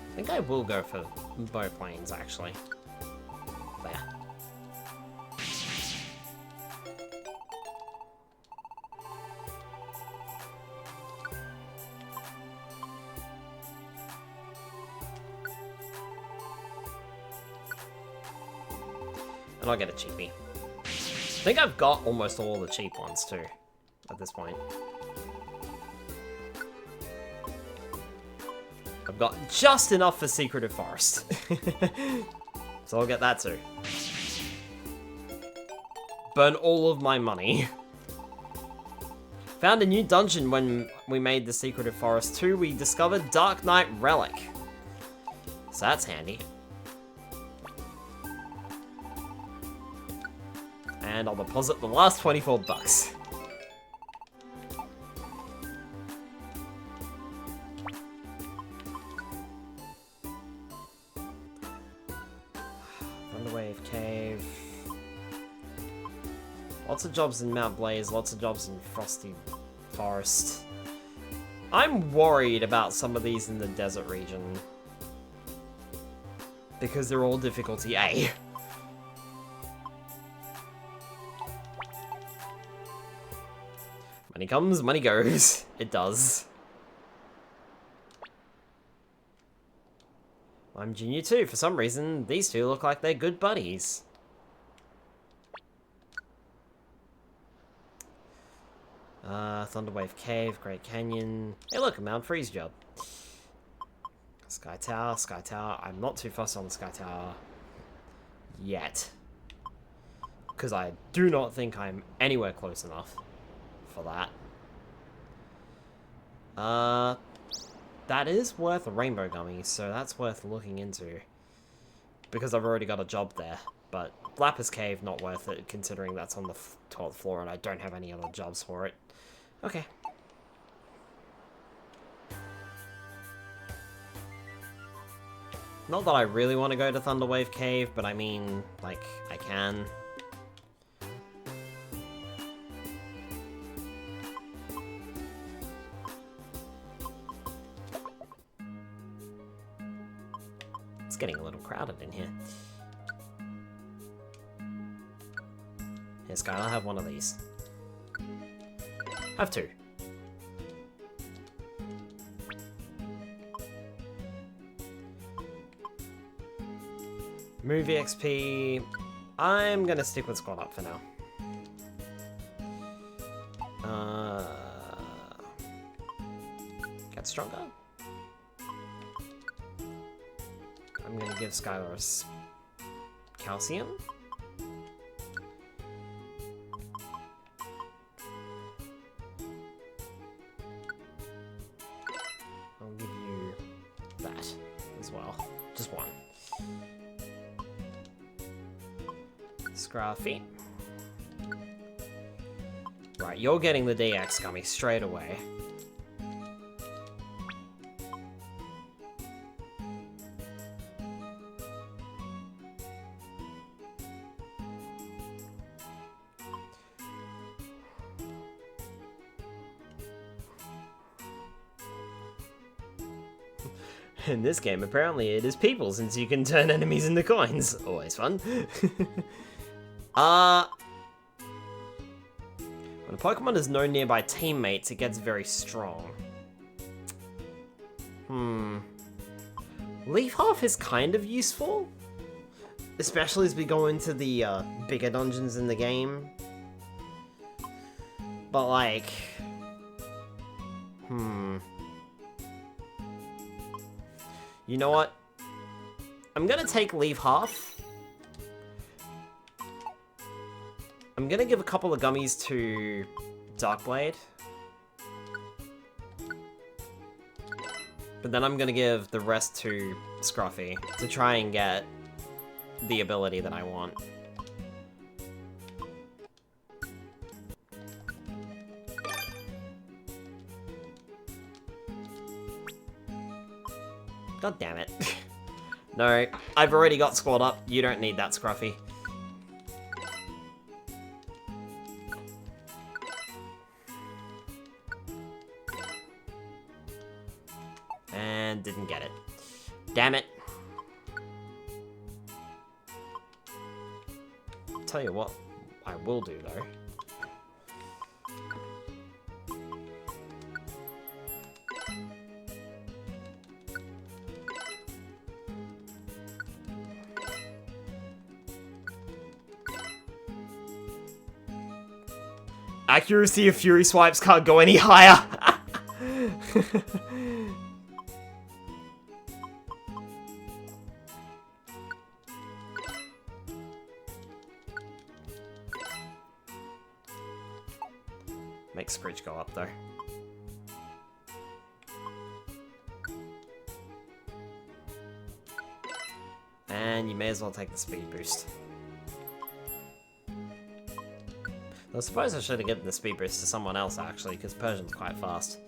I think I will go for both planes, actually. There. And I'll get a cheapie. I think I've got almost all the cheap ones, too, at this point. I've got just enough for Secretive Forest. So I'll get that too. Burn all of my money. Found a new dungeon when we made the Secretive Forest 2. We discovered Dark Knight Relic. So that's handy. And I'll deposit the last 24 bucks. Thunderwave Cave. Lots of jobs in Mount Blaze, lots of jobs in Frosty Forest. I'm worried about some of these in the desert region. Because they're all difficulty A. Money comes, money goes. It does. I'm Junior too. For some reason, these two look like they're good buddies. Thunderwave Cave, Great Canyon. Hey look, a Mount Freeze job. Sky Tower, Sky Tower. I'm not too fussed on the Sky Tower yet. Because I do not think I'm anywhere close enough for that. That is worth a Rainbow Gummy, so that's worth looking into. Because I've already got a job there. But Lapis Cave, not worth it, considering that's on the 12th floor and I don't have any other jobs for it. Okay. Not that I really want to go to Thunderwave Cave, but I mean, like, I can. It's getting a little crowded in here. Here, Sky, I'll have one of these. Have two. Movie XP. I'm gonna stick with Squad Up for now. Get stronger. I'm gonna give Skylar a calcium. I'll give you that as well. Just one. Scruffy. Right, you're getting the DX Gummy straight away. In this game, apparently it is people, since you can turn enemies into coins. Always fun. When a Pokemon has no nearby teammates, it gets very strong. Leaf Half is kind of useful, especially as we go into the bigger dungeons in the game. But like, you know what? I'm gonna take Leaf Half. I'm gonna give a couple of gummies to Darkblade. But then I'm gonna give the rest to Scruffy to try and get the ability that I want. God damn it. No, I've already got squad up. You don't need that, Scruffy. And didn't get it. Damn it. Tell you what I will do, though. Accuracy of Fury Swipes can't go any higher. Makes Screech go up, though. And you may as well take the speed boost. I suppose I should have given the speed boost to someone else, actually, because Persian's quite fast.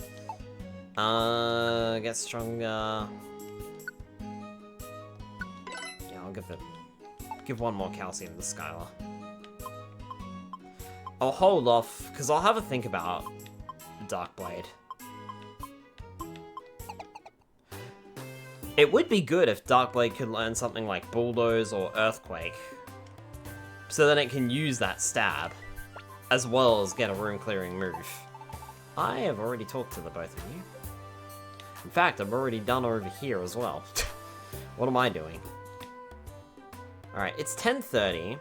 Get stronger. Yeah, I'll give one more calcium to Skylar. I'll hold off, because I'll have a think about Darkblade. It would be good if Darkblade could learn something like Bulldoze or Earthquake, so then it can use that stab, as well as get a room-clearing move. I have already talked to the both of you. In fact, I'm already done over here as well. What am I doing? Alright, it's 10:30.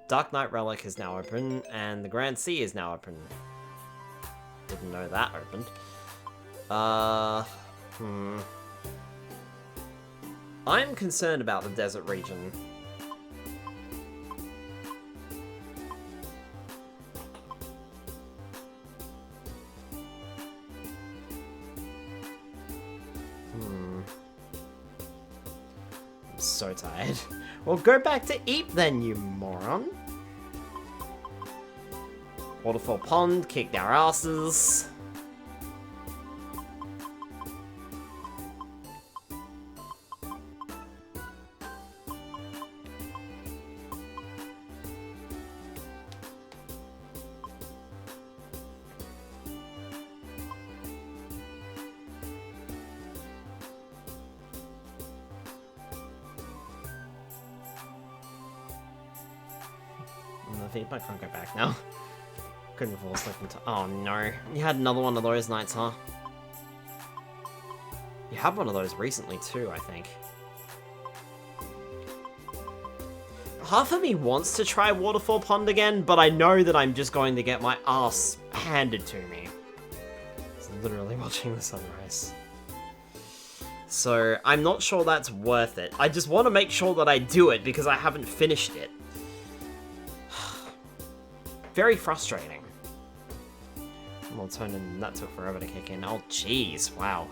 Dark Knight Relic is now open, and the Grand Sea is now open. Didn't know that opened. I'm concerned about the desert region. I'm so tired. Well, go back to eat then, you moron. Waterfall Pond kicked our asses. I can't go back now. Couldn't fall asleep until— oh no. You had another one of those nights, huh? You had one of those recently too, I think. Half of me wants to try Waterfall Pond again, but I know that I'm just going to get my ass handed to me. It's literally watching the sunrise. So, I'm not sure that's worth it. I just want to make sure that I do it because I haven't finished it. Very frustrating. Melatonin, that took forever to kick in. Oh, jeez, wow.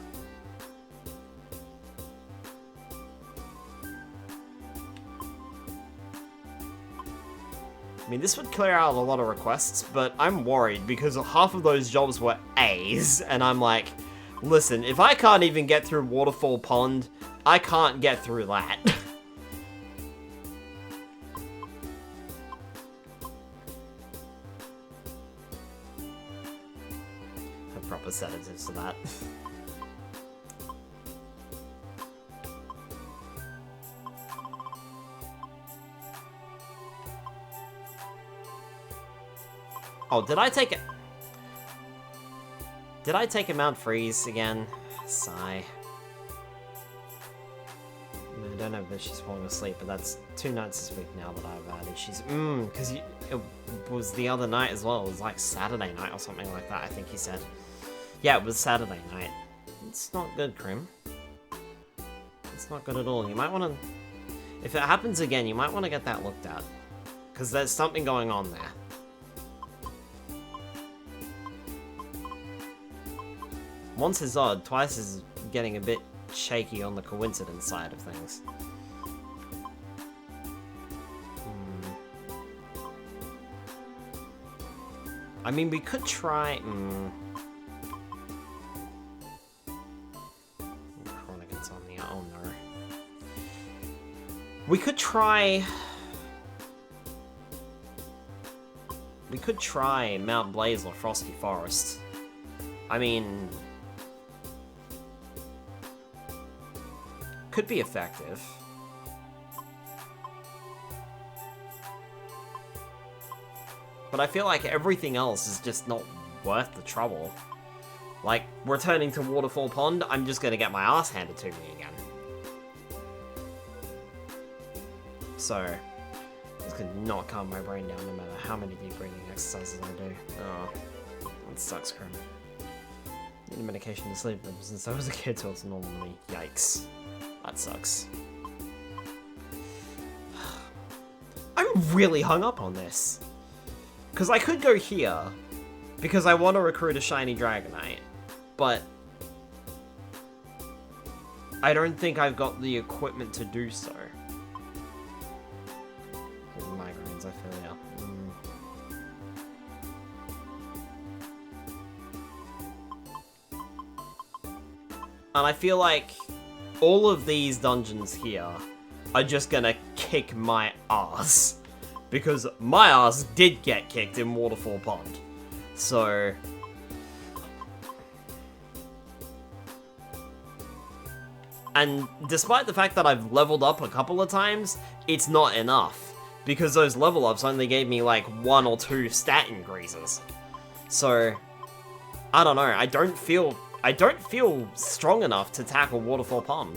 I mean, this would clear out a lot of requests, but I'm worried because half of those jobs were A's, and I'm like, listen, if I can't even get through Waterfall Pond, I can't get through that. Proper sedatives to that. Oh, did I take it? Did I take a Mount Freeze again? Sigh. I don't know if she's falling asleep, but that's 2 nights this week now that I've added. She's, because it was the other night as well. It was like Saturday night or something like that, I think he said. Yeah, it was Saturday night. It's not good, Krim. It's not good at all. You might want to... If it happens again, you might want to get that looked at. Because there's something going on there. Once is odd, twice is getting a bit shaky on the coincidence side of things. I mean, we could try... Chronic insomnia, oh no. We could try Mount Blaze or Frosty Forest. I mean... Could be effective. But I feel like everything else is just not worth the trouble. Like, returning to Waterfall Pond, I'm just gonna get my ass handed to me again. So, this could not calm my brain down no matter how many deep breathing exercises I do. Oh, that sucks, Krim. Need medication to sleep, but since I was a kid, so it's normal to me. Yikes. That sucks. I'm really hung up on this. Because I could go here, because I want to recruit a shiny Dragonite, but I don't think I've got the equipment to do so. Migraines, I feel ya. And I feel like all of these dungeons here are just gonna kick my ass. Because my ass did get kicked in Waterfall Pond. So... And despite the fact that I've leveled up a couple of times, it's not enough. Because those level ups only gave me like 1 or 2 stat increases. So... I don't know, I don't feel strong enough to tackle Waterfall Pond.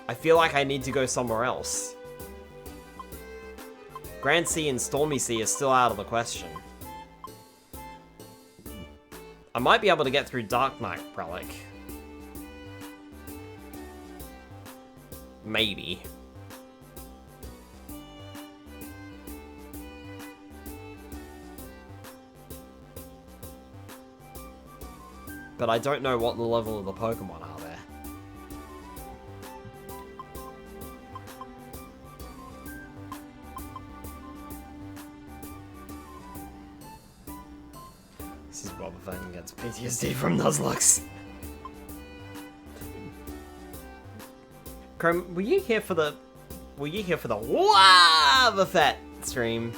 I feel like I need to go somewhere else. Grand Sea and Stormy Sea are still out of the question. I might be able to get through Dark Knight Relic. Maybe. But I don't know what the level of the Pokemon are there. This is Boba Fett gets PTSD from Nuzlocke. Chrome, were you here for the Boba Fett stream?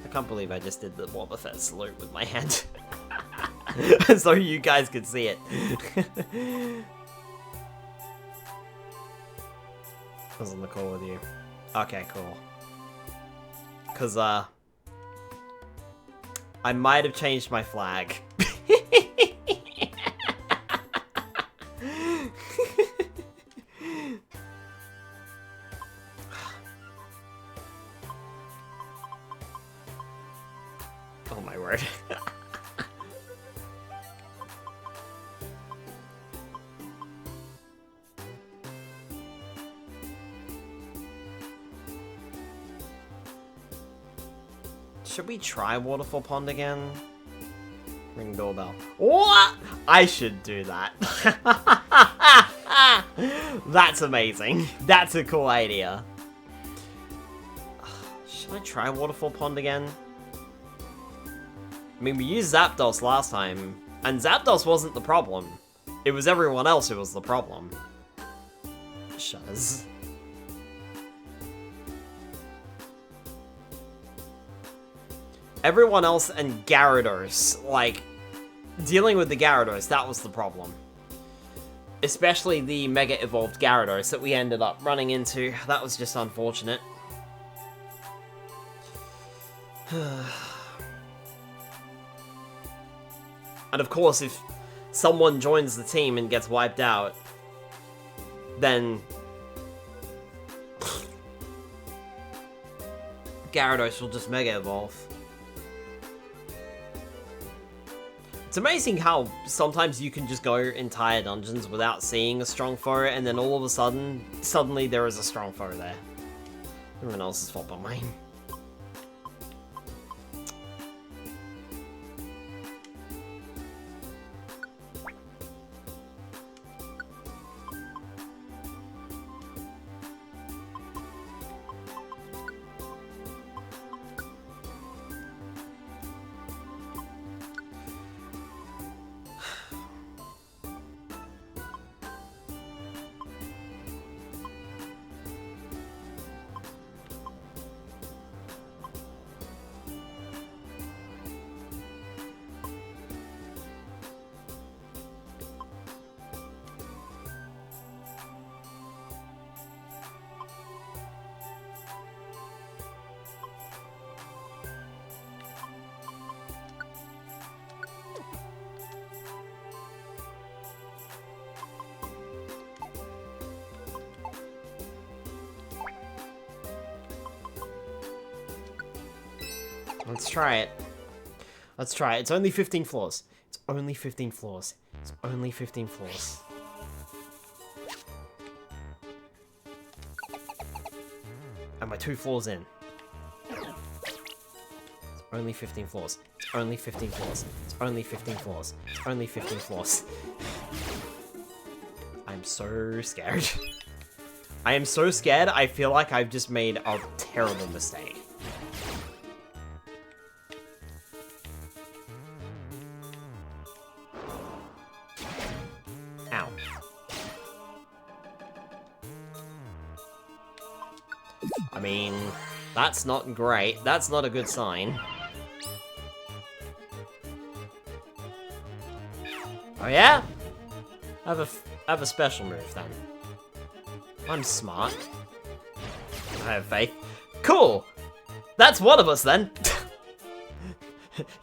I can't believe I just did the Boba Fett salute with my hand. So you guys could see it. I was on the call with you. Okay, cool. Cause I might have changed my flag. Oh my word. Should we try Waterfall Pond again? Ring doorbell. What? I should do that. That's amazing. That's a cool idea. Should I try Waterfall Pond again? I mean, we used Zapdos last time, and Zapdos wasn't the problem. It was everyone else who was the problem. Shuz. Everyone else and Gyarados, like, dealing with the Gyarados, that was the problem. Especially the Mega Evolved Gyarados that we ended up running into. That was just unfortunate. And of course, if someone joins the team and gets wiped out, then Gyarados will just Mega Evolve. It's amazing how sometimes you can just go entire dungeons without seeing a strong foe, and then all of a sudden, suddenly there is a strong foe there. Everyone else's fault but mine. Let's try it. Let's try it. It's only 15 floors. It's only 15 floors. It's only 15 floors. And we're 2 floors in. It's only 15 floors. It's only 15 floors. It's only 15 floors. It's only 15 floors. I'm so scared. I am so scared, I feel like I've just made a terrible mistake. Ow. I mean, that's not great. That's not a good sign. Oh yeah? I have a special move then. I'm smart. I have faith. Cool! That's one of us then!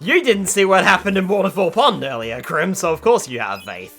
You didn't see what happened in Waterfall Pond earlier, Krim, so of course you have faith.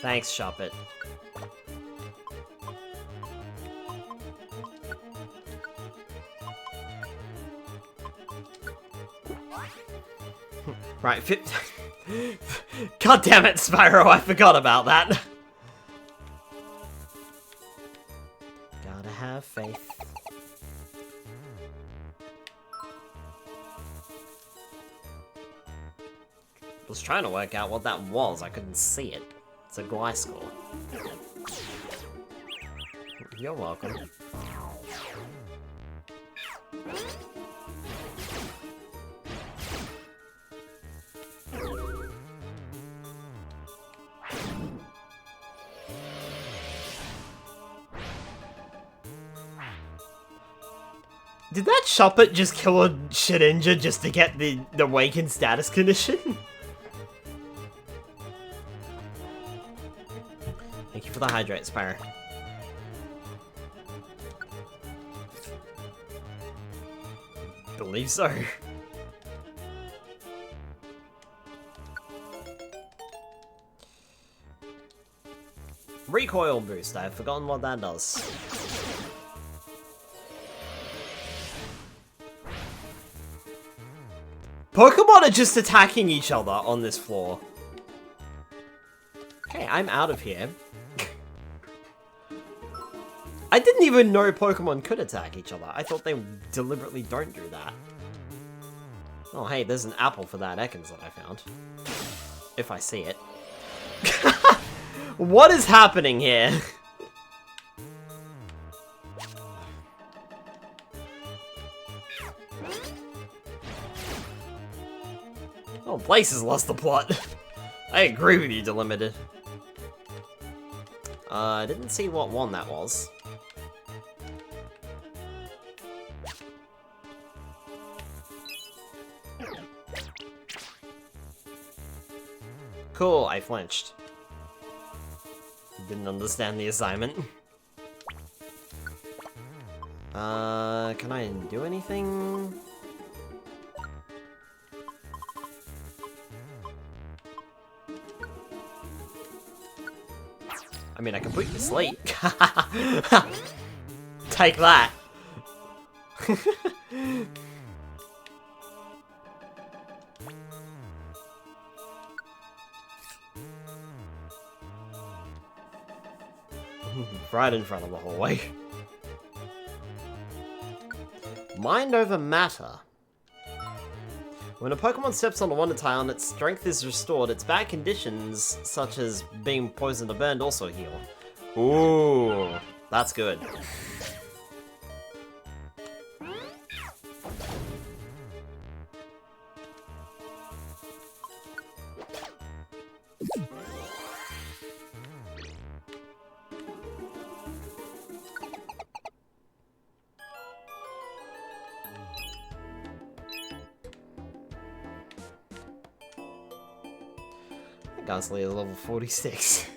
Thanks, Shuppet. Right, God damn it, Spyro, I forgot about that. Gotta have faith. I was trying to work out what that was, I couldn't see it. It's a Gliscor. You're welcome. Did that Shuppet just kill a Shedinja just to get the Awakened status condition? Thank you for the hydrate, Spyro. Believe so. Recoil boost, I've forgotten what that does. Pokemon are just attacking each other on this floor. Okay, I'm out of here. I didn't even know Pokemon could attack each other. I thought they deliberately don't do that. Oh, hey, there's an apple for that Ekans that I found. If I see it. What is happening here? Oh, Places lost the plot. I agree with you, Delimited. I didn't see what one that was. Cool, I flinched. Didn't understand the assignment. Can I do anything? I mean, I can put you to sleep. Take that. Right in front of the hallway. Mind over matter. When a Pokemon steps on a Wonder Tile and its strength is restored, its bad conditions, such as being poisoned or burned, also heal. Ooh, that's good. Ghastly is level 46.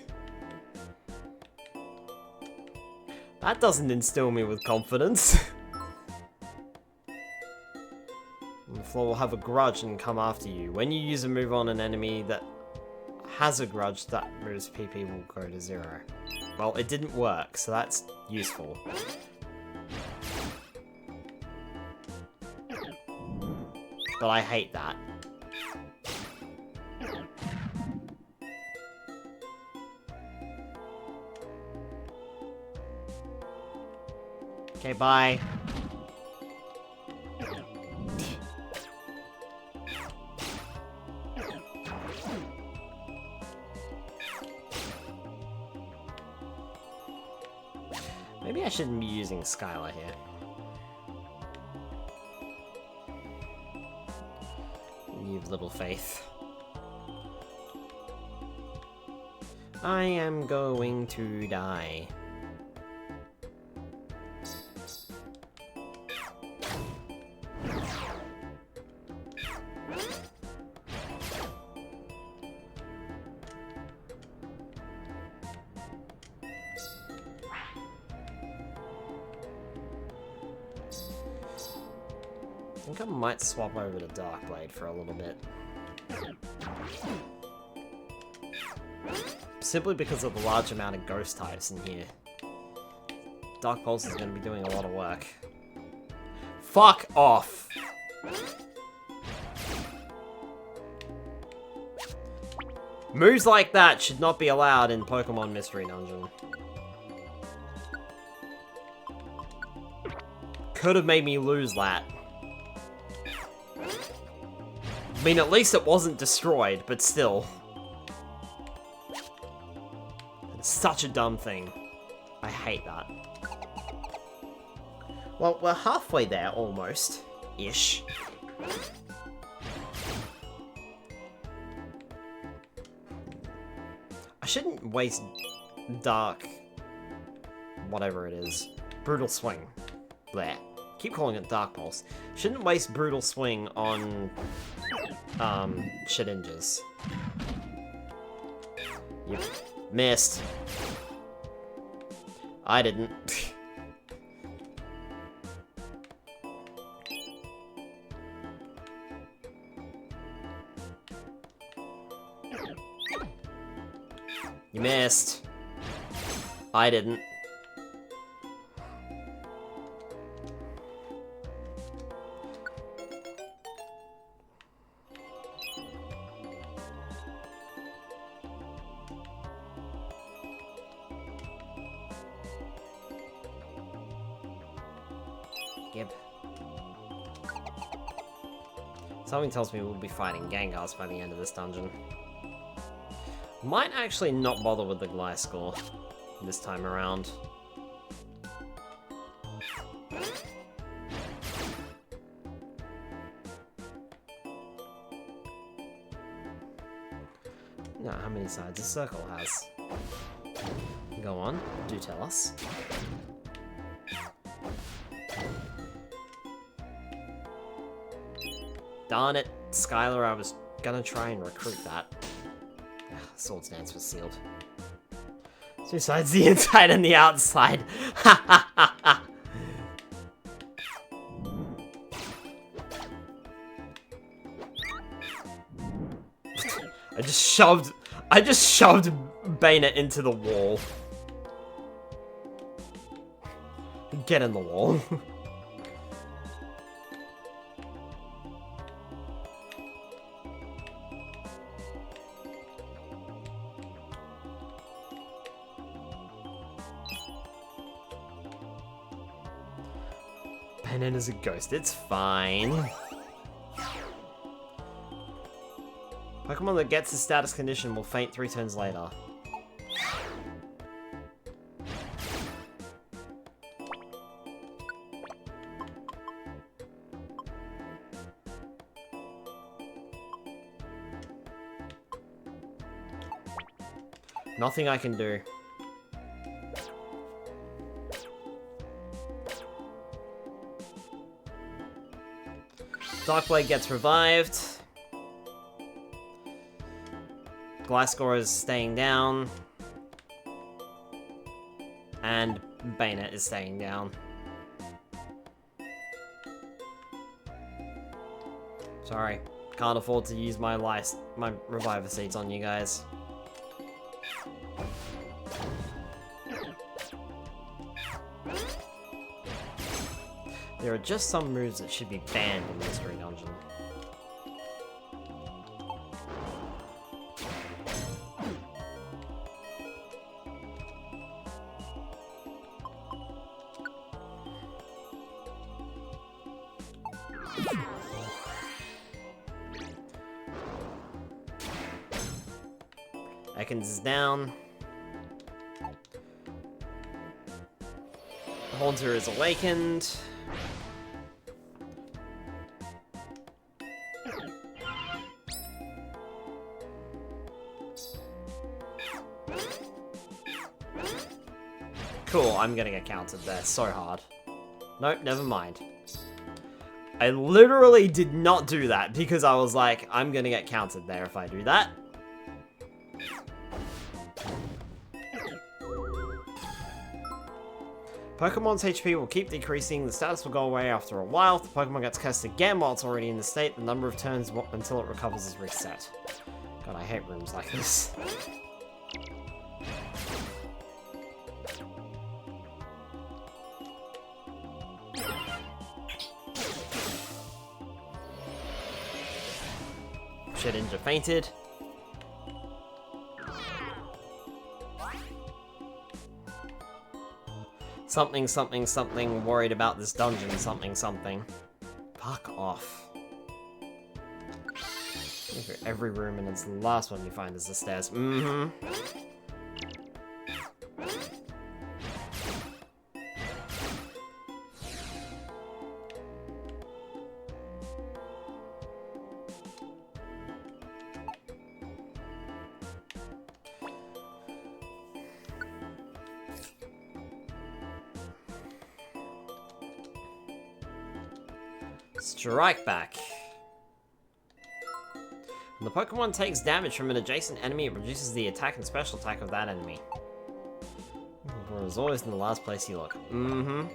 That doesn't instill me with confidence. The floor will have a grudge and come after you. When you use a move on an enemy that has a grudge, that move's PP will go to 0. Well, it didn't work, so that's useful. But I hate that. Okay, bye. Maybe I shouldn't be using Skylar here. You have little faith. I am going to die. I think I might swap over to Dark Blade for a little bit. Simply because of the large amount of ghost types in here. Dark Pulse is going to be doing a lot of work. Fuck off! Moves like that should not be allowed in Pokemon Mystery Dungeon. Could have made me lose that. I mean, at least it wasn't destroyed, but still. It's such a dumb thing. I hate that. Well, we're halfway there, almost. Ish. I shouldn't waste Dark... whatever it is. Brutal Swing. Bleh. Keep calling it Dark Pulse. Shouldn't waste Brutal Swing on... Shedinjas. You missed. I didn't. You missed. I didn't. Gib. Something tells me we'll be fighting Gengars by the end of this dungeon. Might actually not bother with the Gliscor this time around. No, how many sides a circle has? Go on, do tell us. Darn it, Skylar, I was gonna try and recruit that. Ugh, Swords Dance was sealed. 2 sides, the inside and the outside. Ha ha ha ha! I just shoved Bayonet into the wall. Get in the wall. Bayonet is a ghost, it's fine. Pokemon that gets the status condition will faint 3 turns later. Nothing I can do. Darkblade gets revived. Gliscor is staying down. And Bayonet is staying down. Sorry, can't afford to use my Reviver Seeds on you guys. There are just some moves that should be banned in Mystery Dungeon. Ekans is down. Haunter is awakened. Cool, I'm gonna get counted there so hard. Nope, never mind. I literally did not do that because I was like, I'm gonna get counted there if I do that. Pokemon's HP will keep decreasing, the status will go away after a while. If the Pokemon gets cursed again while it's already in the state, the number of turns until it recovers is reset. God, I hate rooms like this. Shedinja fainted. Something, something, something, worried about this dungeon, something, something. Fuck off. Go through every room and it's the last one you find is the stairs. Mm-hmm. Strike back. When the Pokemon takes damage from an adjacent enemy, it reduces the attack and special attack of that enemy. It was always in the last place you look. Mm-hmm.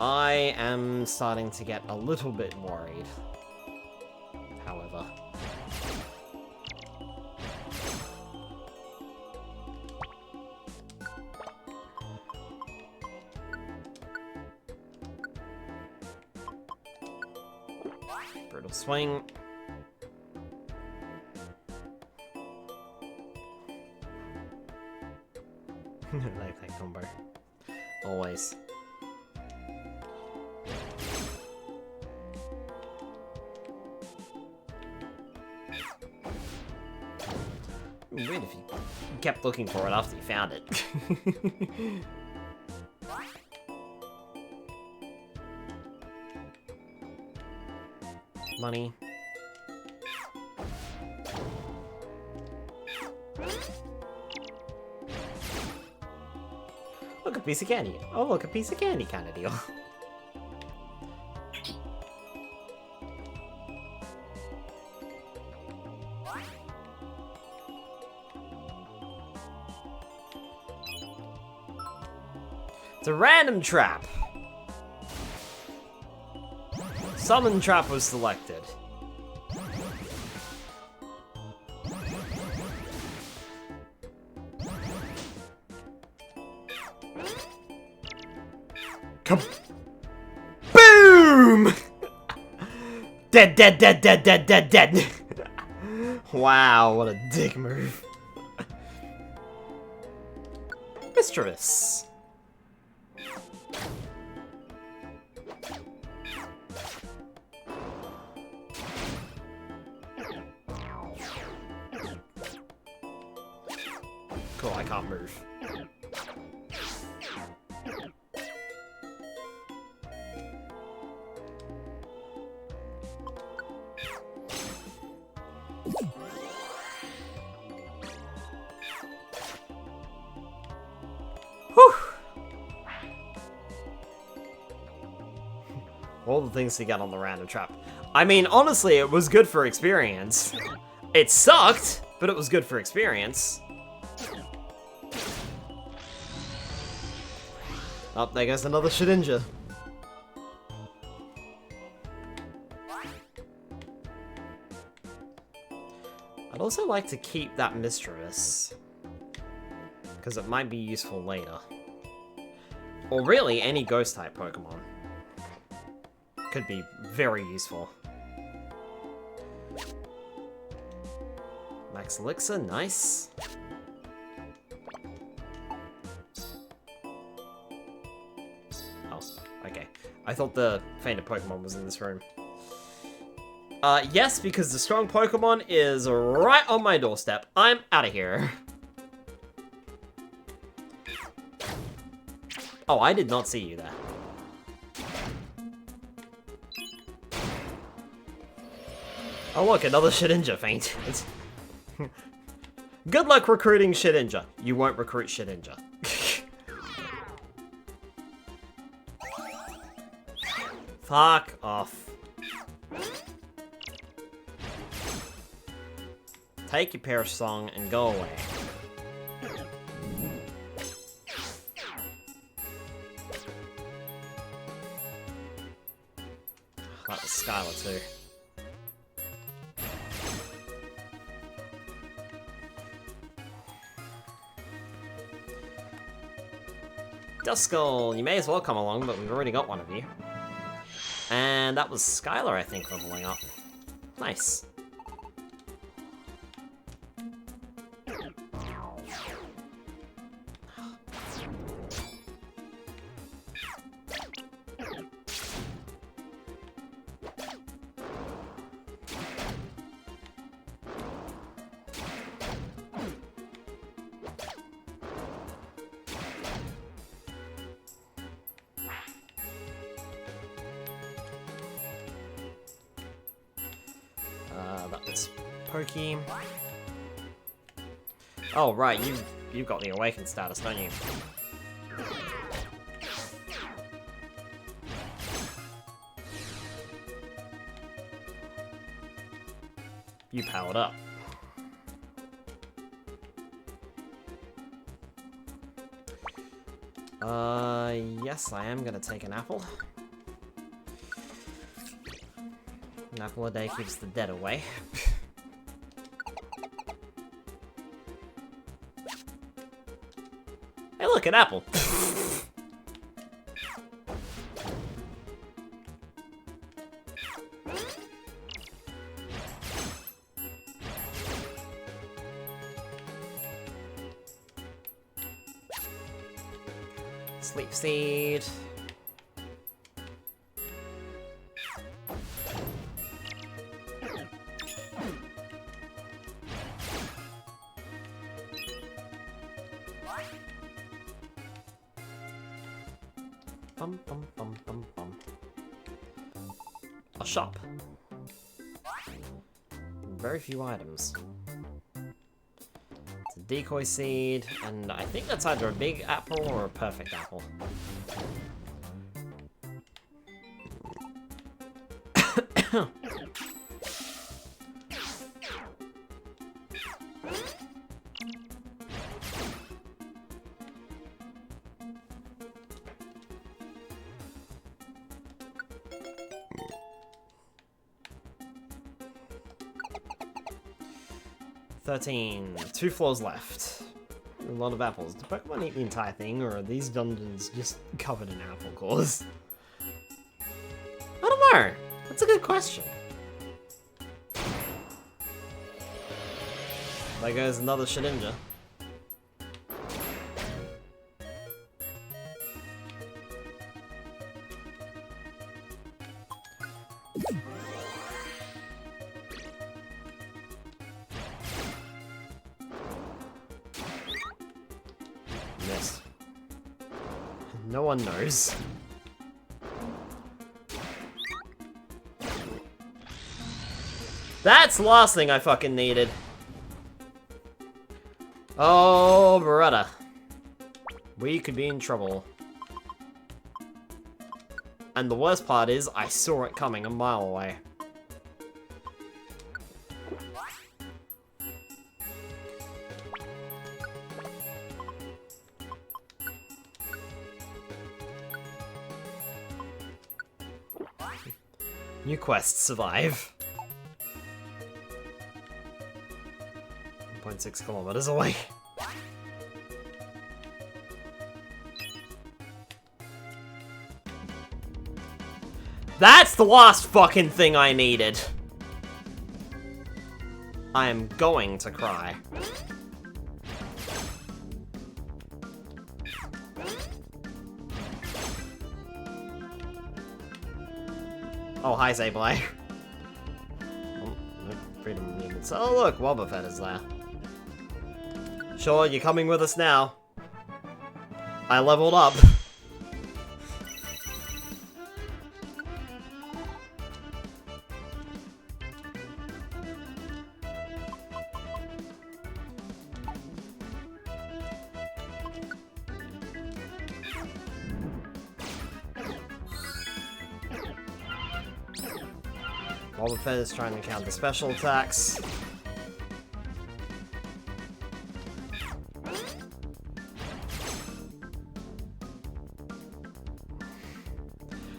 I am starting to get a little bit worried. However. Brutal swing. I like that combo. Always. Weird if you kept looking for it after you found it. money. Look, a piece of candy. Oh, look, a piece of candy kind of deal. It's a random trap. Summon trap was selected. Come. Boom! Dead, dead, dead, dead, dead, dead, dead. Wow, what a dick move. Mischievous. Cool, I can't move. Whew. All the things to get on the random trap. I mean, honestly, it was good for experience. It sucked, but it was good for experience. Oh, there goes another Shedinja. I'd also like to keep that Mischievous, because it might be useful later. Or really, any Ghost-type Pokemon could be very useful. Max Elixir, nice. Oh, okay. I thought the fainted Pokemon was in this room. Yes, because the strong Pokemon is right on my doorstep. I'm out of here. Oh, I did not see you there. Oh look, another Shedinja faint. Good luck recruiting Shedinja. You won't recruit Shedinja. Fuck off. Take your Perish Song and go away. That was Skylar too. Duskull, you may as well come along, but we've already got one of you. And that was Skylar, I think, leveling up. Nice. That was Pokey. Oh right, you've got the Awakened status, don't you? You powered up. Yes, I am gonna take an apple. An apple a day keeps the dead away. Hey look, an apple! Sleep Seed. Bum, bum, bum, bum, bum. A shop. very few items. It's a decoy seed, and I think that's either a big apple or a perfect apple. Two floors left. A lot of apples. Do Pokemon eat the entire thing, or are these dungeons just covered in apple cores? I don't know. That's a good question. There goes another Shedinja. Missed. No one knows. That's the last thing I fucking needed. Oh, brother. We could be in trouble. And the worst part is, I saw it coming a mile away. New quest, survive. 1.6 kilometers away. That's the last fucking thing I needed. I am going to cry. Oh, hi, Sableye. Oh, no freedom units. Oh, look, Wobbuffet is there. Sure, you're coming with us now. I leveled up. Wobbuffet is trying to counter special attacks.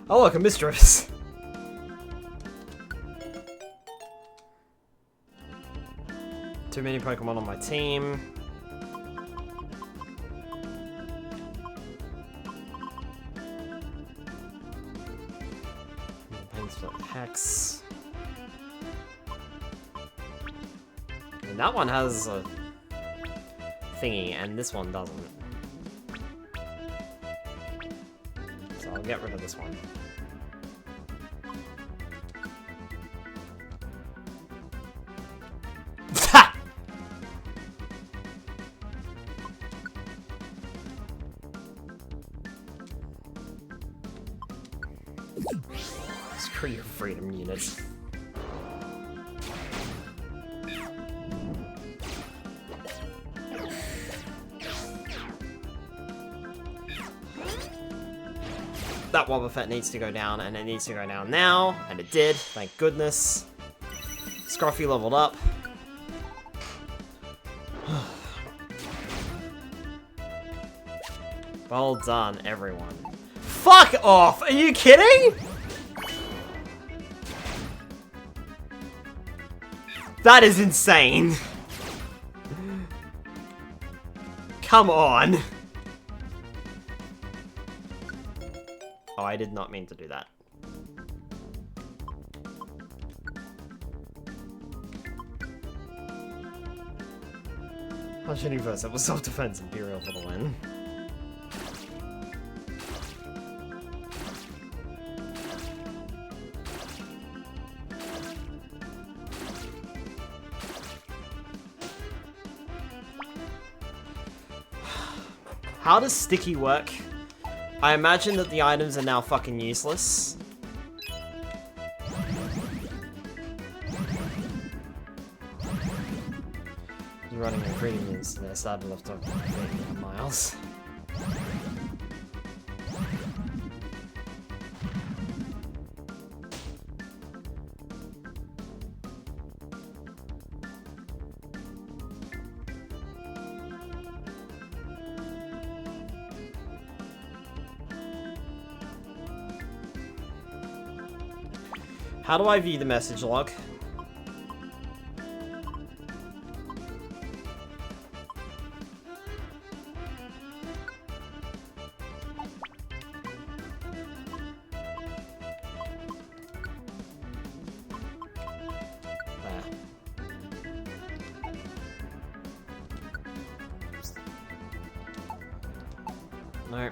Oh look, a mistress! Too many Pokemon on my team. Hex. And that one has a thingy, and this one doesn't. So I'll get rid of this one. Ha! Screw your freedom units. That Wobbuffet needs to go down, and it needs to go down now, and it did, thank goodness. Scruffy leveled up. Well done, everyone. Fuck off! Are you kidding? That is insane. Come on. Oh, I did not mean to do that. Punch Universe, that was self-defense, Imperial for the win. How does Sticky work? I imagine that the items are now fucking useless. running in ingredients there, so I'd love to take miles. How do I view the message log? No.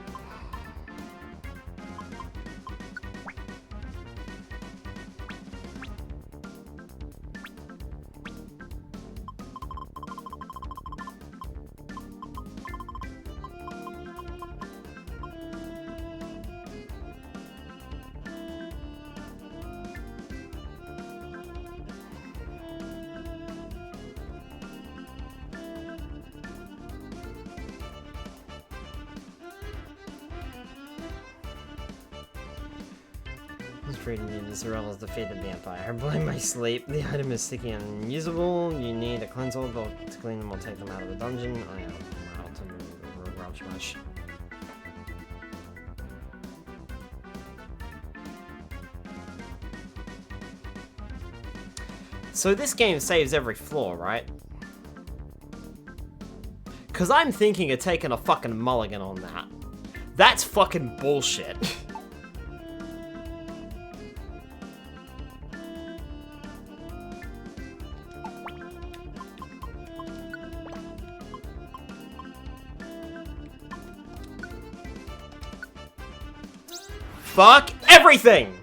Freedom units, the rebels defeated the Empire. I blame my sleep. The item is sticky and unusable. You need a cleanse orb to clean them or take them out of the dungeon. I am allowed to move rubbish much. So this game saves every floor, right? Cause I'm thinking of taking a fucking mulligan on that. That's fucking bullshit. Fuck everything!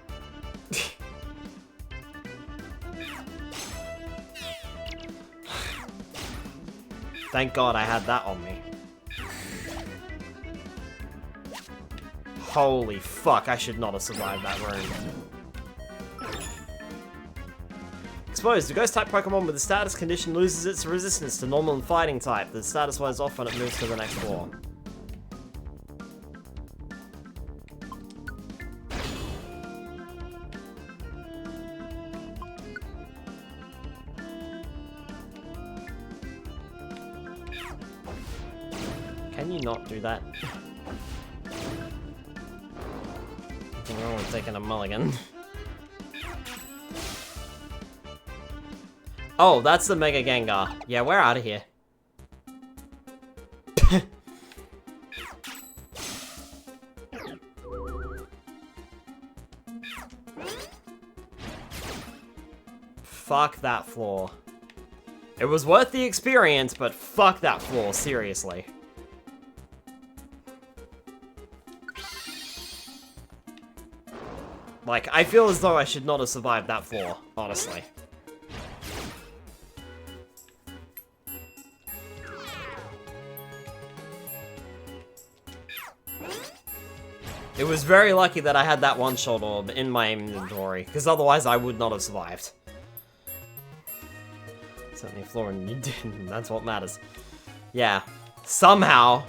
Thank God I had that on me. Holy fuck, I should not have survived that room. Exposed. The ghost-type Pokemon with the status condition loses its resistance to normal and fighting type. The status wears off when it moves to the next floor. Can you not do that? Nothing wrong with taking a mulligan. Oh, that's the Mega Gengar. Yeah, we're out of here. Fuck that floor. It was worth the experience, but fuck that floor, seriously. Like, I feel as though I should not have survived that floor, honestly. It was very lucky that I had that one-shot orb in my inventory, because otherwise I would not have survived. Certainly a floor and you didn't, that's what matters. Yeah. Somehow.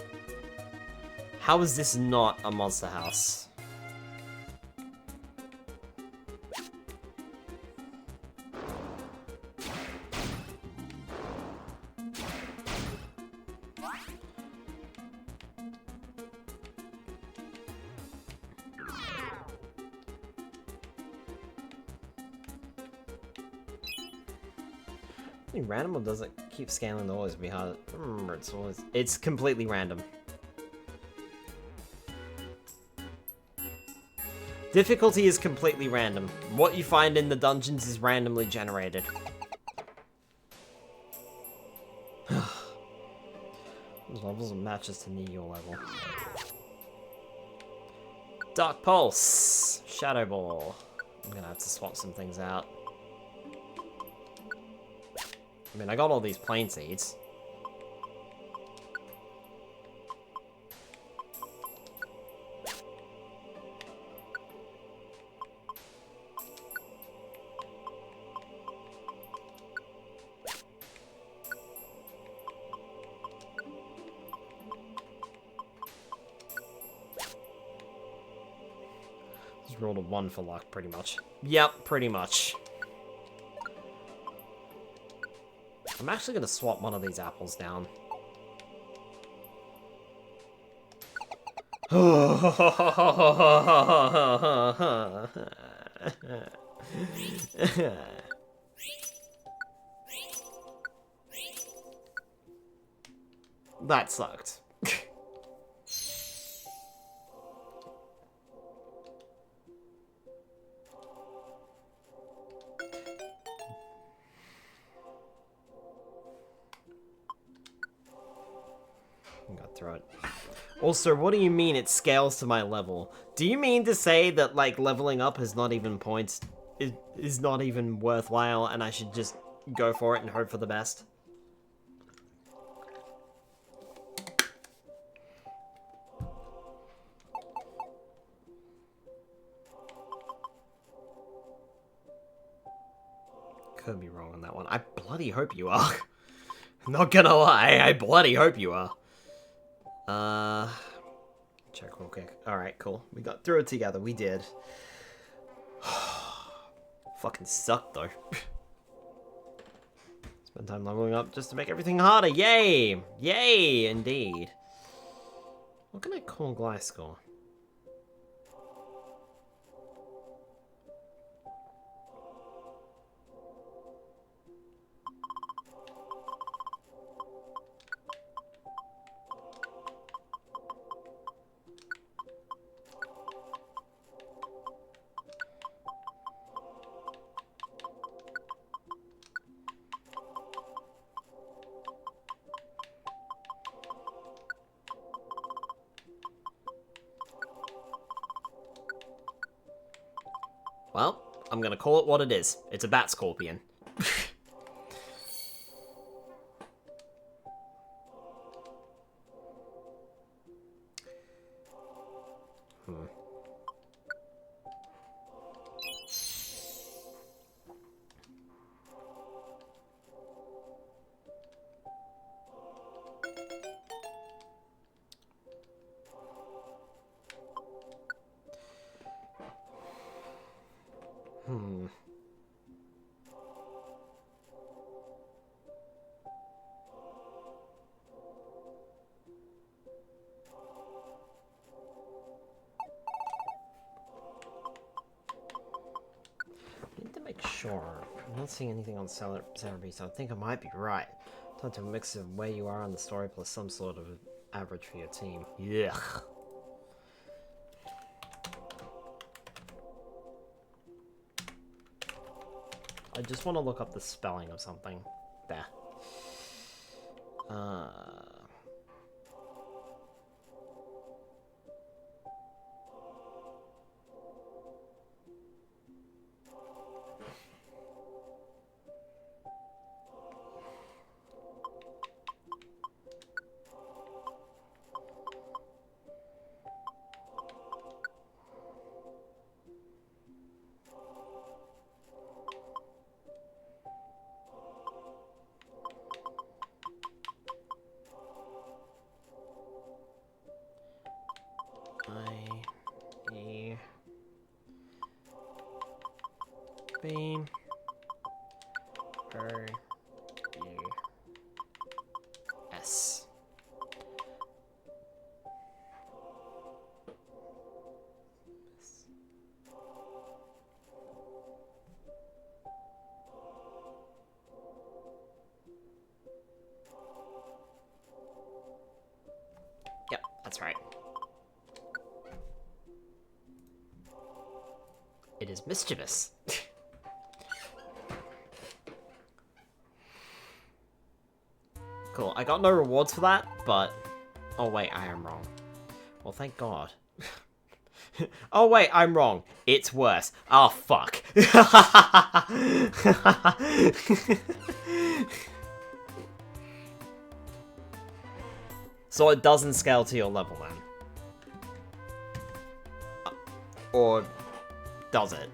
How is this not a monster house? Random, or does it keep scaling the always behind it? It's completely random. Difficulty is completely random. What you find in the dungeons is randomly generated. Those levels are matches to near your level. Dark Pulse. Shadow Ball. I'm gonna have to swap some things out. I mean, I got all these plain seeds. rolled a 1 for luck, pretty much. Yep, pretty much. I'm actually gonna swap one of these apples down. That sucked. Got through it. Also, what do you mean it scales to my level? Do you mean to say that, like, leveling up is not even points, is not even worthwhile, and I should just go for it and hope for the best? Could be wrong on that one. I bloody hope you are. Not gonna lie, I bloody hope you are. Check real quick. Alright, cool. We got through it together. We did. Fucking sucked, though. Spend time leveling up just to make everything harder. Yay! Yay, indeed. What can I call Gliscor? Well, I'm gonna call it what it is. It's a bat scorpion. Sure. I'm not seeing anything on Celebi, so I think I might be right. Time to mix of where you are on the story plus some sort of average for your team. Yuck. I just want to look up the spelling of something. There. Beam. S. Yep, that's right. It is mischievous. Cool, I got no rewards for that, but... Oh wait, I am wrong. Well, thank God. Oh wait, I'm wrong. It's worse. Oh, fuck. So it doesn't scale to your level then? Or does it?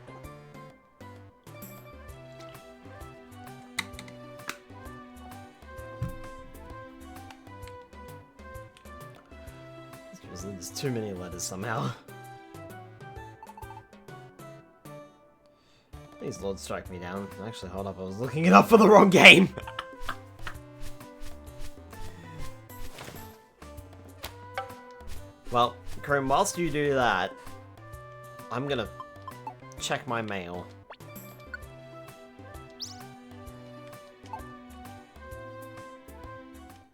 There's too many letters somehow. Please, Lord, strike me down. Actually, hold up, I was looking it up for the wrong game! Well, Karim, whilst you do that, I'm gonna check my mail.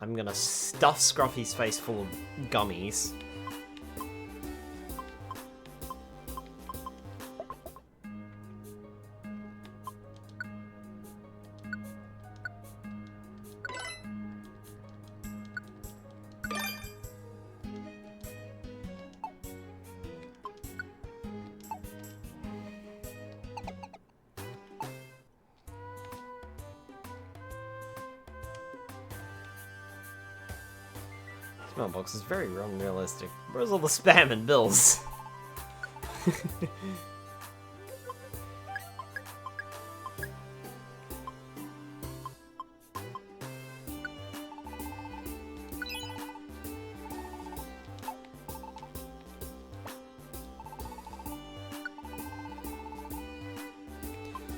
I'm gonna stuff Scruffy's face full of gummies. This mailbox is very unrealistic. Where's all the spam and bills?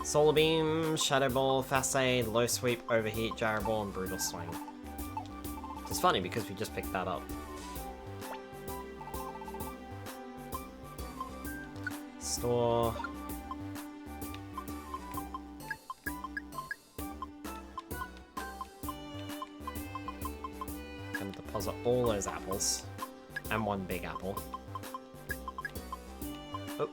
Solar Beam, Shadow Ball, Fast Aid, Low Sweep, Overheat, Gyro Ball, and Brutal Swing. It's funny because we just picked that up. Store. Gonna deposit all those apples. And one big apple. Oh.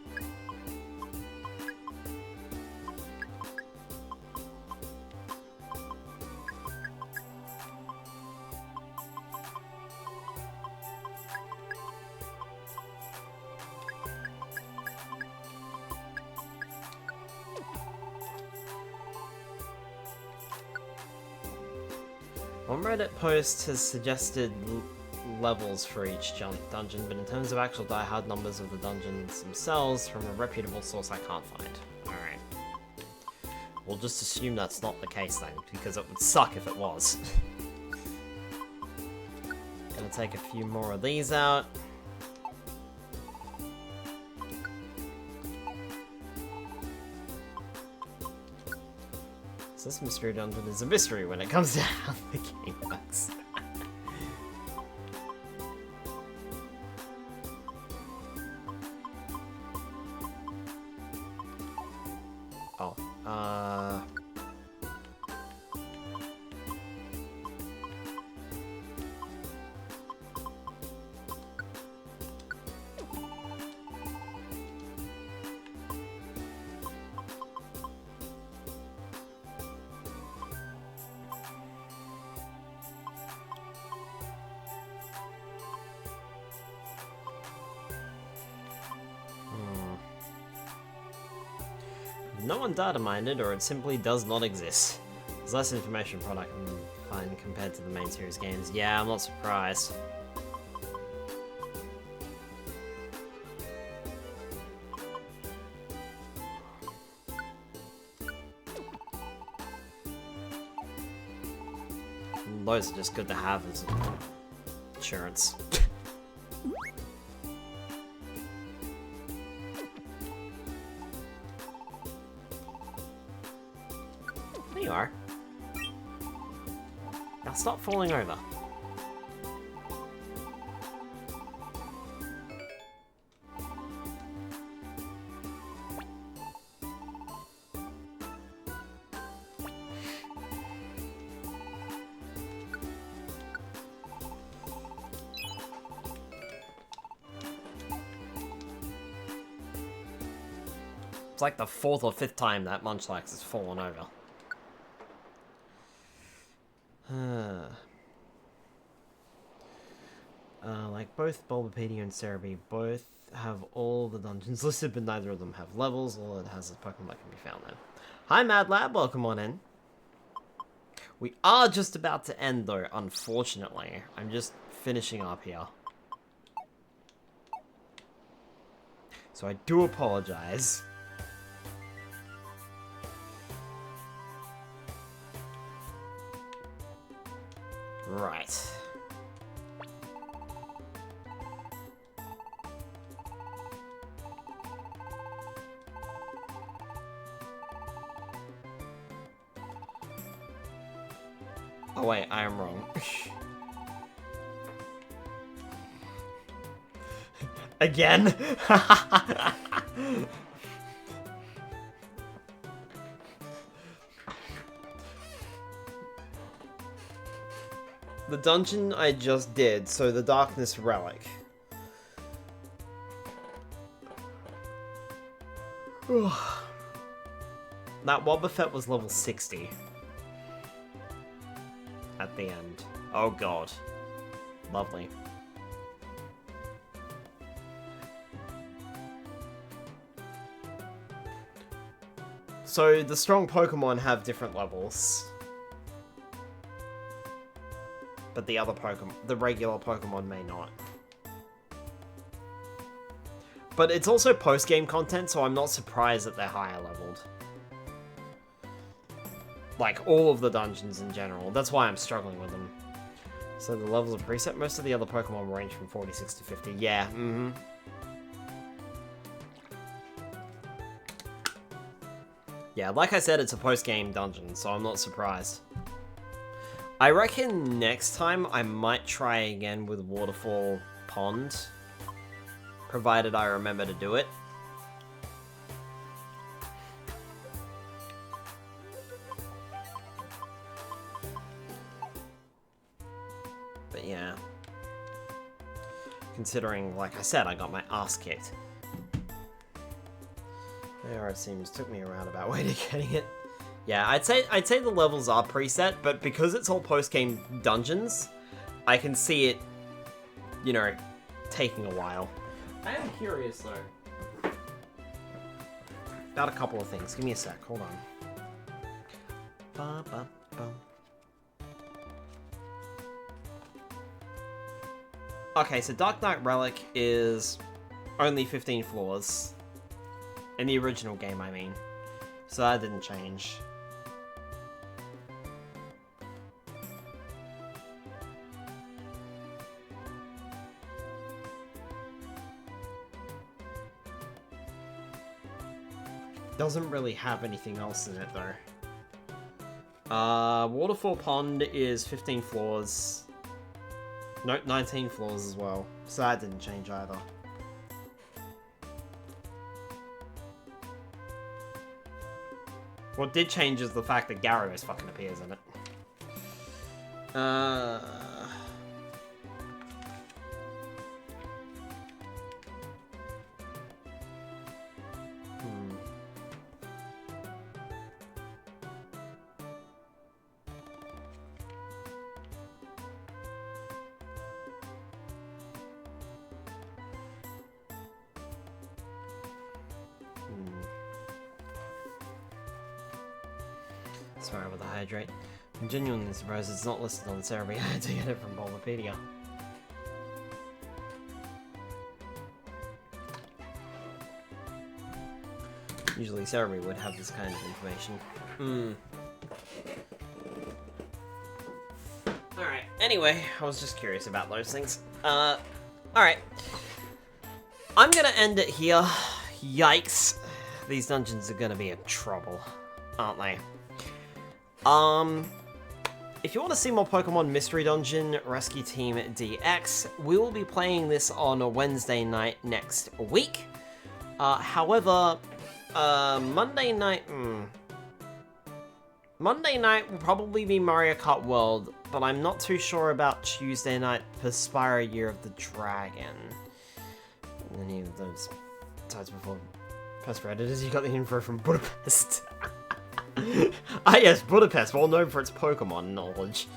One Reddit post has suggested levels for each dungeon, but in terms of actual die-hard numbers of the dungeons themselves, from a reputable source I can't find. Alright. We'll just assume that's not the case then, because it would suck if it was. Gonna take a few more of these out. So this mystery dungeon is a mystery when it comes to how the game works. Oh, no one data mined it, or it simply does not exist. There's less information product can find compared to the main series games. Yeah, I'm not surprised. Those are just good to have as insurance. There you are. Now stop falling over. It's like the 4th or 5th time that Munchlax has fallen over. Like both Bulbapedia and Cerebi both have all the dungeons listed, but neither of them have levels. All it has is Pokemon that can be found there. Hi Mad Lab, welcome on in. We are just about to end though, unfortunately. I'm just finishing up here. So I do apologize. Right. Oh wait, I am wrong. Again? The dungeon I just did, so the Darkness Relic. That Wobbuffet was level 60. At the end. Oh god. Lovely. So, the strong Pokemon have different levels. But the other Pokemon, the regular Pokemon may not. But it's also post-game content, so I'm not surprised that they're higher leveled. Like, all of the dungeons in general. That's why I'm struggling with them. So the levels are preset. Most of the other Pokemon range from 46 to 50. Yeah, Yeah, like I said, it's a post-game dungeon, so I'm not surprised. I reckon next time I might try again with Waterfall Pond, provided I remember to do it. But yeah. Considering, like I said, I got my ass kicked. There it seems, took me a roundabout way to getting it. Yeah, I'd say the levels are preset, but because it's all post-game dungeons, I can see it, you know, taking a while. I am curious, though. About a couple of things. Give me a sec, hold on. Ba, ba, ba. Okay, so Dark Knight Relic is only 15 floors. In the original game, I mean. So that didn't change. Doesn't really have anything else in it, though. Waterfall Pond is 15 floors. No, 19 floors as well. So that didn't change either. What did change is the fact that Gyarados fucking appears in it. Sorry about the hydrate. I'm genuinely surprised it's not listed on Cerebi. I had to get it from Bulbapedia. Usually Cerebi would have this kind of information. Alright, anyway, I was just curious about those things. Alright. I'm gonna end it here. Yikes. These dungeons are gonna be a trouble, aren't they? If you want to see more Pokemon Mystery Dungeon Rescue Team DX, we will be playing this on a Wednesday night next week. However, Monday night will probably be Mario Kart World, but I'm not too sure about Tuesday night Perspira Year of the Dragon. Any of those times before Perspira editors, you got the info from Budapest. Ah yes, Budapest, well known for its Pokemon knowledge.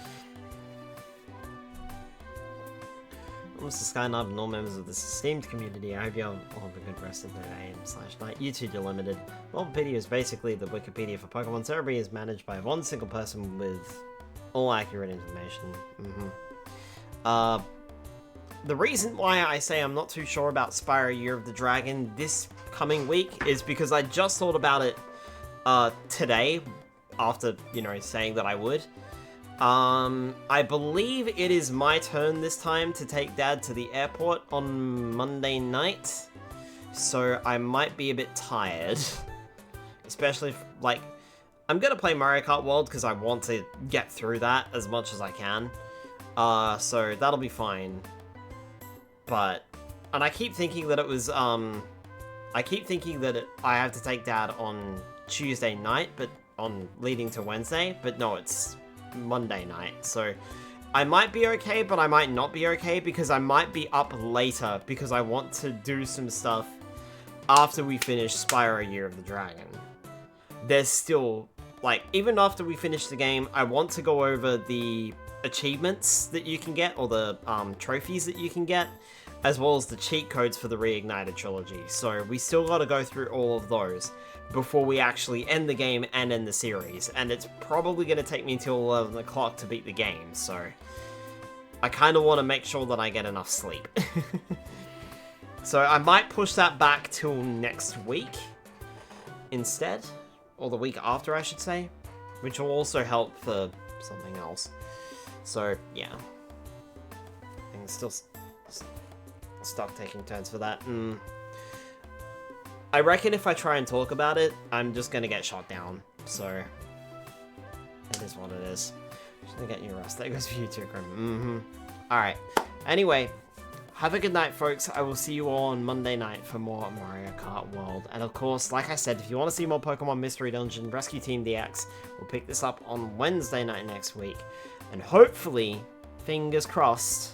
Mr. Skynard and all members of this esteemed community, I hope you all have a good rest of the day/night. YouTube, you're limited. Wikipedia is basically the Wikipedia for Pokemon. Cerebi is managed by one single person with all accurate information. The reason why I say I'm not too sure about Spyro Year of the Dragon this coming week is because I just thought about it today, after, you know, saying that I would. I believe it is my turn this time to take Dad to the airport on Monday night, so I might be a bit tired. Especially if, like, I'm gonna play Mario Kart World because I want to get through that as much as I can. So that'll be fine. And I keep thinking that it was, I have to take Dad on Tuesday night, but leading to Wednesday, but no, it's Monday night, so I might be okay, but I might not be okay, because I might be up later, because I want to do some stuff after we finish Spyro Year of the Dragon. There's still, like, even after we finish the game, I want to go over the achievements that you can get, or the trophies that you can get, as well as the cheat codes for the Reignited Trilogy. So we still got to go through all of those before we actually end the game and end the series. And it's probably going to take me until 11 o'clock to beat the game, so I kind of want to make sure that I get enough sleep. So I might push that back till next week instead, or the week after I should say, which will also help for something else. So yeah, things still stuck taking turns for that. I reckon if I try and talk about it, I'm just gonna get shot down, so it is what it is. Just gonna get you rest. That goes for you too, Grim. Alright, anyway, have a good night, folks. I will see you all on Monday night for more Mario Kart World. And of course, like I said, if you want to see more Pokemon Mystery Dungeon, Rescue Team DX, we'll pick this up on Wednesday night next week. And hopefully, fingers crossed,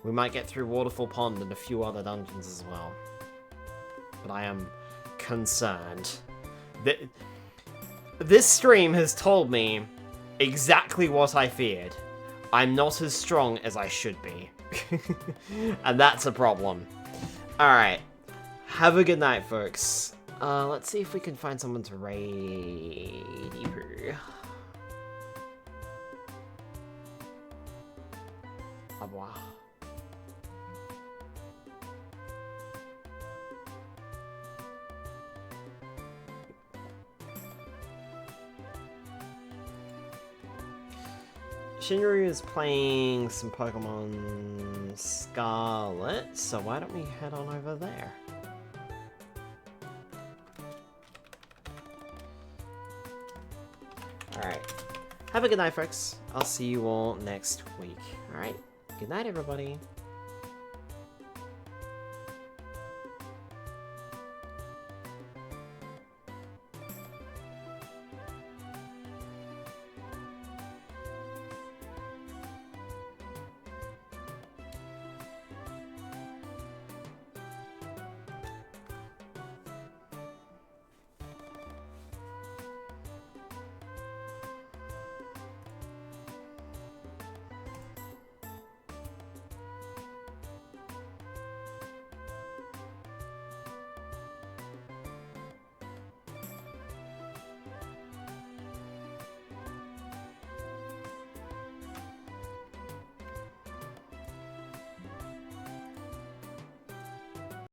we might get through Waterfall Pond and a few other dungeons as well. But I am concerned. This stream has told me exactly what I feared. I'm not as strong as I should be. And that's a problem. Alright. Have a good night, folks. Let's see if we can find someone to raid. Au revoir. Shinryu is playing some Pokemon Scarlet, so why don't we head on over there? Alright. Have a good night, folks. I'll see you all next week. Alright. Good night, everybody.